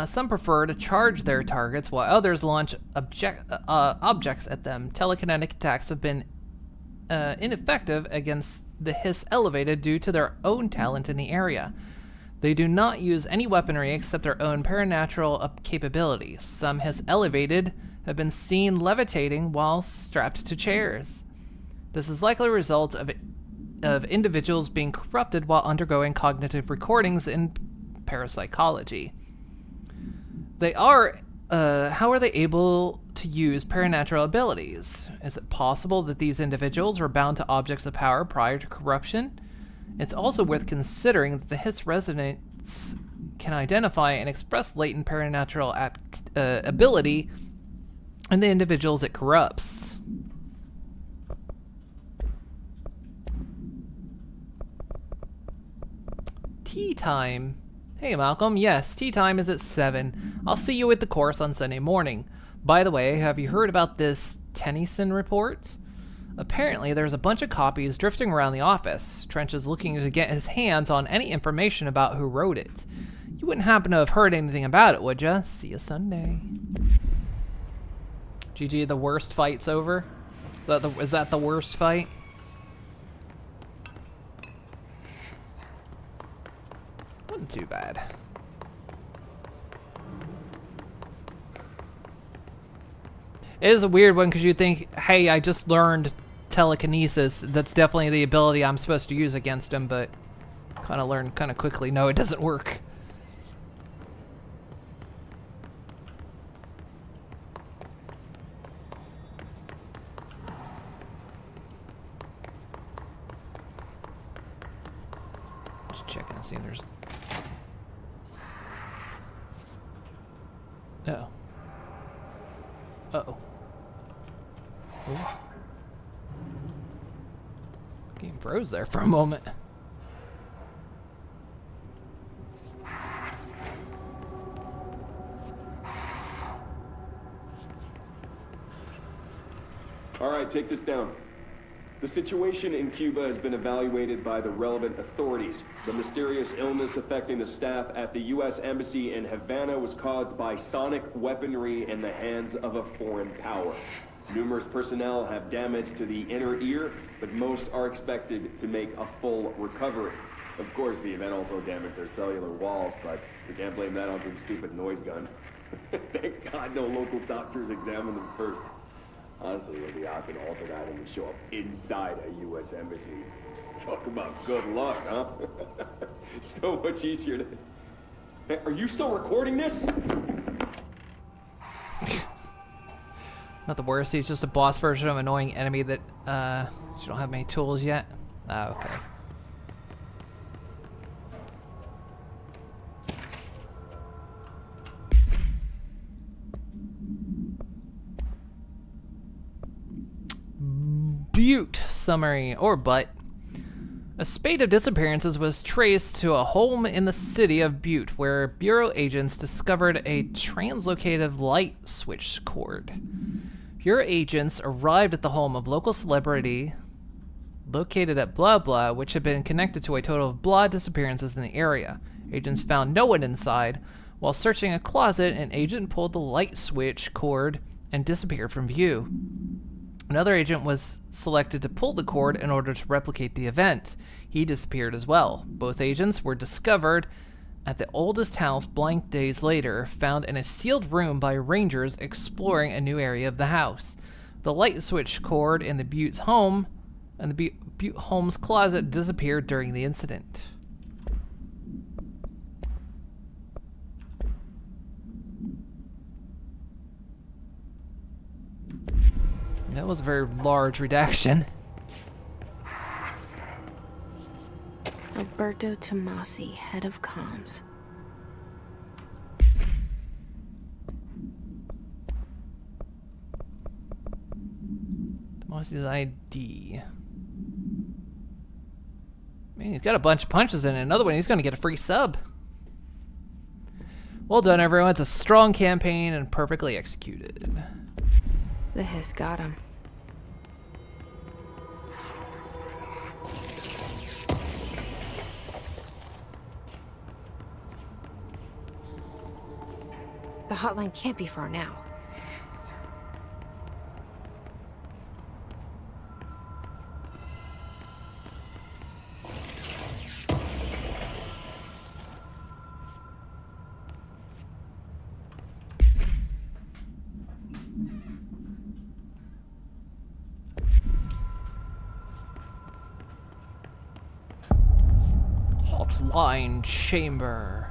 Some prefer to charge their targets, while others launch objects at them. Telekinetic attacks have been ineffective against the Hiss elevated due to their own talent in the area. They do not use any weaponry except their own paranatural capabilities. Some Hiss elevated have been seen levitating while strapped to chairs. This is likely a result of individuals being corrupted while undergoing cognitive recordings in parapsychology. How are they able to use paranatural abilities? Is it possible that these individuals were bound to objects of power prior to corruption? It's also worth considering that the Hiss resonance can identify and express latent paranatural ability in the individuals it corrupts. Tea time. Hey Malcolm, yes, tea time is at 7. I'll see you at the course on Sunday morning. By the way, have you heard about this Tennyson report? Apparently, there's a bunch of copies drifting around the office. Trench is looking to get his hands on any information about who wrote it. You wouldn't happen to have heard anything about it, would ya? See you Sunday. GG, the worst fight's over? Is that the worst fight? Wasn't too bad. It is a weird one because you think, hey, I just learned telekinesis. That's definitely the ability I'm supposed to use against him, but kind of learned kind of quickly, no, it doesn't work. Just checking and seeing there's... Oh. Uh-oh. Oh. Game froze there for a moment. All right, take this down. The situation in Cuba has been evaluated by the relevant authorities. The mysterious illness affecting the staff at the U.S. Embassy in Havana was caused by sonic weaponry in the hands of a foreign power. Numerous personnel have damage to the inner ear, but most are expected to make a full recovery. Of course, the event also damaged their cellular walls, but we can't blame that on some stupid noise gun. Thank God no local doctors examined them first. Honestly, what are the odds an altered item would show up inside a U.S. embassy? Talk about good luck, huh? So much easier to... Hey, are you still recording this? Not the worst, he's just a boss version of an annoying enemy that, you don't have many tools yet? Oh, okay. Butte summary, or Butt. A spate of disappearances was traced to a home in the city of Butte, where Bureau agents discovered a translocative light switch cord. Bureau agents arrived at the home of local celebrity located at blah blah, which had been connected to a total of blah disappearances in the area. Agents found no one inside. While searching a closet, an agent pulled the light switch cord and disappeared from view. Another agent was selected to pull the cord in order to replicate the event. He disappeared as well. Both agents were discovered at the oldest house blank days later, found in a sealed room by rangers exploring a new area of the house. The light switch cord in the Butte's home and the Butte home's closet disappeared during the incident. That was a very large redaction. Alberto Tomasi, head of comms. Tomasi's ID. Man, he's got a bunch of punches in it. Another one, he's going to get a free sub. Well done, everyone. It's a strong campaign and perfectly executed. The hiss got him. The hotline can't be far now. Hotline chamber.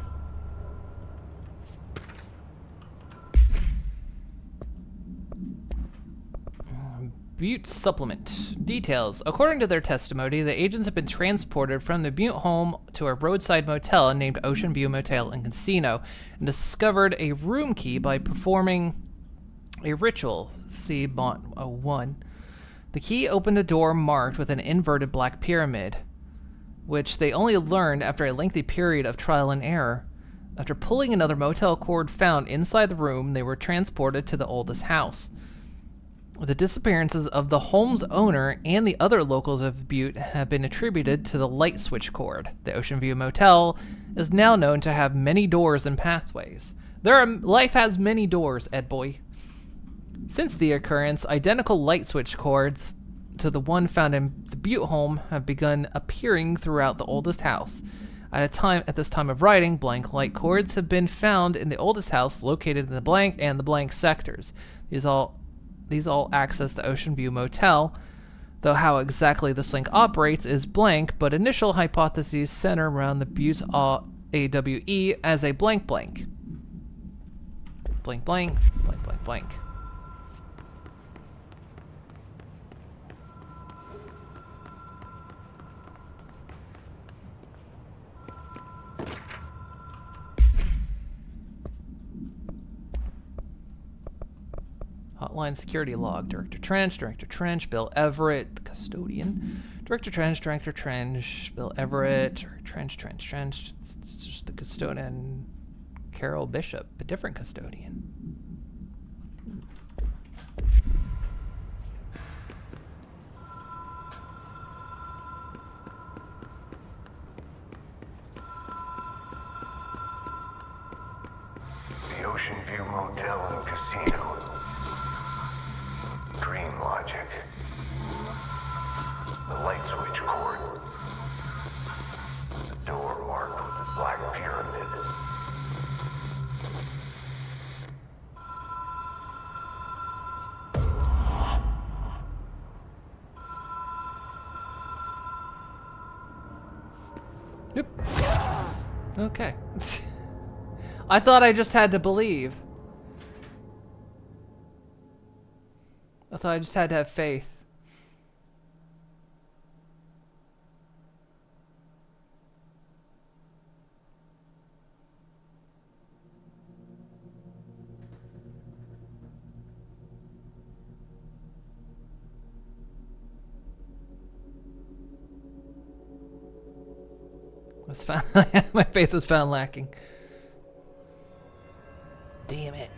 Butte supplement. Details. According to their testimony, the agents have been transported from the Butte home to a roadside motel named Ocean View Motel and Casino and discovered a room key by performing a ritual. See Bot 01. The key opened a door marked with an inverted black pyramid, which they only learned after a lengthy period of trial and error. After pulling another motel cord found inside the room, they were transported to the oldest house. The disappearances of the home's owner and the other locals of Butte have been attributed to the light switch cord. The Ocean View Motel is now known to have many doors and pathways. Life has many doors, Ed boy. Since the occurrence, identical light switch cords to the one found in the Butte home have begun appearing throughout the oldest house. At this time of writing, blank light cords have been found in the oldest house located in the blank and the blank sectors. These all access the Ocean View Motel, though how exactly this link operates is blank, but initial hypotheses center around the Butte AWE as a blank blank. Blank blank, blank blank blank. Hotline security log. Director Trench, Bill Everett, the custodian. Director Trench, Bill Everett, Trench. It's just the custodian, Carol Bishop, a different custodian. The Ocean View Motel and Casino. Dream logic. The light switch cord. The door marked with the black pyramid. Yep. Okay. I thought I just had to believe. I thought I just had to have faith. My faith was found lacking. Damn it.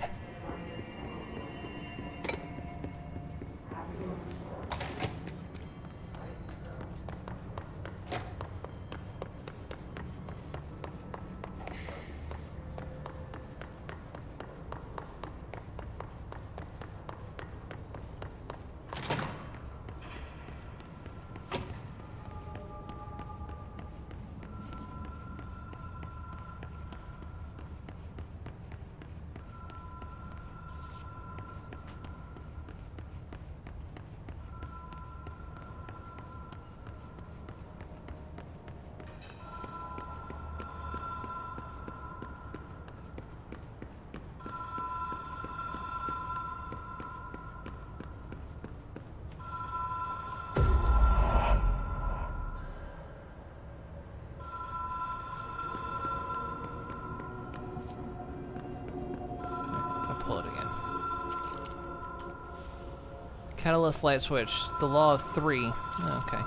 Catalyst light switch. The law of 3. Okay.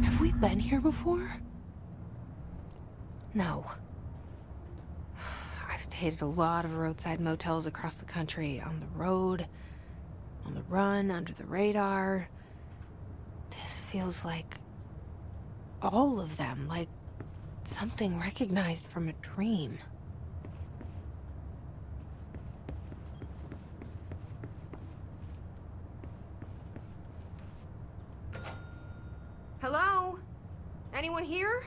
Have we been here before? No. I I've stayed at a lot of roadside motels across the country, on the road, on the run, under the radar. This feels like all of them, like something recognized from a dream. Hello? Anyone here?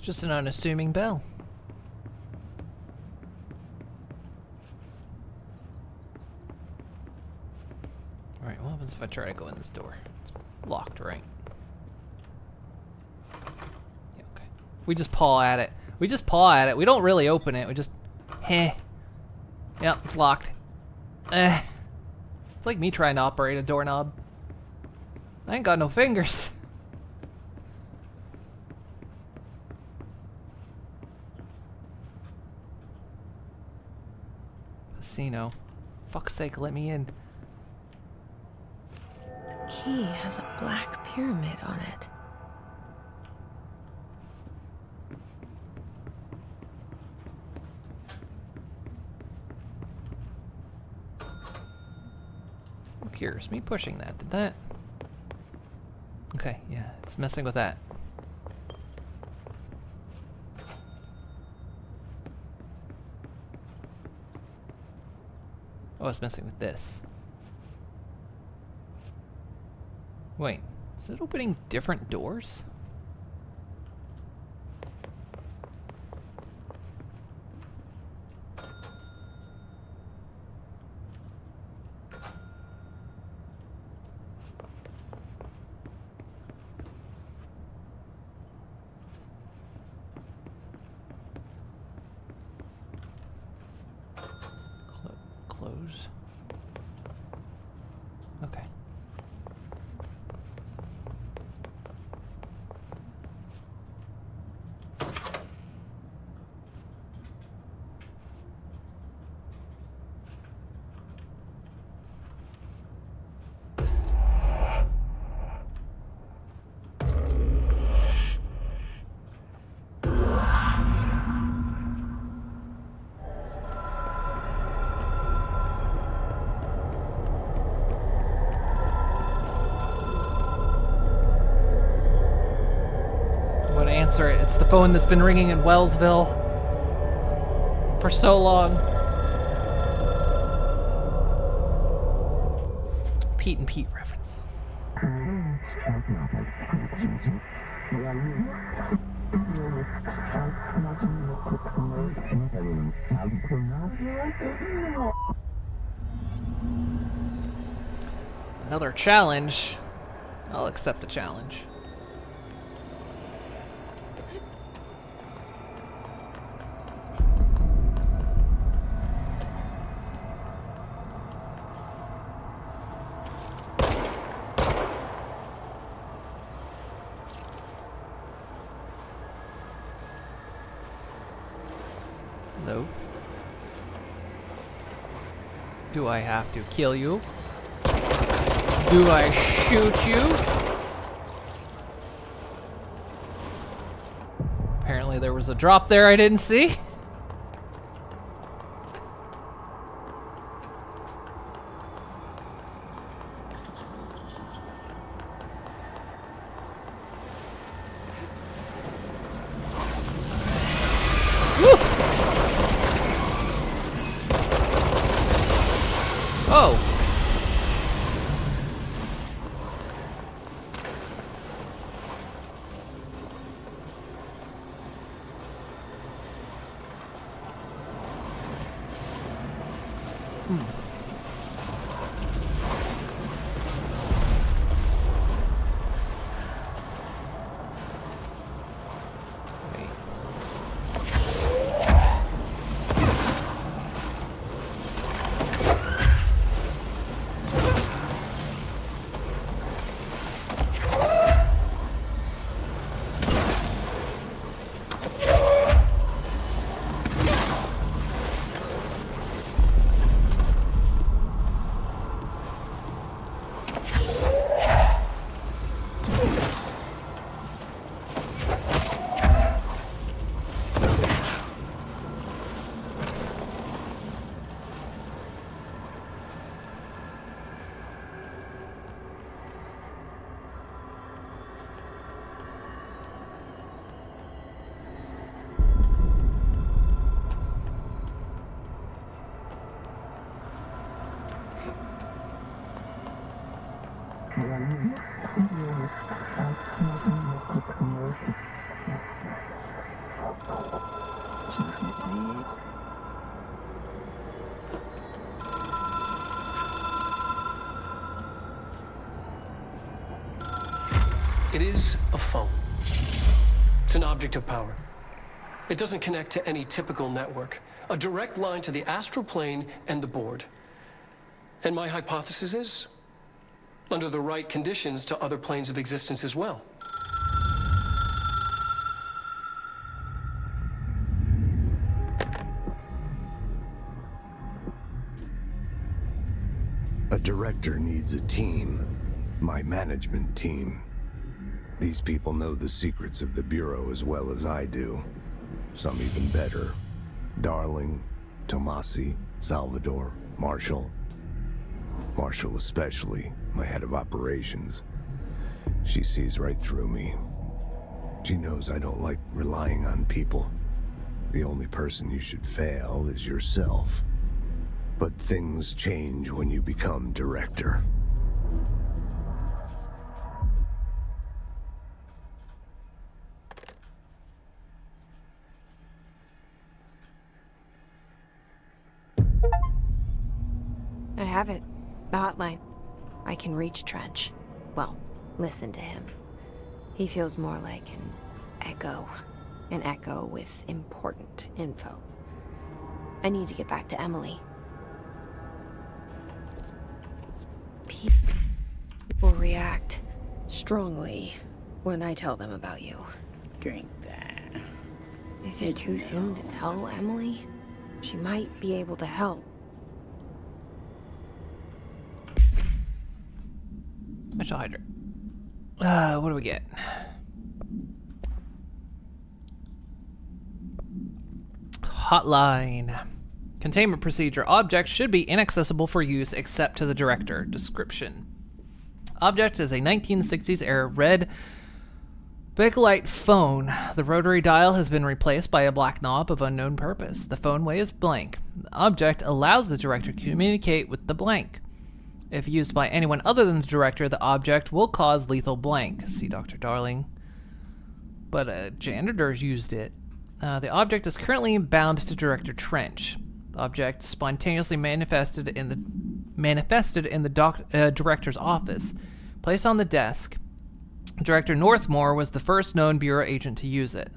Just an unassuming bell. Alright, what happens if I try to go in this door? It's locked, right? Yeah, okay. We just paw at it. We just paw at it. We don't really open it. We just... Heh. Yep, it's locked. It's like me trying to operate a doorknob. I ain't got no fingers. Casino. Fuck's sake, let me in. Key has a black pyramid on it. I'm curious, me pushing that, did that? Okay, yeah, it's messing with that. Oh, it's messing with this. Wait, is it opening different doors? Close. Okay. Answer it. It's the phone that's been ringing in Wellsville for so long. Pete and Pete reference. Another challenge. I'll accept the challenge. No. Do I have to kill you? Do I shoot you? Apparently there was a drop there I didn't see. Oh. It is a phone. It's an object of power. It doesn't connect to any typical network. A direct line to the astral plane and the board. And my hypothesis is, under the right conditions, to other planes of existence as well. A director needs a team. My management team. These people know the secrets of the Bureau as well as I do. Some even better. Darling, Tomasi, Salvador, Marshall. Marshall especially, my head of operations. She sees right through me. She knows I don't like relying on people. The only person you should fail is yourself. But things change when you become director. I have it. The hotline. I can reach Trench. Well, listen to him. He feels more like an echo. An echo with important info. I need to get back to Emily. People react strongly when I tell them about you. Drink that. Is it too soon to tell Emily? She might be able to help. Mitchell Hydrate. What do we get? Hotline. Containment procedure. Object should be inaccessible for use except to the director. Description. Object is a 1960s era red Bakelite phone. The rotary dial has been replaced by a black knob of unknown purpose. The phone is blank. The object allows the director to communicate with the blank. If used by anyone other than the director, the object will cause lethal blank. See Dr. Darling. But a janitor used it. The object is currently bound to Director Trench. The object spontaneously manifested in the director's office. Placed on the desk. Director Northmore was the first known Bureau agent to use it.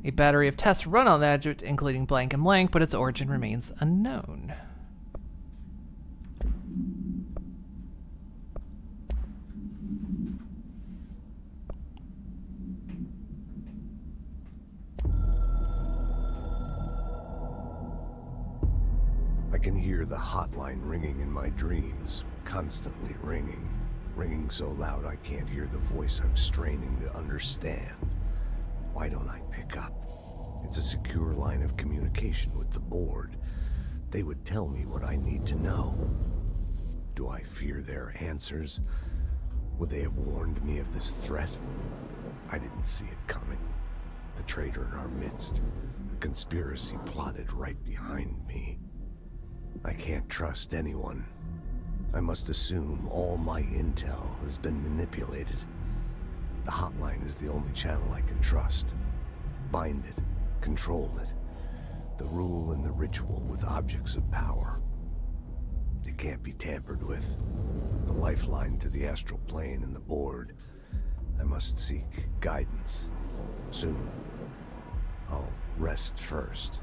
A battery of tests run on the object, including blank and blank, but its origin remains unknown. I can hear the hotline ringing in my dreams, constantly ringing. Ringing so loud I can't hear the voice I'm straining to understand. Why don't I pick up? It's a secure line of communication with the board. They would tell me what I need to know. Do I fear their answers? Would they have warned me of this threat? I didn't see it coming. The traitor in our midst. A conspiracy plotted right behind me. I can't trust anyone. I must assume all my intel has been manipulated. The hotline is the only channel I can trust. Bind it, control it. The rule and the ritual with objects of power. It can't be tampered with. The lifeline to the astral plane and the board. I must seek guidance. Soon. I'll rest first.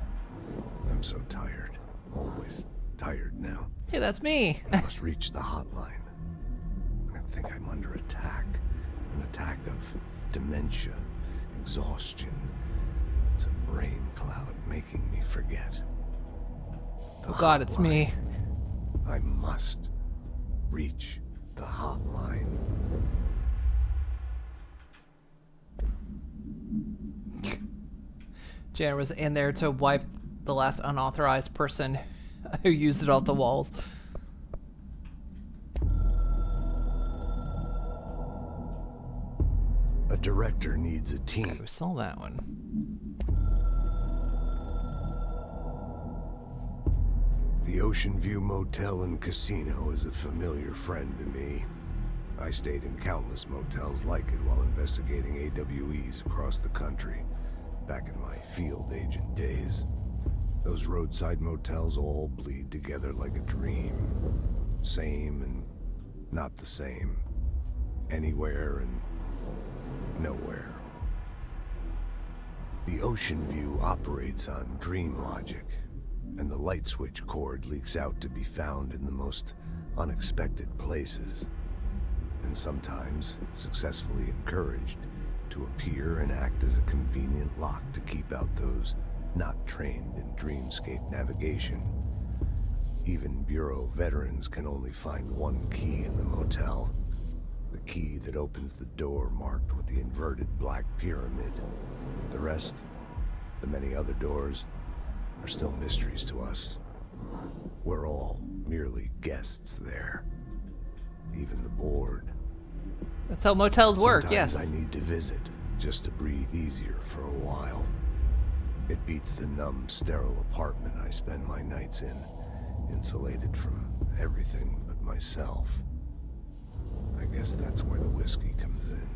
I'm so tired. Always tired now. Hey, that's me. I must reach the hotline. I think I'm under attack. An attack of dementia, exhaustion. It's a brain cloud making me forget. Oh God, it's me. I must reach the hotline. Janet was in there to wipe the last unauthorized person who used it off the walls. A director needs a team. We saw that one. The Ocean View Motel and Casino is a familiar friend to me. I stayed in countless motels like it while investigating AWEs across the country, back in my field agent days. Those roadside motels all bleed together like a dream. Same and not the same. Anywhere and nowhere. The ocean view operates on dream logic, and the light switch cord leaks out to be found in the most unexpected places, and sometimes successfully encouraged to appear and act as a convenient lock to keep out those not trained in dreamscape navigation. Even Bureau veterans can only find one key in the motel. The key that opens the door marked with the inverted black pyramid. The rest, the many other doors, are still mysteries to us. We're all merely guests there. Even the board. That's how motels work, yes. Sometimes I need to visit, just to breathe easier for a while. It beats the numb, sterile apartment I spend my nights in, insulated from everything but myself. I guess that's where the whiskey comes in.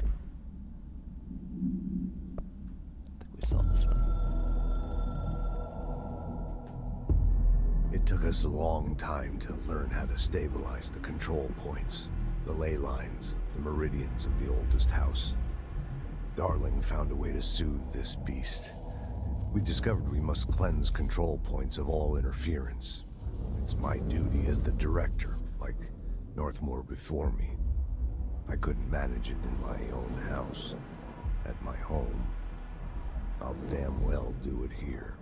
I think we saw this one. It took us a long time to learn how to stabilize the control points, the ley lines, the meridians of the oldest house. Darling found a way to soothe this beast. We discovered we must cleanse control points of all interference. It's my duty as the director, like Northmore before me. I couldn't manage it in my own house, at my home. I'll damn well do it here.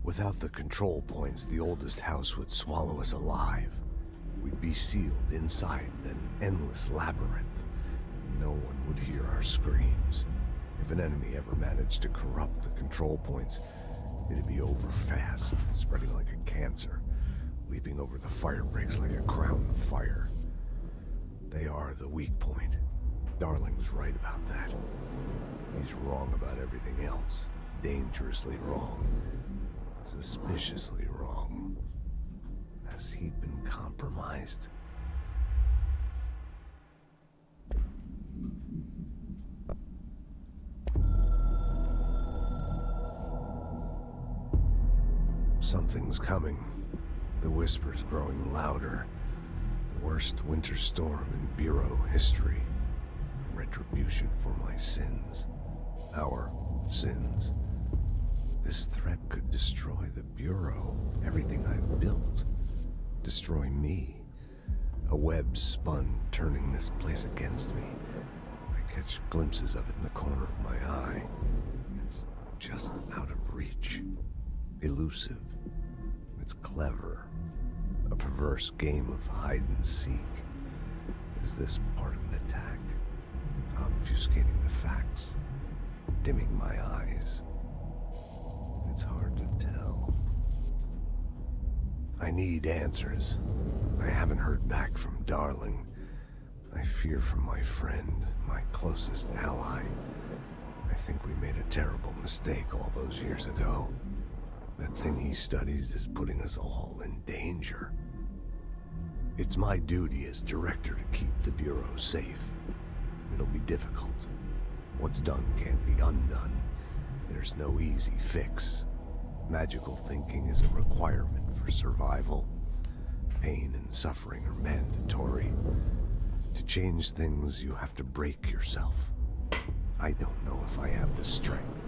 Without the control points, the oldest house would swallow us alive. We'd be sealed inside an endless labyrinth. No one would hear our screams. If an enemy ever managed to corrupt the control points, it'd be over fast, spreading like a cancer, leaping over the fire breaks like a crown of fire. They are the weak point. Darling's right about that. He's wrong about everything else. Dangerously wrong. Suspiciously wrong. Has he been compromised? Something's coming. The whispers growing louder. The worst winter storm in Bureau history. Retribution for my sins. Our sins. This threat could destroy the Bureau, everything I've built. Destroy me. A web spun, turning this place against me. I catch glimpses of it in the corner of my eye. It's just out of reach. Elusive. It's clever. A perverse game of hide and seek. Is this part of an attack? Obfuscating the facts? Dimming my eyes? It's hard to tell. I need answers. I haven't heard back from Darling. I fear for my friend, my closest ally. I think we made a terrible mistake all those years ago. That thing he studies is putting us all in danger. It's my duty as director to keep the Bureau safe. It'll be difficult. What's done can't be undone. There's no easy fix. Magical thinking is a requirement for survival. Pain and suffering are mandatory. To change things, you have to break yourself. I don't know if I have the strength.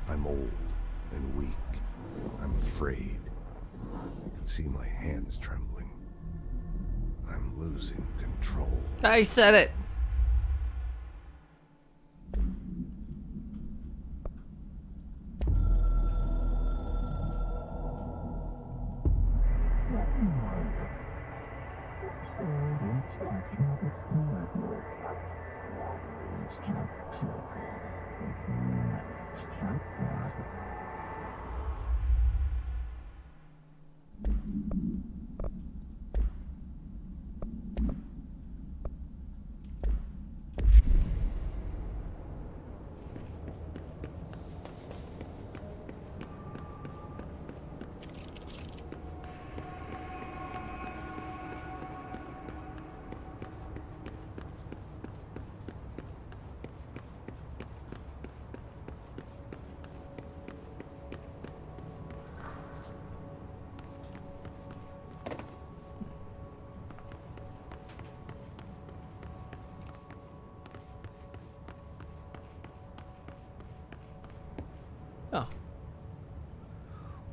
I'm old and weak. I'm afraid. I can see my hands trembling. I'm losing control. I said it.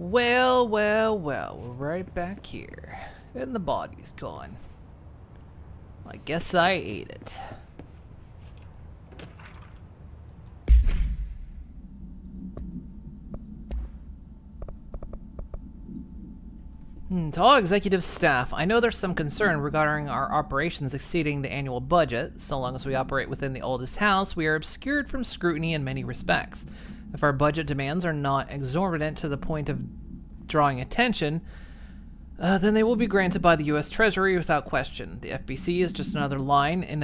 Well, well, well, we're right back here. And the body's gone. I guess I ate it. To all executive staff, I know there's some concern regarding our operations exceeding the annual budget. So long as we operate within the oldest house, we are obscured from scrutiny in many respects. If our budget demands are not exorbitant to the point of drawing attention, then they will be granted by the U.S. Treasury without question. The FBC is just another line in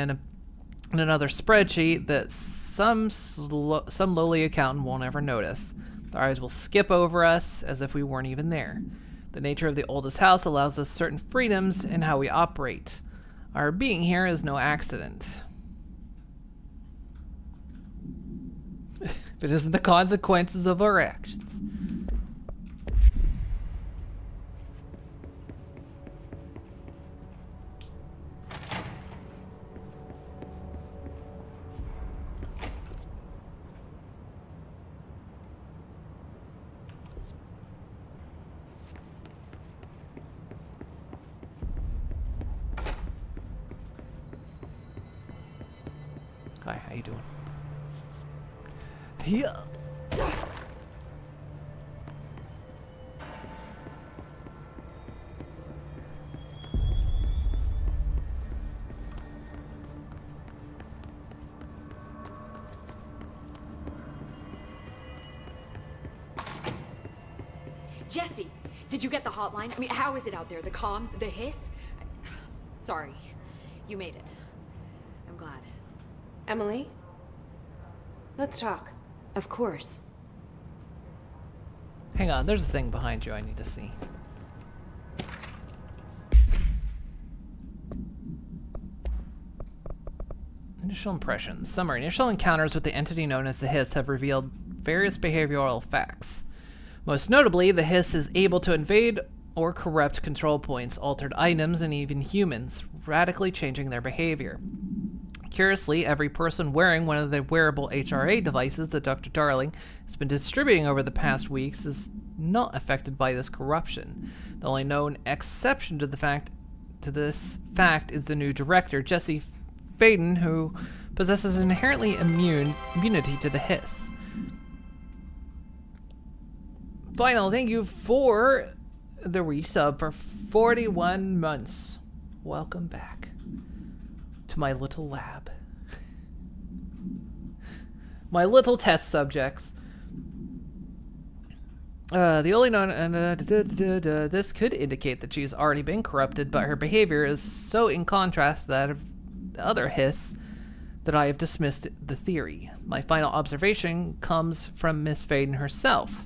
another spreadsheet that some lowly accountant won't ever notice. Their eyes will skip over us as if we weren't even there. The nature of the oldest house allows us certain freedoms in how we operate. Our being here is no accident. If it isn't the consequences of our actions. Hi, how you doing? Yeah. Jesse, did you get the hotline? I mean, how is it out there? The comms? The hiss? Sorry. You made it. I'm glad. Emily? Let's talk. Of course. Hang on, there's a thing behind you I need to see. Initial impressions. Summary. Initial encounters with the entity known as the Hiss have revealed various behavioral facts. Most notably, the Hiss is able to invade or corrupt control points, altered items, and even humans, radically changing their behavior. Curiously, every person wearing one of the wearable HRA devices that Dr. Darling has been distributing over the past weeks is not affected by this corruption. The only known exception to this fact is the new director, Jesse Faden, who possesses inherently immunity to the Hiss. Final, thank you for the resub for 41 months. Welcome back to my little lab. My little test subjects. The only known... this could indicate that she's already been corrupted, but her behavior is so in contrast to that of the other Hiss that I have dismissed the theory. My final observation comes from Miss Faden herself.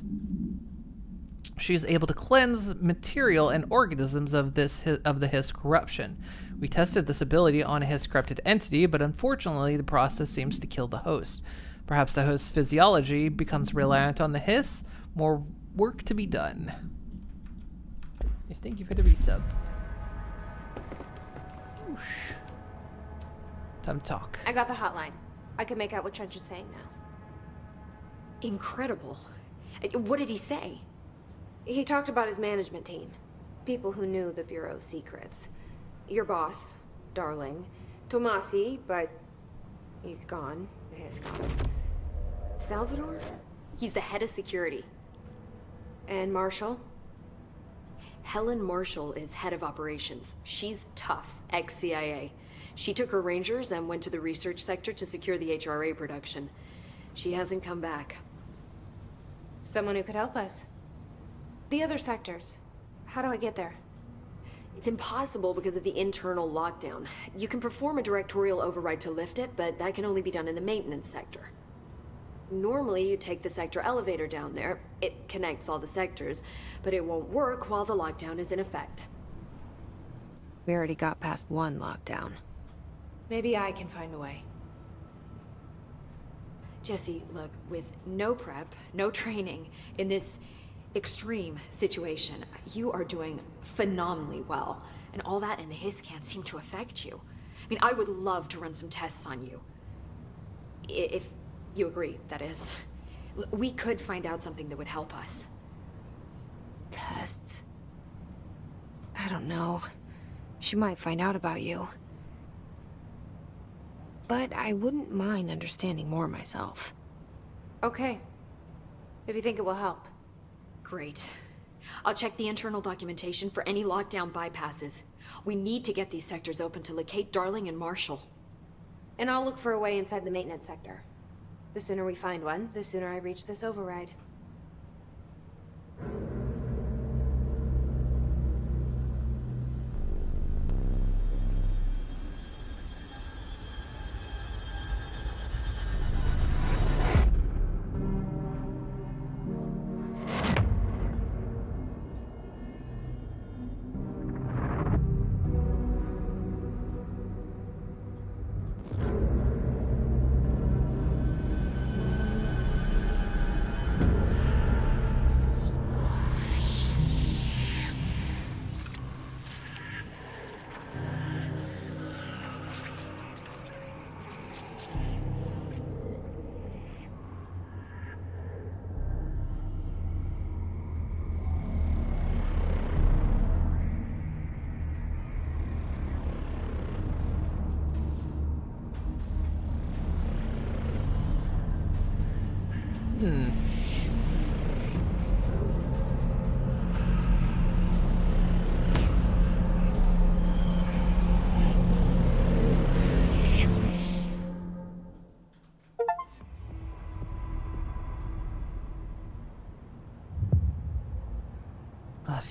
She is able to cleanse material and organisms of the Hiss corruption. We tested this ability on a Hiss corrupted entity, but unfortunately the process seems to kill the host. Perhaps the host's physiology becomes reliant on the Hiss. More work to be done. Yes, thank you for the resub. Whoosh. Time to talk. I got the hotline. I can make out what Trench is saying now. Incredible. What did he say? He talked about his management team. People who knew the Bureau's secrets. Your boss, Darling. Tomasi, but he's gone. He's gone. Salvador? He's the head of security. And Marshall? Helen Marshall is head of operations. She's tough, ex-CIA. She took her Rangers and went to the research sector to secure the HRA production. She hasn't come back. Someone who could help us. The other sectors. How do I get there? It's impossible because of the internal lockdown. You can perform a directorial override to lift it, but that can only be done in the maintenance sector. Normally, you take the sector elevator down there. It connects all the sectors, but it won't work while the lockdown is in effect. We already got past one lockdown. Maybe I can find a way. Jesse, look, with no prep, no training, in this extreme situation, you are doing phenomenally well. And all that and the Hiss can't seem to affect you. I mean, I would love to run some tests on you. If you agree, that is. We could find out something that would help us. Tests. I don't know. She might find out about you. But I wouldn't mind understanding more myself. Okay. If you think it will help. Great. I'll check the internal documentation for any lockdown bypasses. We need to get these sectors open to locate Darling and Marshall. And I'll look for a way inside the maintenance sector. The sooner we find one, the sooner I reach this override.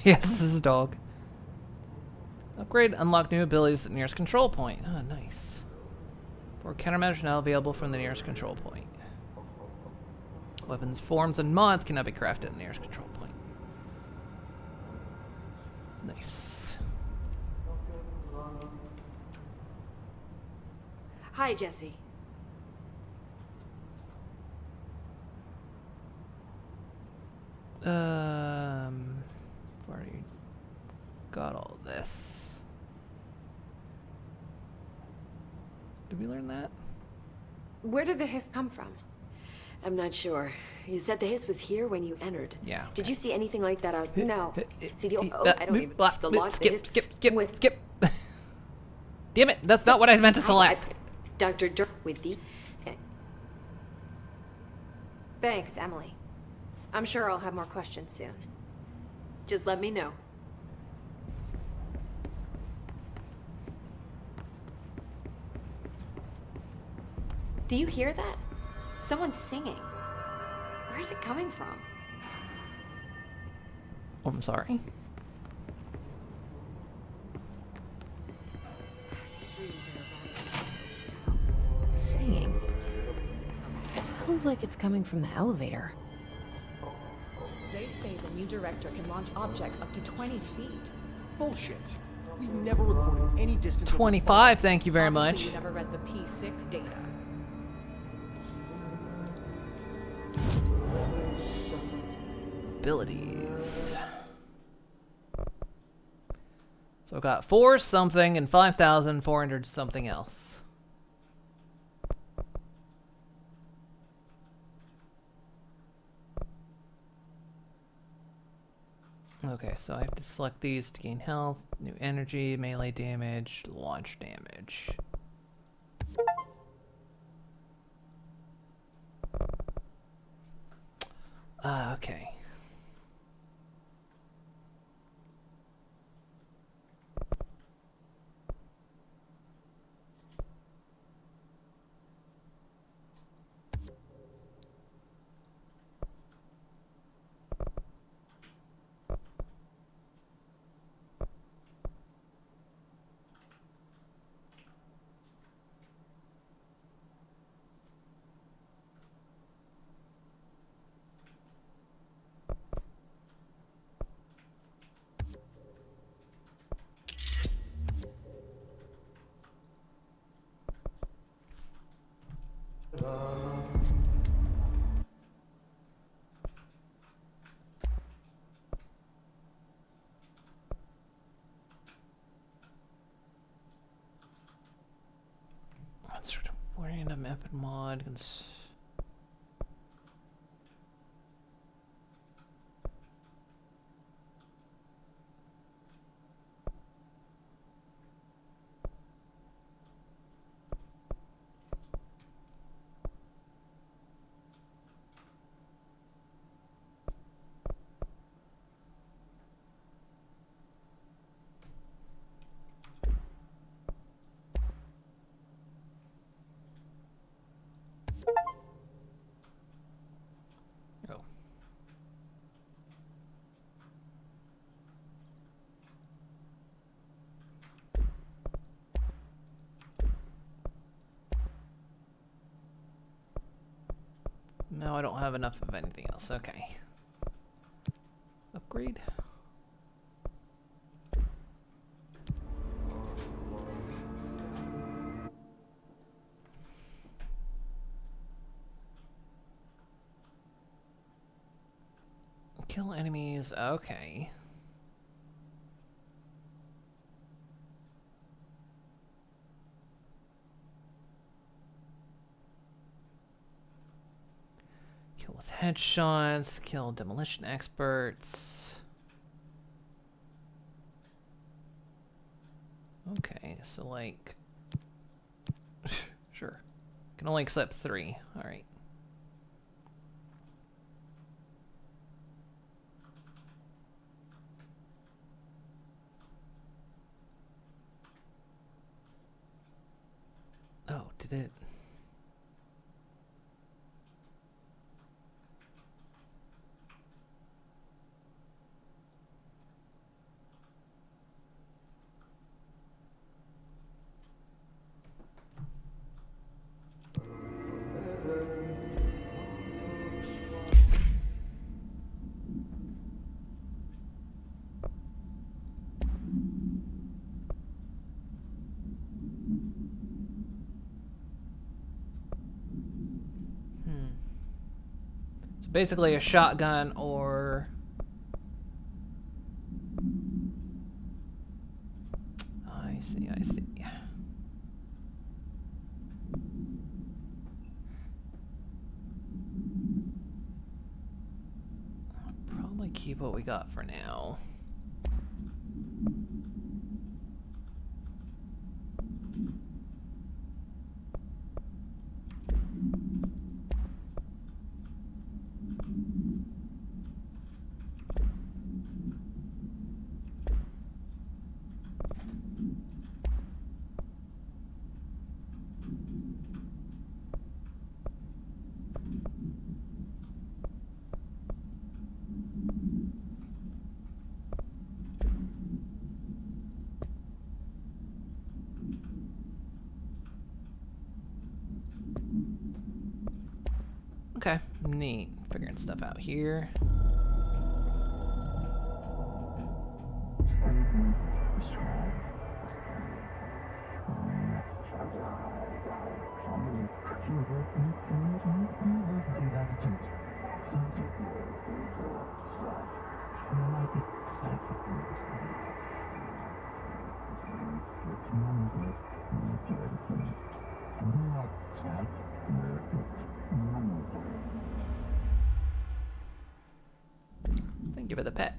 Yes, this is a dog. Upgrade, unlock new abilities at the nearest control point. Oh, nice. For countermeasures now available from the nearest control point. Weapons, forms, and mods cannot be crafted at the nearest control point. Nice. Hi, Jesse. Where you got all this? Did we learn that? Where did the hiss come from? I'm not sure. You said the hiss was here when you entered. Yeah. Did you see anything like that out? No. See the I don't even the lock. Skip. Damn it! That's not what I meant to select. Dr. Dirk with the. Thanks, Emily. I'm sure I'll have more questions soon. Just let me know. Do you hear that? Someone's singing. Where's it coming from? Oh, I'm sorry. Singing. Sounds like it's coming from the elevator. They say the new director can launch objects up to 20 feet. Bullshit. We've never recorded any distance. 25, thank you very Obviously, much. You never read the P6 data. Abilities. So I've got 4 something and 5,400 something else. Okay, so I have to select these to gain health, new energy, melee damage, launch damage. Okay. Sort of random epic mod. No, I don't have enough of anything else. Okay. Upgrade. Kill enemies. Okay. Kill with headshots. Kill demolition experts. Okay, so like... sure. Can only accept 3. Alright. Oh, did it? So basically a shotgun or... I see, I see. I'll probably keep what we got for now. Okay, neat. Figuring stuff out here. Thank you for the pet.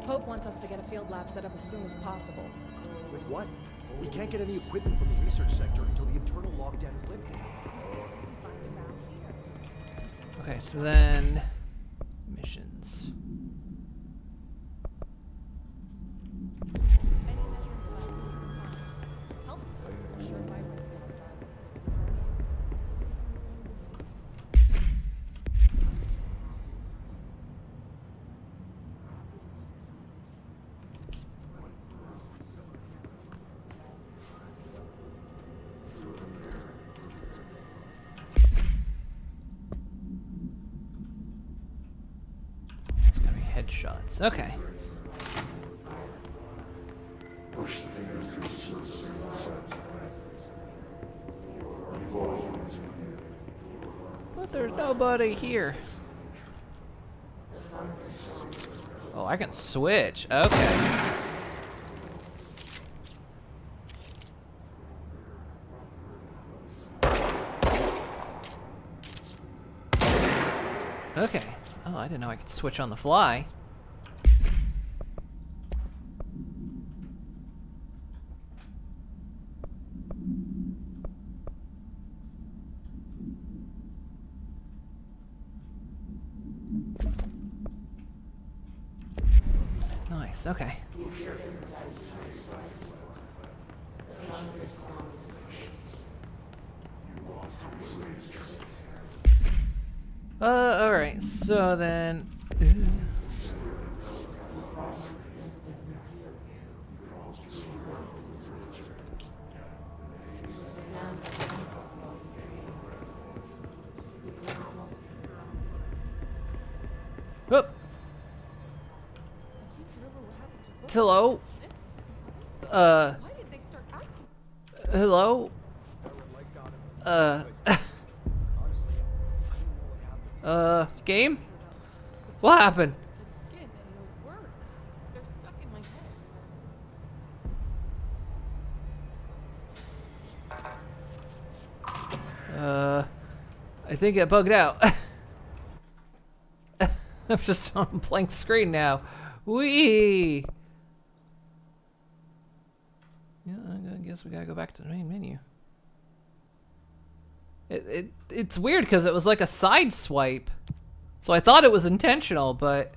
Pope wants us to get a field lab set up as soon as possible. With what? We can't get any equipment from the research sector until the internal lockdown is lifted. Okay, so then missions. It's gotta be headshots. Okay. But there's nobody here. Oh, I can switch. Okay. Okay. Oh, I didn't know I could switch on the fly. Nice, okay. Alright, so then... Whoop! Hello? Hello? Game? What happened? The skin and those words, they're stuck in my head. I think it bugged out. I'm just on a blank screen now. Whee! Yeah, I guess we gotta go back to the main menu. It's weird because it was like a side swipe. So I thought it was intentional, but...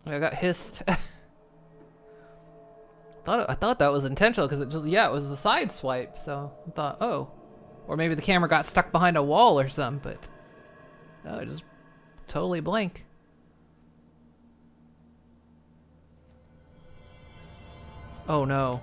I got hissed. I thought that was intentional because it just, yeah, it was a side swipe, so I thought, oh. Or maybe the camera got stuck behind a wall or something, but no, it just totally blank. Oh no.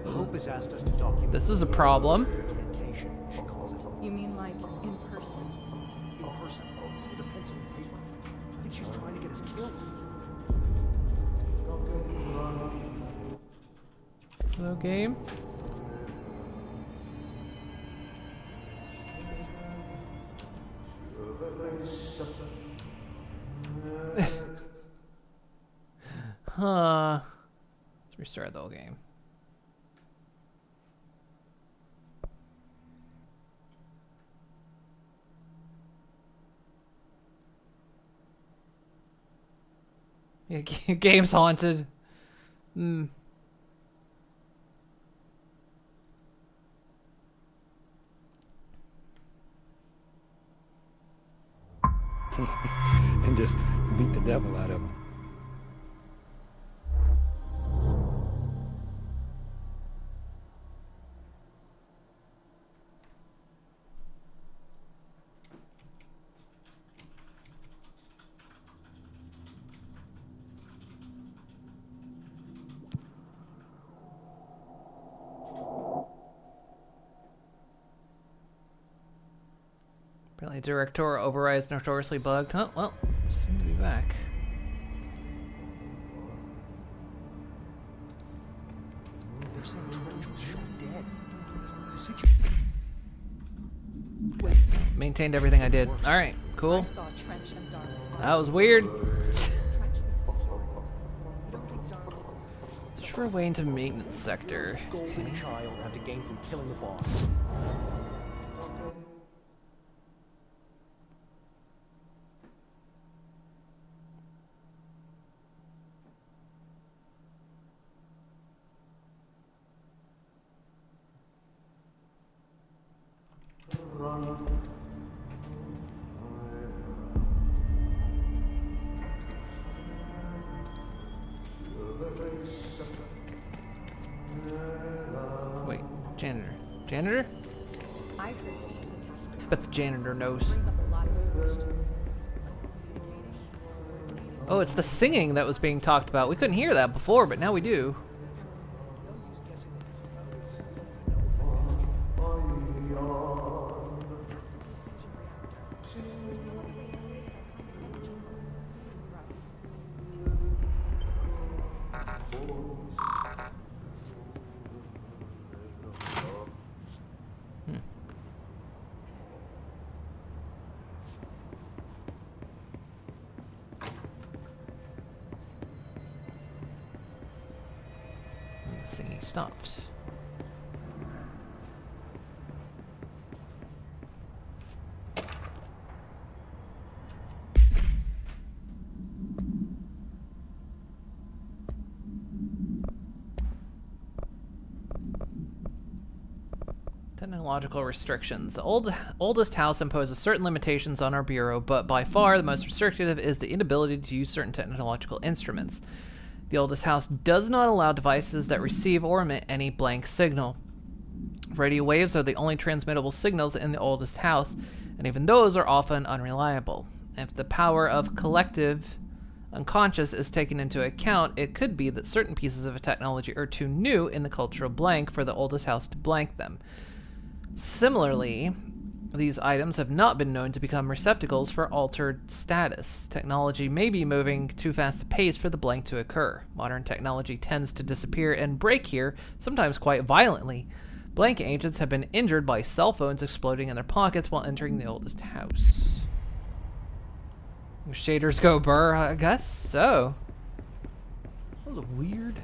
Hope has asked us to document. This is a problem. She calls it. You mean like in person? In person, with a pencil and paper. I think she's trying to get us killed. Hello, game. Huh. Let's restart the whole game. Yeah, game's haunted. Hmm. And just beat the devil out of him. Apparently director overrides notoriously bugged. Oh, well, seem to be back. They're saying Trench was shot dead. The Maintained everything I did. Alright, cool. I saw Trench and Darwin. That was weird. Trench was furious. You don't think Darwin... Search for a way into maintenance sector. Golden child had to gain from killing the boss. Wait, janitor. Janitor? I heard he was attacking. Bet the janitor knows. Brings up a lot of questions. Oh, it's the singing that was being talked about. We couldn't hear that before, but now we do. The singing stops. Technological restrictions. The oldest house imposes certain limitations on our bureau, but by far the most restrictive is the inability to use certain technological instruments. The oldest house does not allow devices that receive or emit any blank signal. Radio waves are the only transmittable signals in the oldest house, and even those are often unreliable. If the power of collective unconscious is taken into account, it could be that certain pieces of technology are too new in the cultural blank for the oldest house to blank them. Similarly, these items have not been known to become receptacles for altered status. Technology may be moving too fast a pace for the blank to occur. Modern technology tends to disappear and break here, sometimes quite violently. Blank agents have been injured by cell phones exploding in their pockets while entering the oldest house. Shaders go burr, I guess so. That was weird.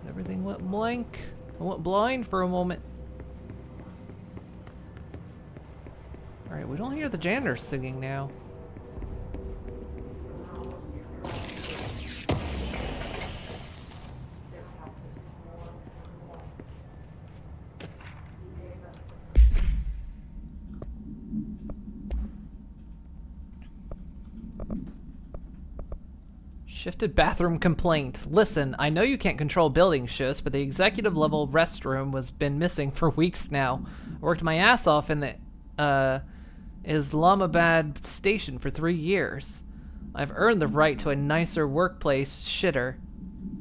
Everything went blank. I went blind for a moment. Alright, we don't hear the janitor singing now. Shifted bathroom complaint. Listen, I know you can't control building shifts, but the executive level restroom has been missing for weeks now. I worked my ass off in the Islamabad station for 3 years. I've earned the right to a nicer workplace shitter.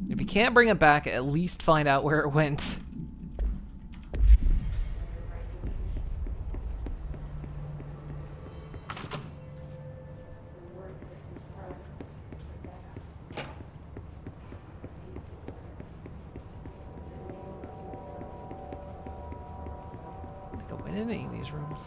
If you can't bring it back, at least find out where it went. In any of these rooms.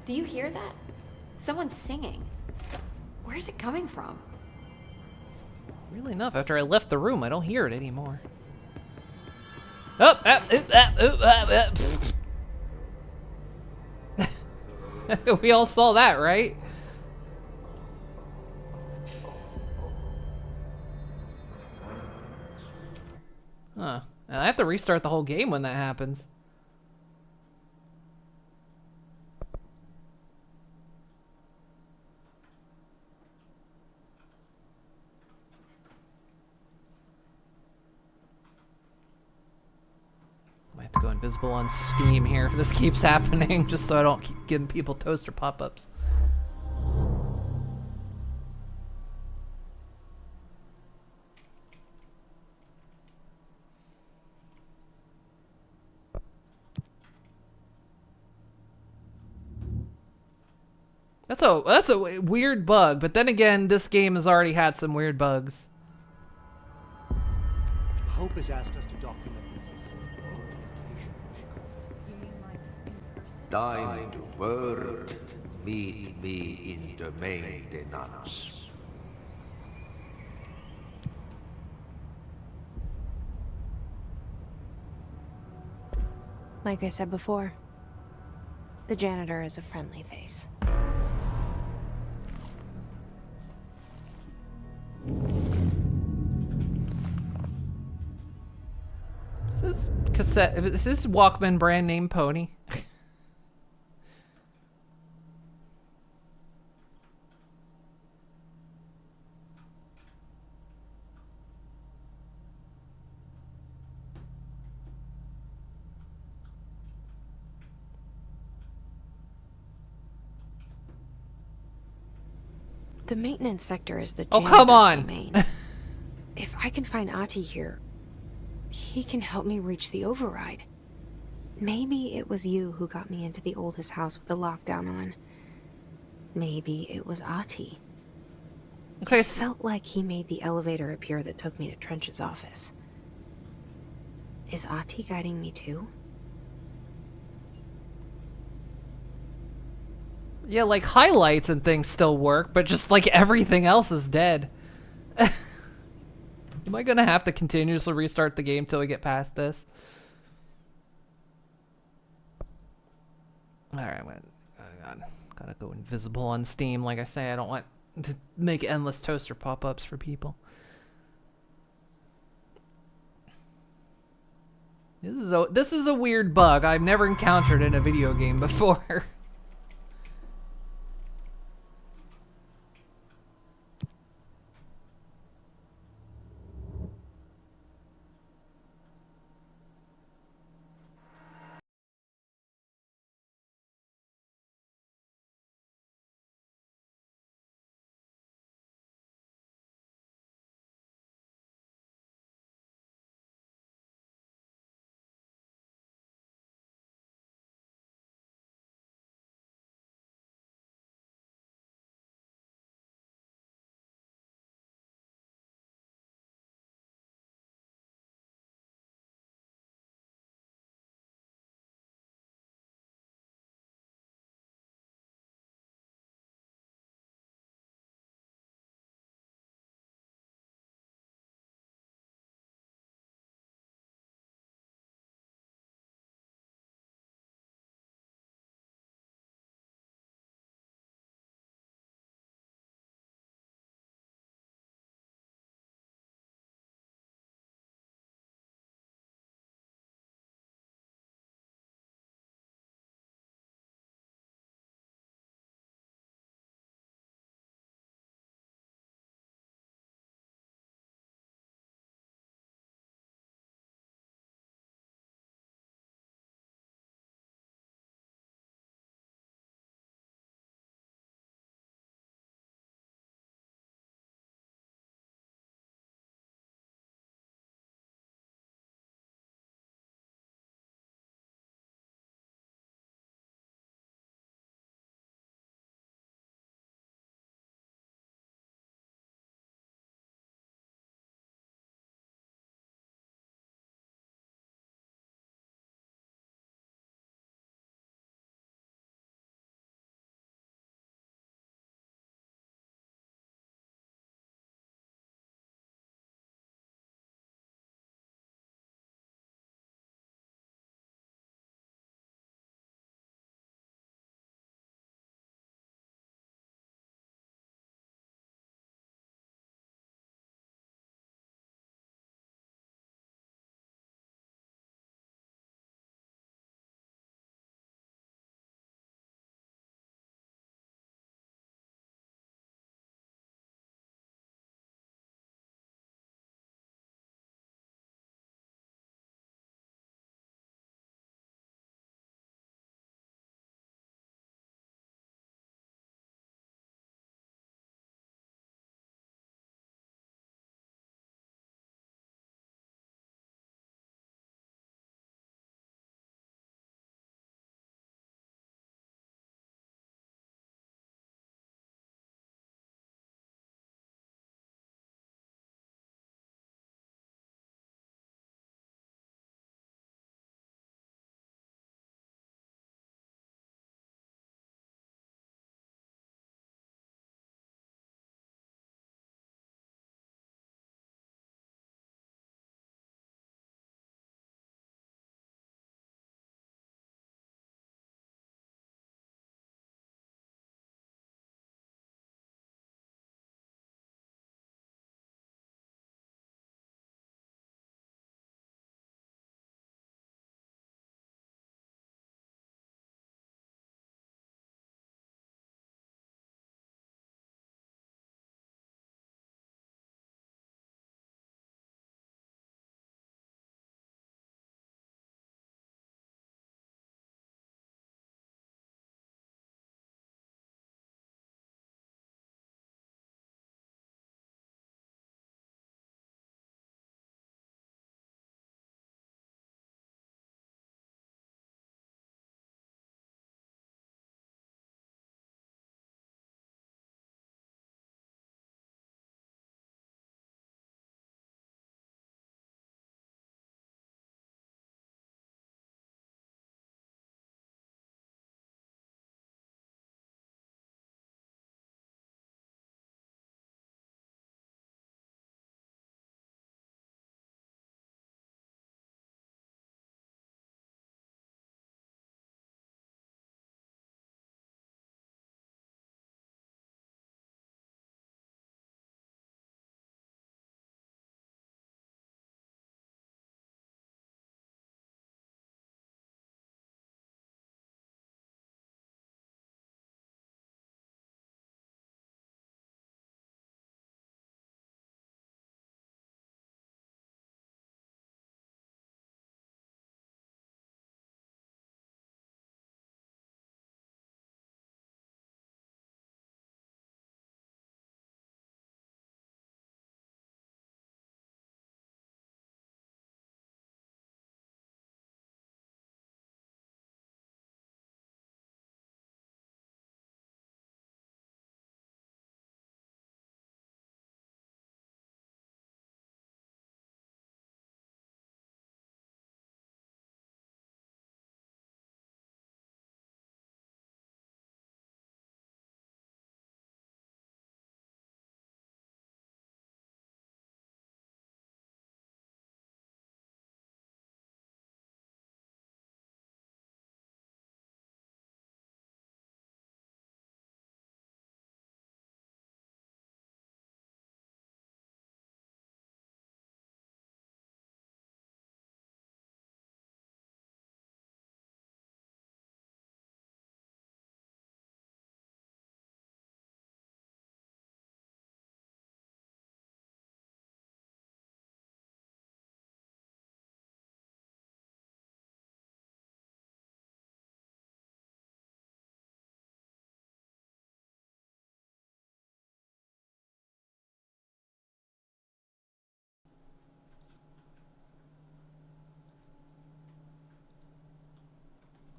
Do you hear that? Someone's singing. Where's it coming from? Really enough, after I left the room, I don't hear it anymore. We all saw that, right? Huh. I have to restart the whole game when that happens. To go invisible on Steam here if this keeps happening, just so I don't keep giving people toaster pop-ups. That's a weird bug, but then again, this game has already had some weird bugs. Hope has asked us to document this. Time to work. Meet me in the maintenance. Like I said before, the janitor is a friendly face. Is this cassette? Is this Walkman brand name Pony? The maintenance sector is the Oh, janitor come on! domain. If I can find Ahti here, he can help me reach the override. Maybe it was you who got me into the oldest house with the lockdown on. Maybe it was Ahti. Okay. It felt like he made the elevator appear that took me to Trench's office. Is Ahti guiding me too? Yeah, like highlights and things still work, but just like everything else is dead. Am I gonna have to continuously restart the game till we get past this? Alright, gotta go invisible on Steam. Like I say, I don't want to make endless toaster pop-ups for people. This is a weird bug I've never encountered in a video game before.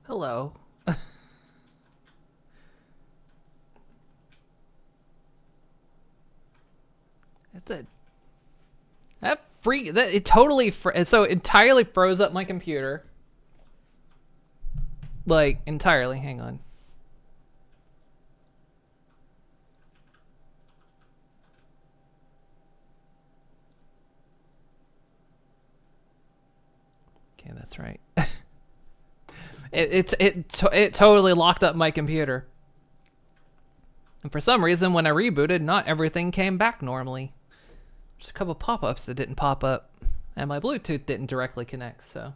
Hello. That's it. It totally so entirely froze up my computer. Like entirely. Hang on. Okay, that's right. It totally locked up my computer. And for some reason, when I rebooted, not everything came back normally. Just a couple pop-ups that didn't pop up, and my Bluetooth didn't directly connect. So,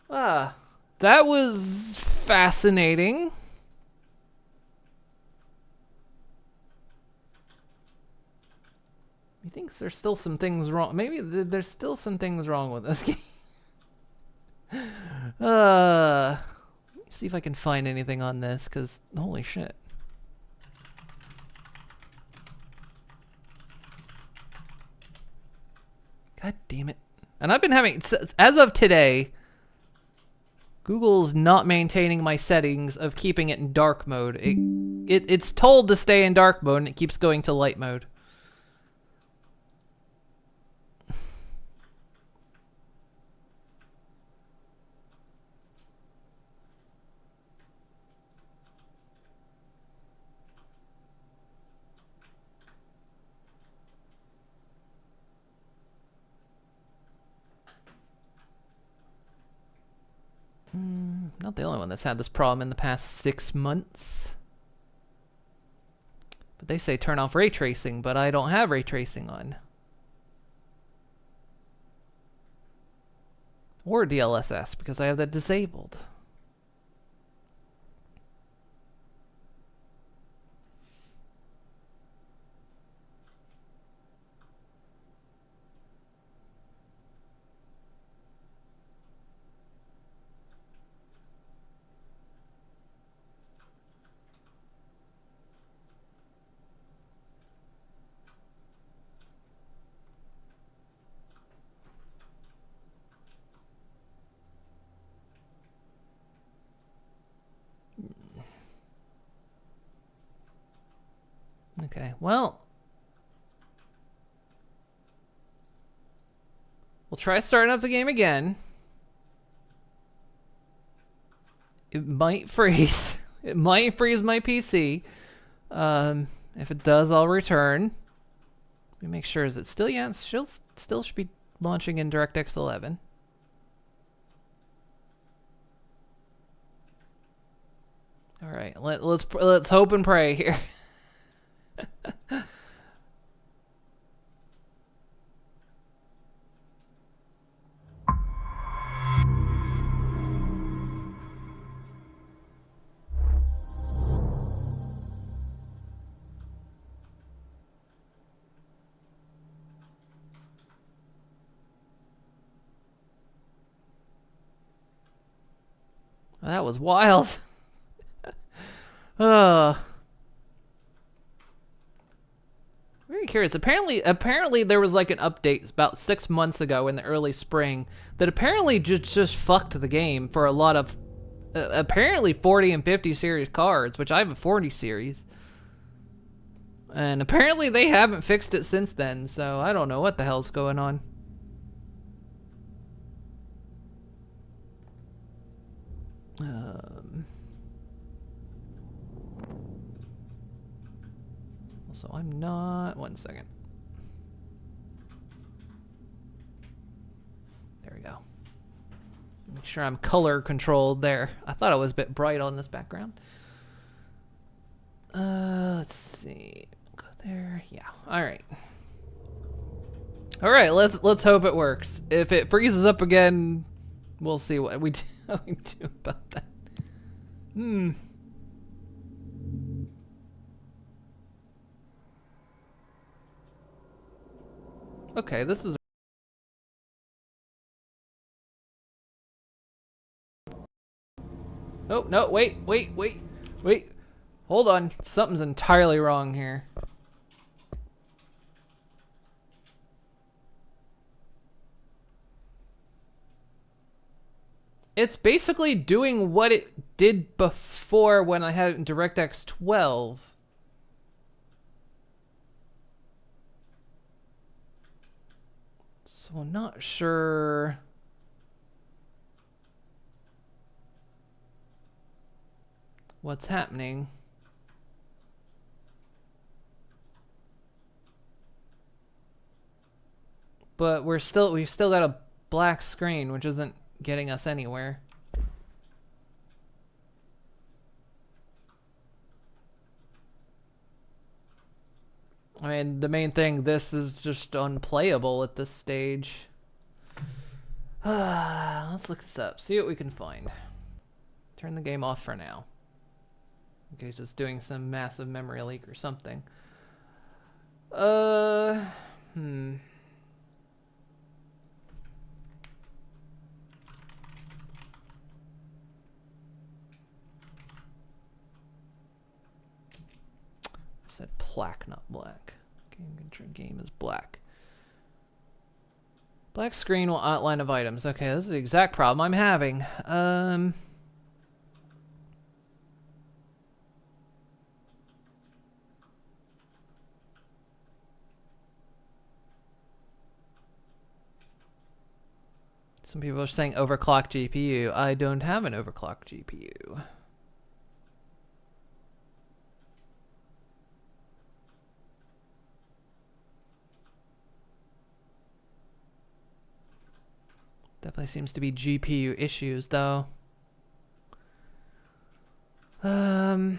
that was fascinating. He thinks there's still some things wrong. Maybe there's still some things wrong with this game. Let me see if I can find anything on this, because holy shit. God damn it. And I've been having, as of today, Google's not maintaining my settings of keeping it in dark mode. It's told to stay in dark mode, and it keeps going to light mode. Not the only one that's had this problem in the past 6 months. But they say turn off ray tracing, but I don't have ray tracing on. Or DLSS, because I have that disabled. Okay, well, we'll try starting up the game again. It might freeze. It might freeze my PC. If it does, I'll return. Let me make sure. Is it still? Yeah, it still should be launching in DirectX 11. All right, let's hope and pray here. That was wild. Very curious. Apparently there was like an update about 6 months ago in the early spring that apparently just fucked the game for a lot of apparently 40 and 50 series cards, which I have a 40 series. And apparently they haven't fixed it since then, so I don't know what the hell's going on. So I'm not... One second. There we go. Make sure I'm color controlled there. I thought it was a bit bright on this background. Let's see. Go there. Yeah. All right. All right. Let's hope it works. If it freezes up again, we'll see what we do about that. Okay, this is... Oh, no, wait. Hold on. Something's entirely wrong here. It's basically doing what it did before when I had it in DirectX 12. So I'm not sure. What's happening? But we've still got a black screen, which isn't getting us anywhere. I mean, the main thing, this is just unplayable at this stage. Let's look this up, see what we can find. Turn the game off for now, in case it's doing some massive memory leak or something. I said plaque, not black. Game is black. Black screen will outline of items. Okay, this is the exact problem I'm having. Some people are saying overclocked GPU. I don't have an overclocked GPU. Definitely seems to be GPU issues, though. There's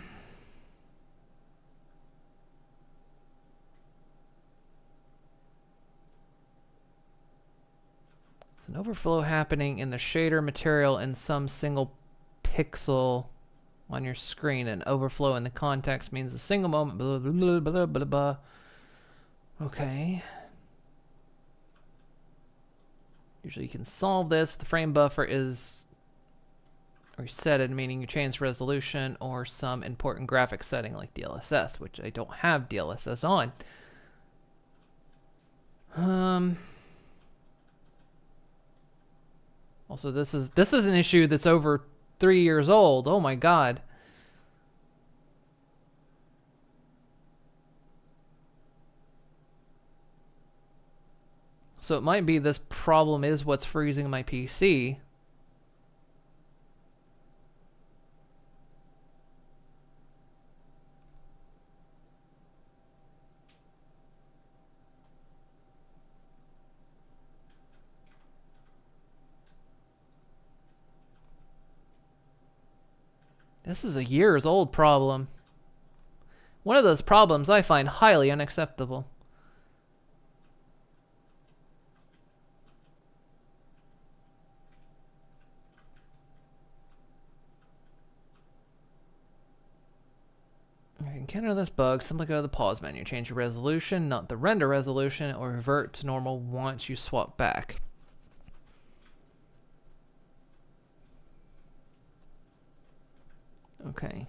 an overflow happening in the shader material in some single pixel on your screen. An overflow in the context means a single moment. Blah, blah, blah, blah, blah, blah. Okay. Usually you can solve this. The frame buffer is resetted, meaning you change resolution or some important graphic setting like DLSS, which I don't have DLSS on. Also, this is an issue that's over 3 years old. Oh my god. So it might be this problem is what's freezing my PC. This is a years old problem. One of those problems I find highly unacceptable. If you encounter this bug, simply go to the pause menu. Change your resolution, not the render resolution, or revert to normal once you swap back. Okay.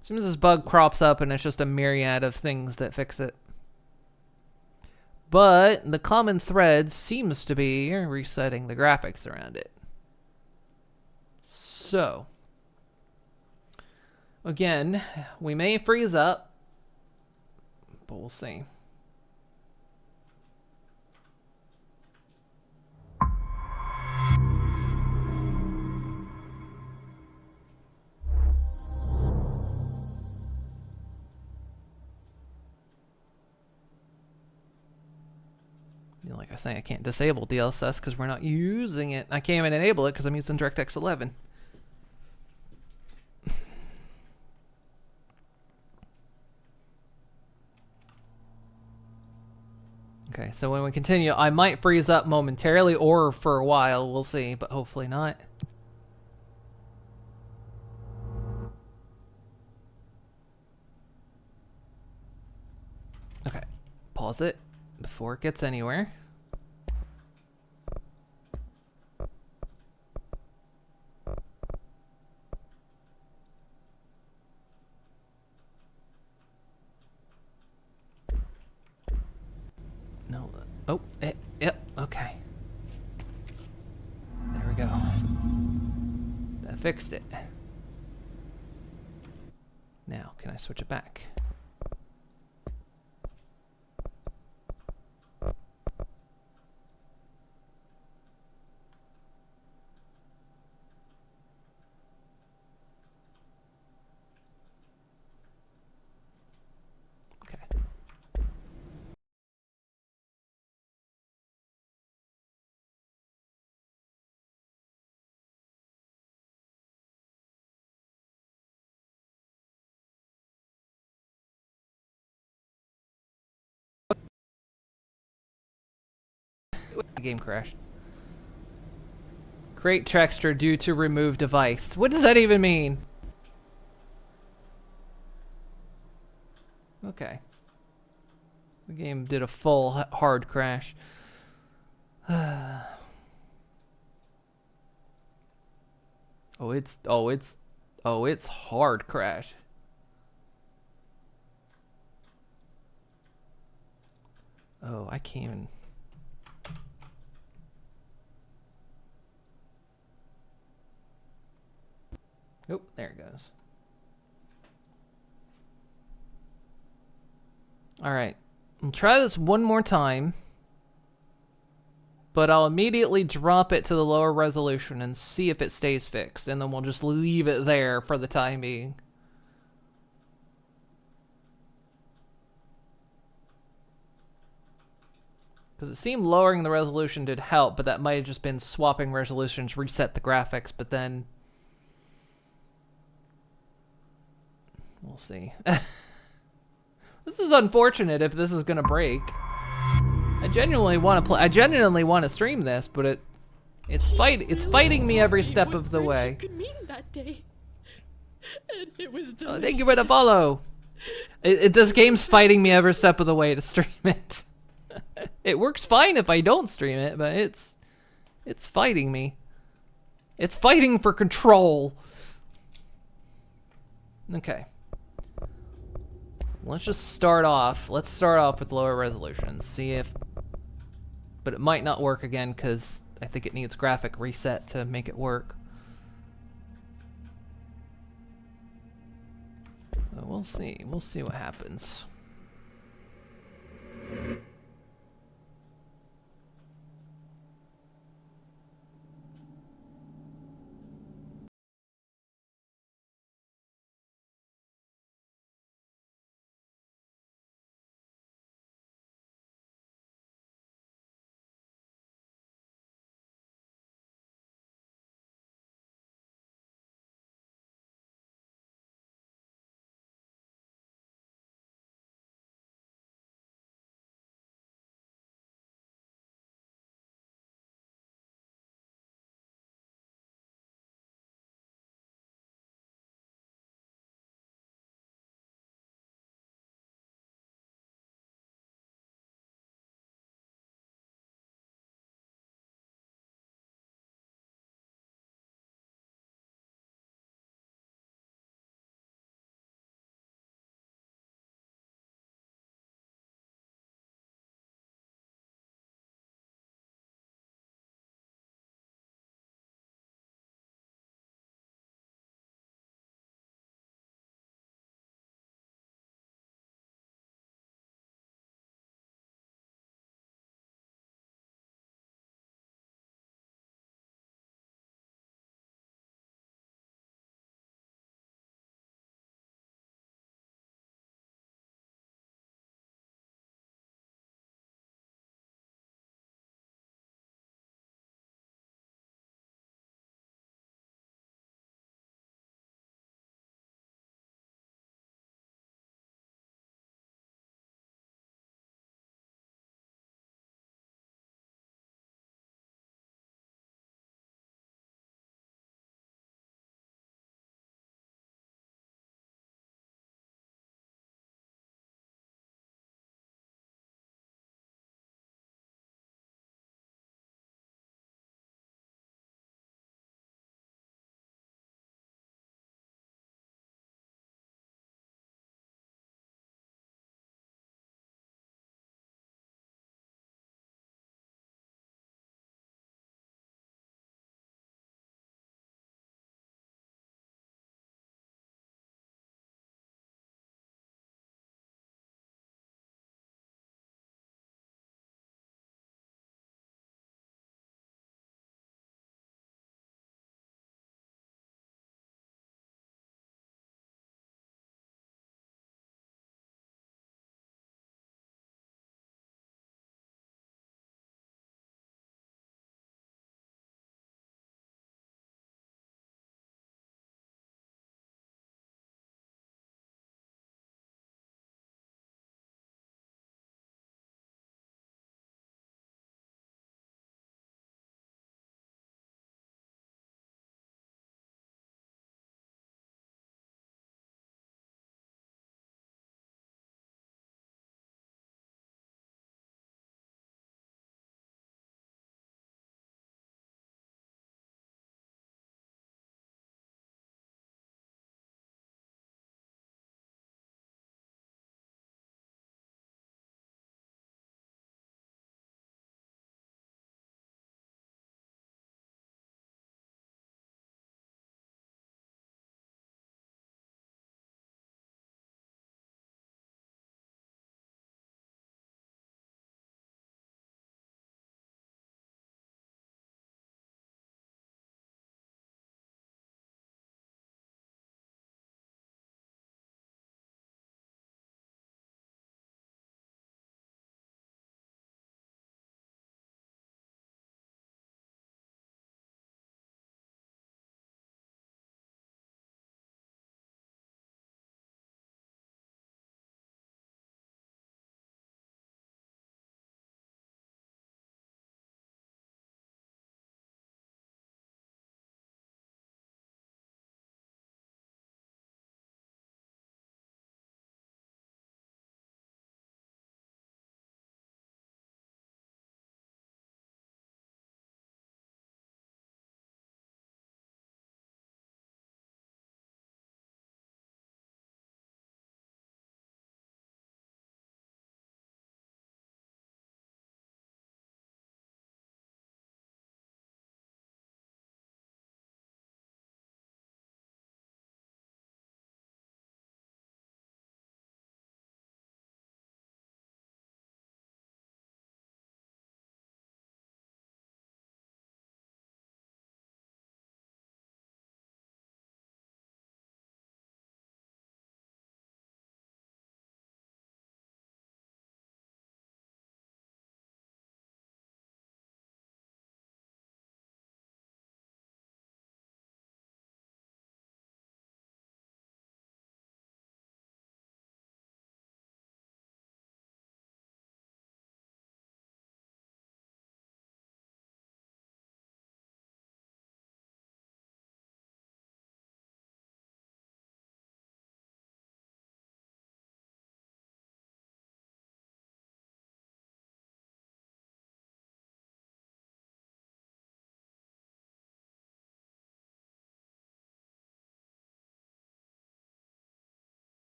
As soon as this bug crops up and it's just a myriad of things that fix it. But the common thread seems to be resetting the graphics around it. So, again, we may freeze up, but we'll see. Like I say, I can't disable DLSS because we're not using it. I can't even enable it because I'm using DirectX 11. Okay, so when we continue, I might freeze up momentarily or for a while. We'll see, but hopefully not. Okay, pause it before it gets anywhere. No. Oh, yep, okay. There we go. That fixed it. Now, can I switch it back? The game crashed. Create texture due to remove device. What does that even mean? Okay. The game did a full hard crash. Oh, it's hard crash. Oh, I can't even. Oh, there it goes. Alright. I'll try this one more time. But I'll immediately drop it to the lower resolution and see if it stays fixed. And then we'll just leave it there for the time being. Because it seemed lowering the resolution did help, but that might have just been swapping resolutions, reset the graphics, but then... We'll see. This is unfortunate if this is gonna break. I genuinely want to play. I genuinely want to stream this, but it's fighting me every step of the way. Could mean that day. And it was delicious. Oh, thank you for the follow. This game's fighting me every step of the way to stream it. It works fine if I don't stream it, but it's fighting me. It's fighting for control. Okay. Let's just start off. Let's start off with lower resolution. See if... But it might not work again because I think it needs graphic reset to make it work. So we'll see. We'll see what happens.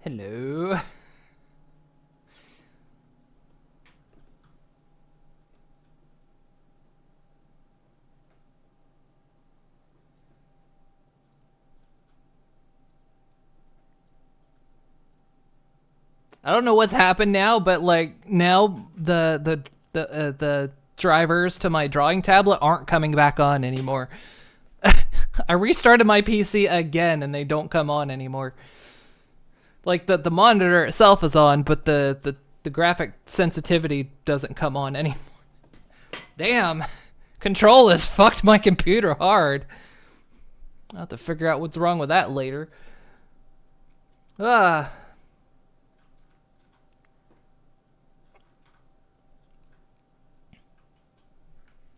Hello. I don't know what's happened now, but like now the drivers to my drawing tablet aren't coming back on anymore. I restarted my PC again and they don't come on anymore. Like the monitor itself is on, but the graphic sensitivity doesn't come on anymore. Damn, Control has fucked my computer hard. I'll have to figure out what's wrong with that later. Ah.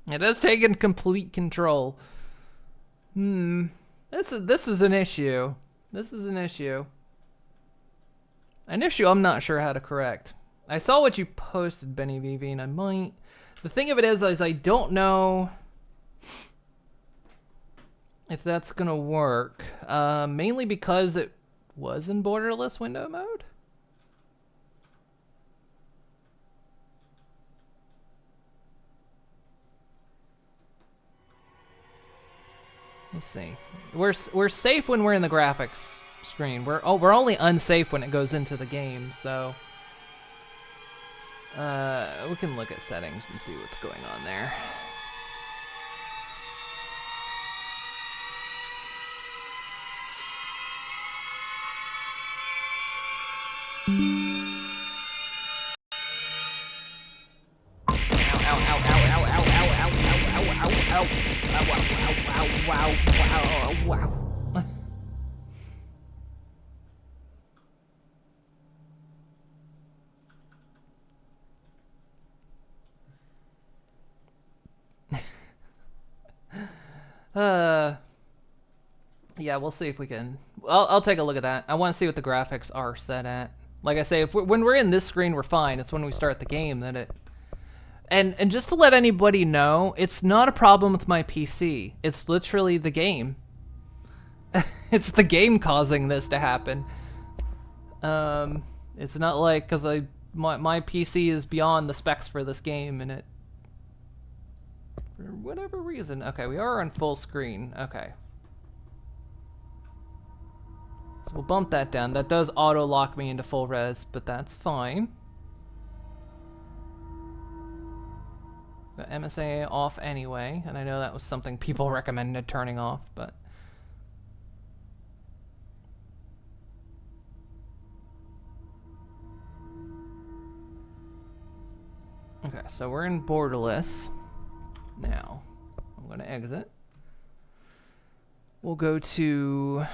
It has taken complete control. This is an issue. This is an issue. An issue I'm not sure how to correct. I saw what you posted, Benny VV, and I might. The thing of it is I don't know if that's gonna work. Mainly because it was in borderless window mode. Let's see. We're safe when we're in the graphics screen. We're only unsafe when it goes into the game. So we can look at settings and see what's going on there. Yeah, we'll see if we can. I'll take a look at that. I want to see what the graphics are set at. Like I say, when we're in this screen, we're fine. It's when we start the game that it. And just to let anybody know, it's not a problem with my PC. It's literally the game. It's the game causing this to happen. It's not like because my PC is beyond the specs for this game, and it for whatever reason. Okay, we are on full screen. Okay. So we'll bump that down. That does auto-lock me into full res, but that's fine. Got MSA off anyway, and I know that was something people recommended turning off, but... Okay, so we're in borderless. Now, I'm going to exit. We'll go to...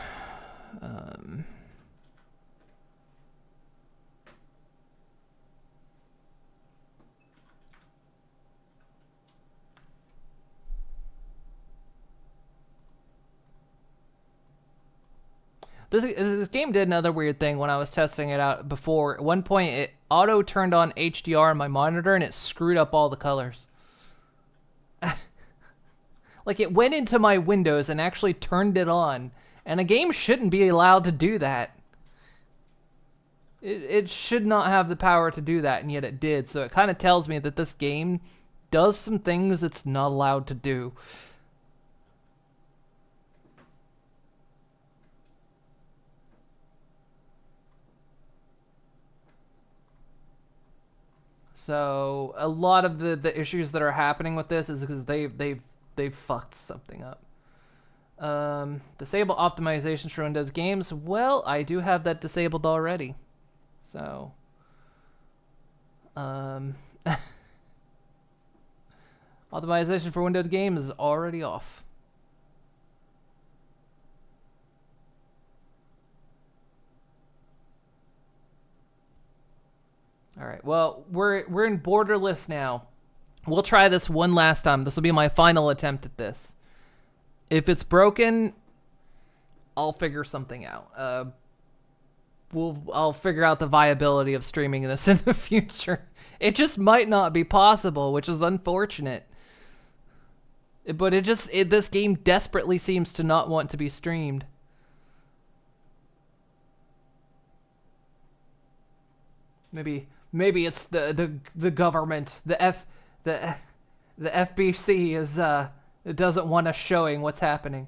This game did another weird thing when I was testing it out before. At one point, it auto turned on HDR on my monitor and it screwed up all the colors. Like, it went into my Windows and actually turned it on. And a game shouldn't be allowed to do that. It should not have the power to do that, and yet it did. So it kind of tells me that this game does some things it's not allowed to do. So a lot of the issues that are happening with this is because they've fucked something up. Disable optimizations for Windows games. Well, I do have that disabled already. So, optimization for Windows games is already off. All right. Well, we're in borderless now. We'll try this one last time. This will be my final attempt at this. If it's broken, I'll figure something out. I'll figure out the viability of streaming this in the future. It just might not be possible, which is unfortunate. But this game desperately seems to not want to be streamed. Maybe it's the government, the FBC is it doesn't want us showing what's happening.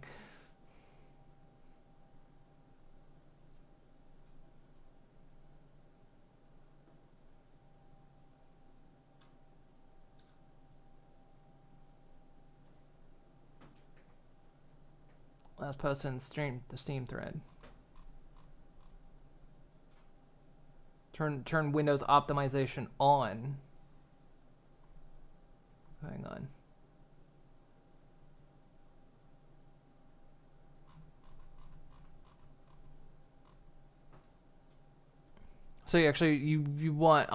Let's post in the Steam thread. Turn Windows optimization on. Hang on. So you want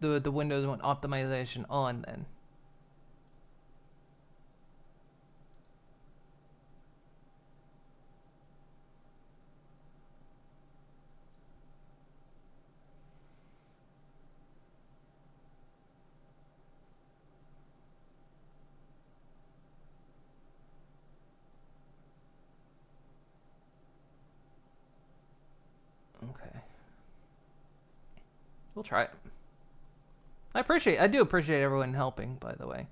the Windows want optimization on then. Okay. We'll try it. I do appreciate everyone helping, by the way.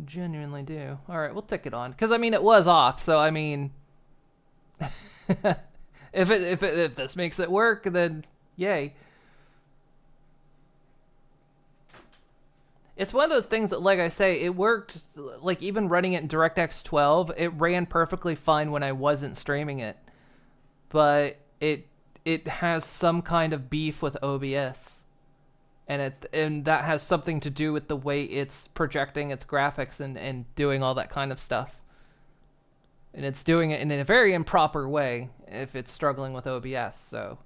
Genuinely do. Alright, we'll tick it on. Because, I mean, it was off, so, I mean... if this makes it work, then yay. It's one of those things that, like I say, it worked, like, even running it in DirectX 12, it ran perfectly fine when I wasn't streaming it. But it has some kind of beef with OBS. And that has something to do with the way it's projecting its graphics and doing all that kind of stuff. And it's doing it in a very improper way if it's struggling with OBS, so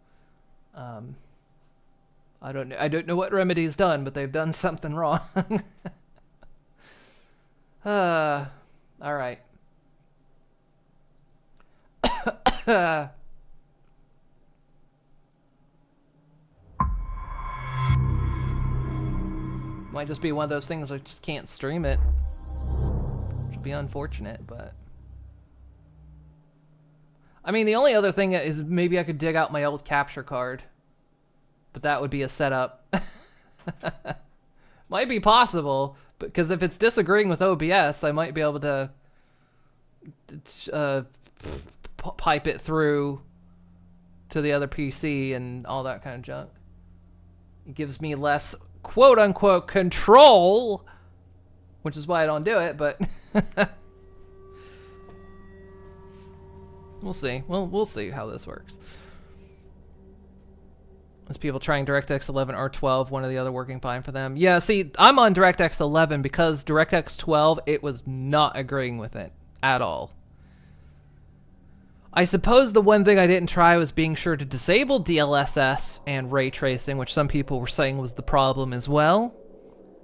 I don't know what Remedy's done, but they've done something wrong. All right. Might just be one of those things I just can't stream it. Which would be unfortunate, but... I mean, the only other thing is maybe I could dig out my old capture card. But that would be a setup. Might be possible, because if it's disagreeing with OBS, I might be able to pipe it through to the other PC and all that kind of junk. It gives me less quote-unquote control, which is why I don't do it, but we'll see. We'll see how this works. There's people trying DirectX 11 or 12, one or the other working fine for them. Yeah, see, I'm on DirectX 11 because DirectX 12, it was not agreeing with it at all. I suppose the one thing I didn't try was being sure to disable DLSS and ray tracing, which some people were saying was the problem as well.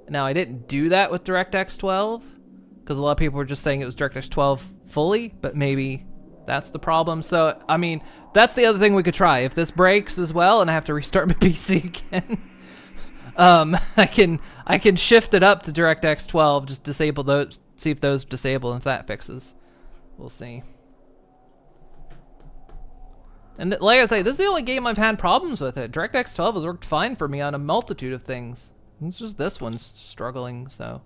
Now, I didn't do that with DirectX 12, because a lot of people were just saying it was DirectX 12 fully, but maybe that's the problem. So, I mean, that's the other thing we could try. If this breaks as well and I have to restart my PC again, I can shift it up to DirectX 12, just disable those, see if those disable and if that fixes. We'll see. And like I say, this is the only game I've had problems with it. DirectX 12 has worked fine for me on a multitude of things. It's just this one's struggling, so.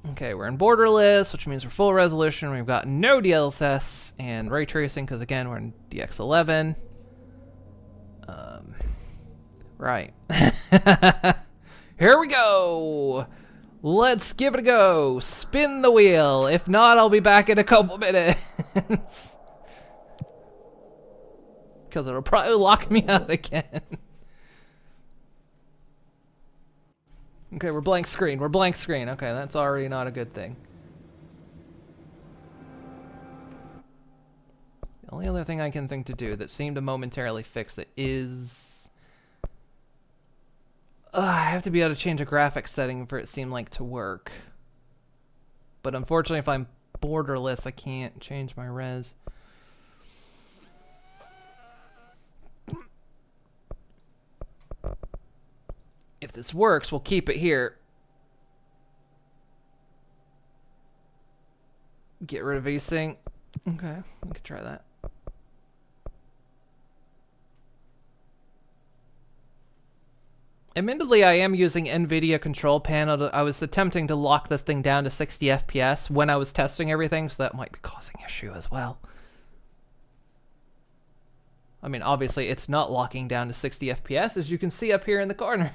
Okay, we're in borderless, which means we're full resolution. We've got no DLSS and ray tracing, because again, we're in DX11. Right. Here we go! Let's give it a go. Spin the wheel. If not, I'll be back in a couple minutes. Because it'll probably lock me out again. Okay, we're blank screen. We're blank screen. Okay, that's already not a good thing. The only other thing I can think to do that seemed to momentarily fix it is... I have to be able to change a graphics setting for it seem like to work. But unfortunately, if I'm borderless, I can't change my res. If this works, we'll keep it here. Get rid of VSync. Okay, we could try that. Admittedly, I am using NVIDIA control panel. I was attempting to lock this thing down to 60 FPS when I was testing everything, so that might be causing issue as well. I mean, obviously, it's not locking down to 60 FPS, as you can see up here in the corner.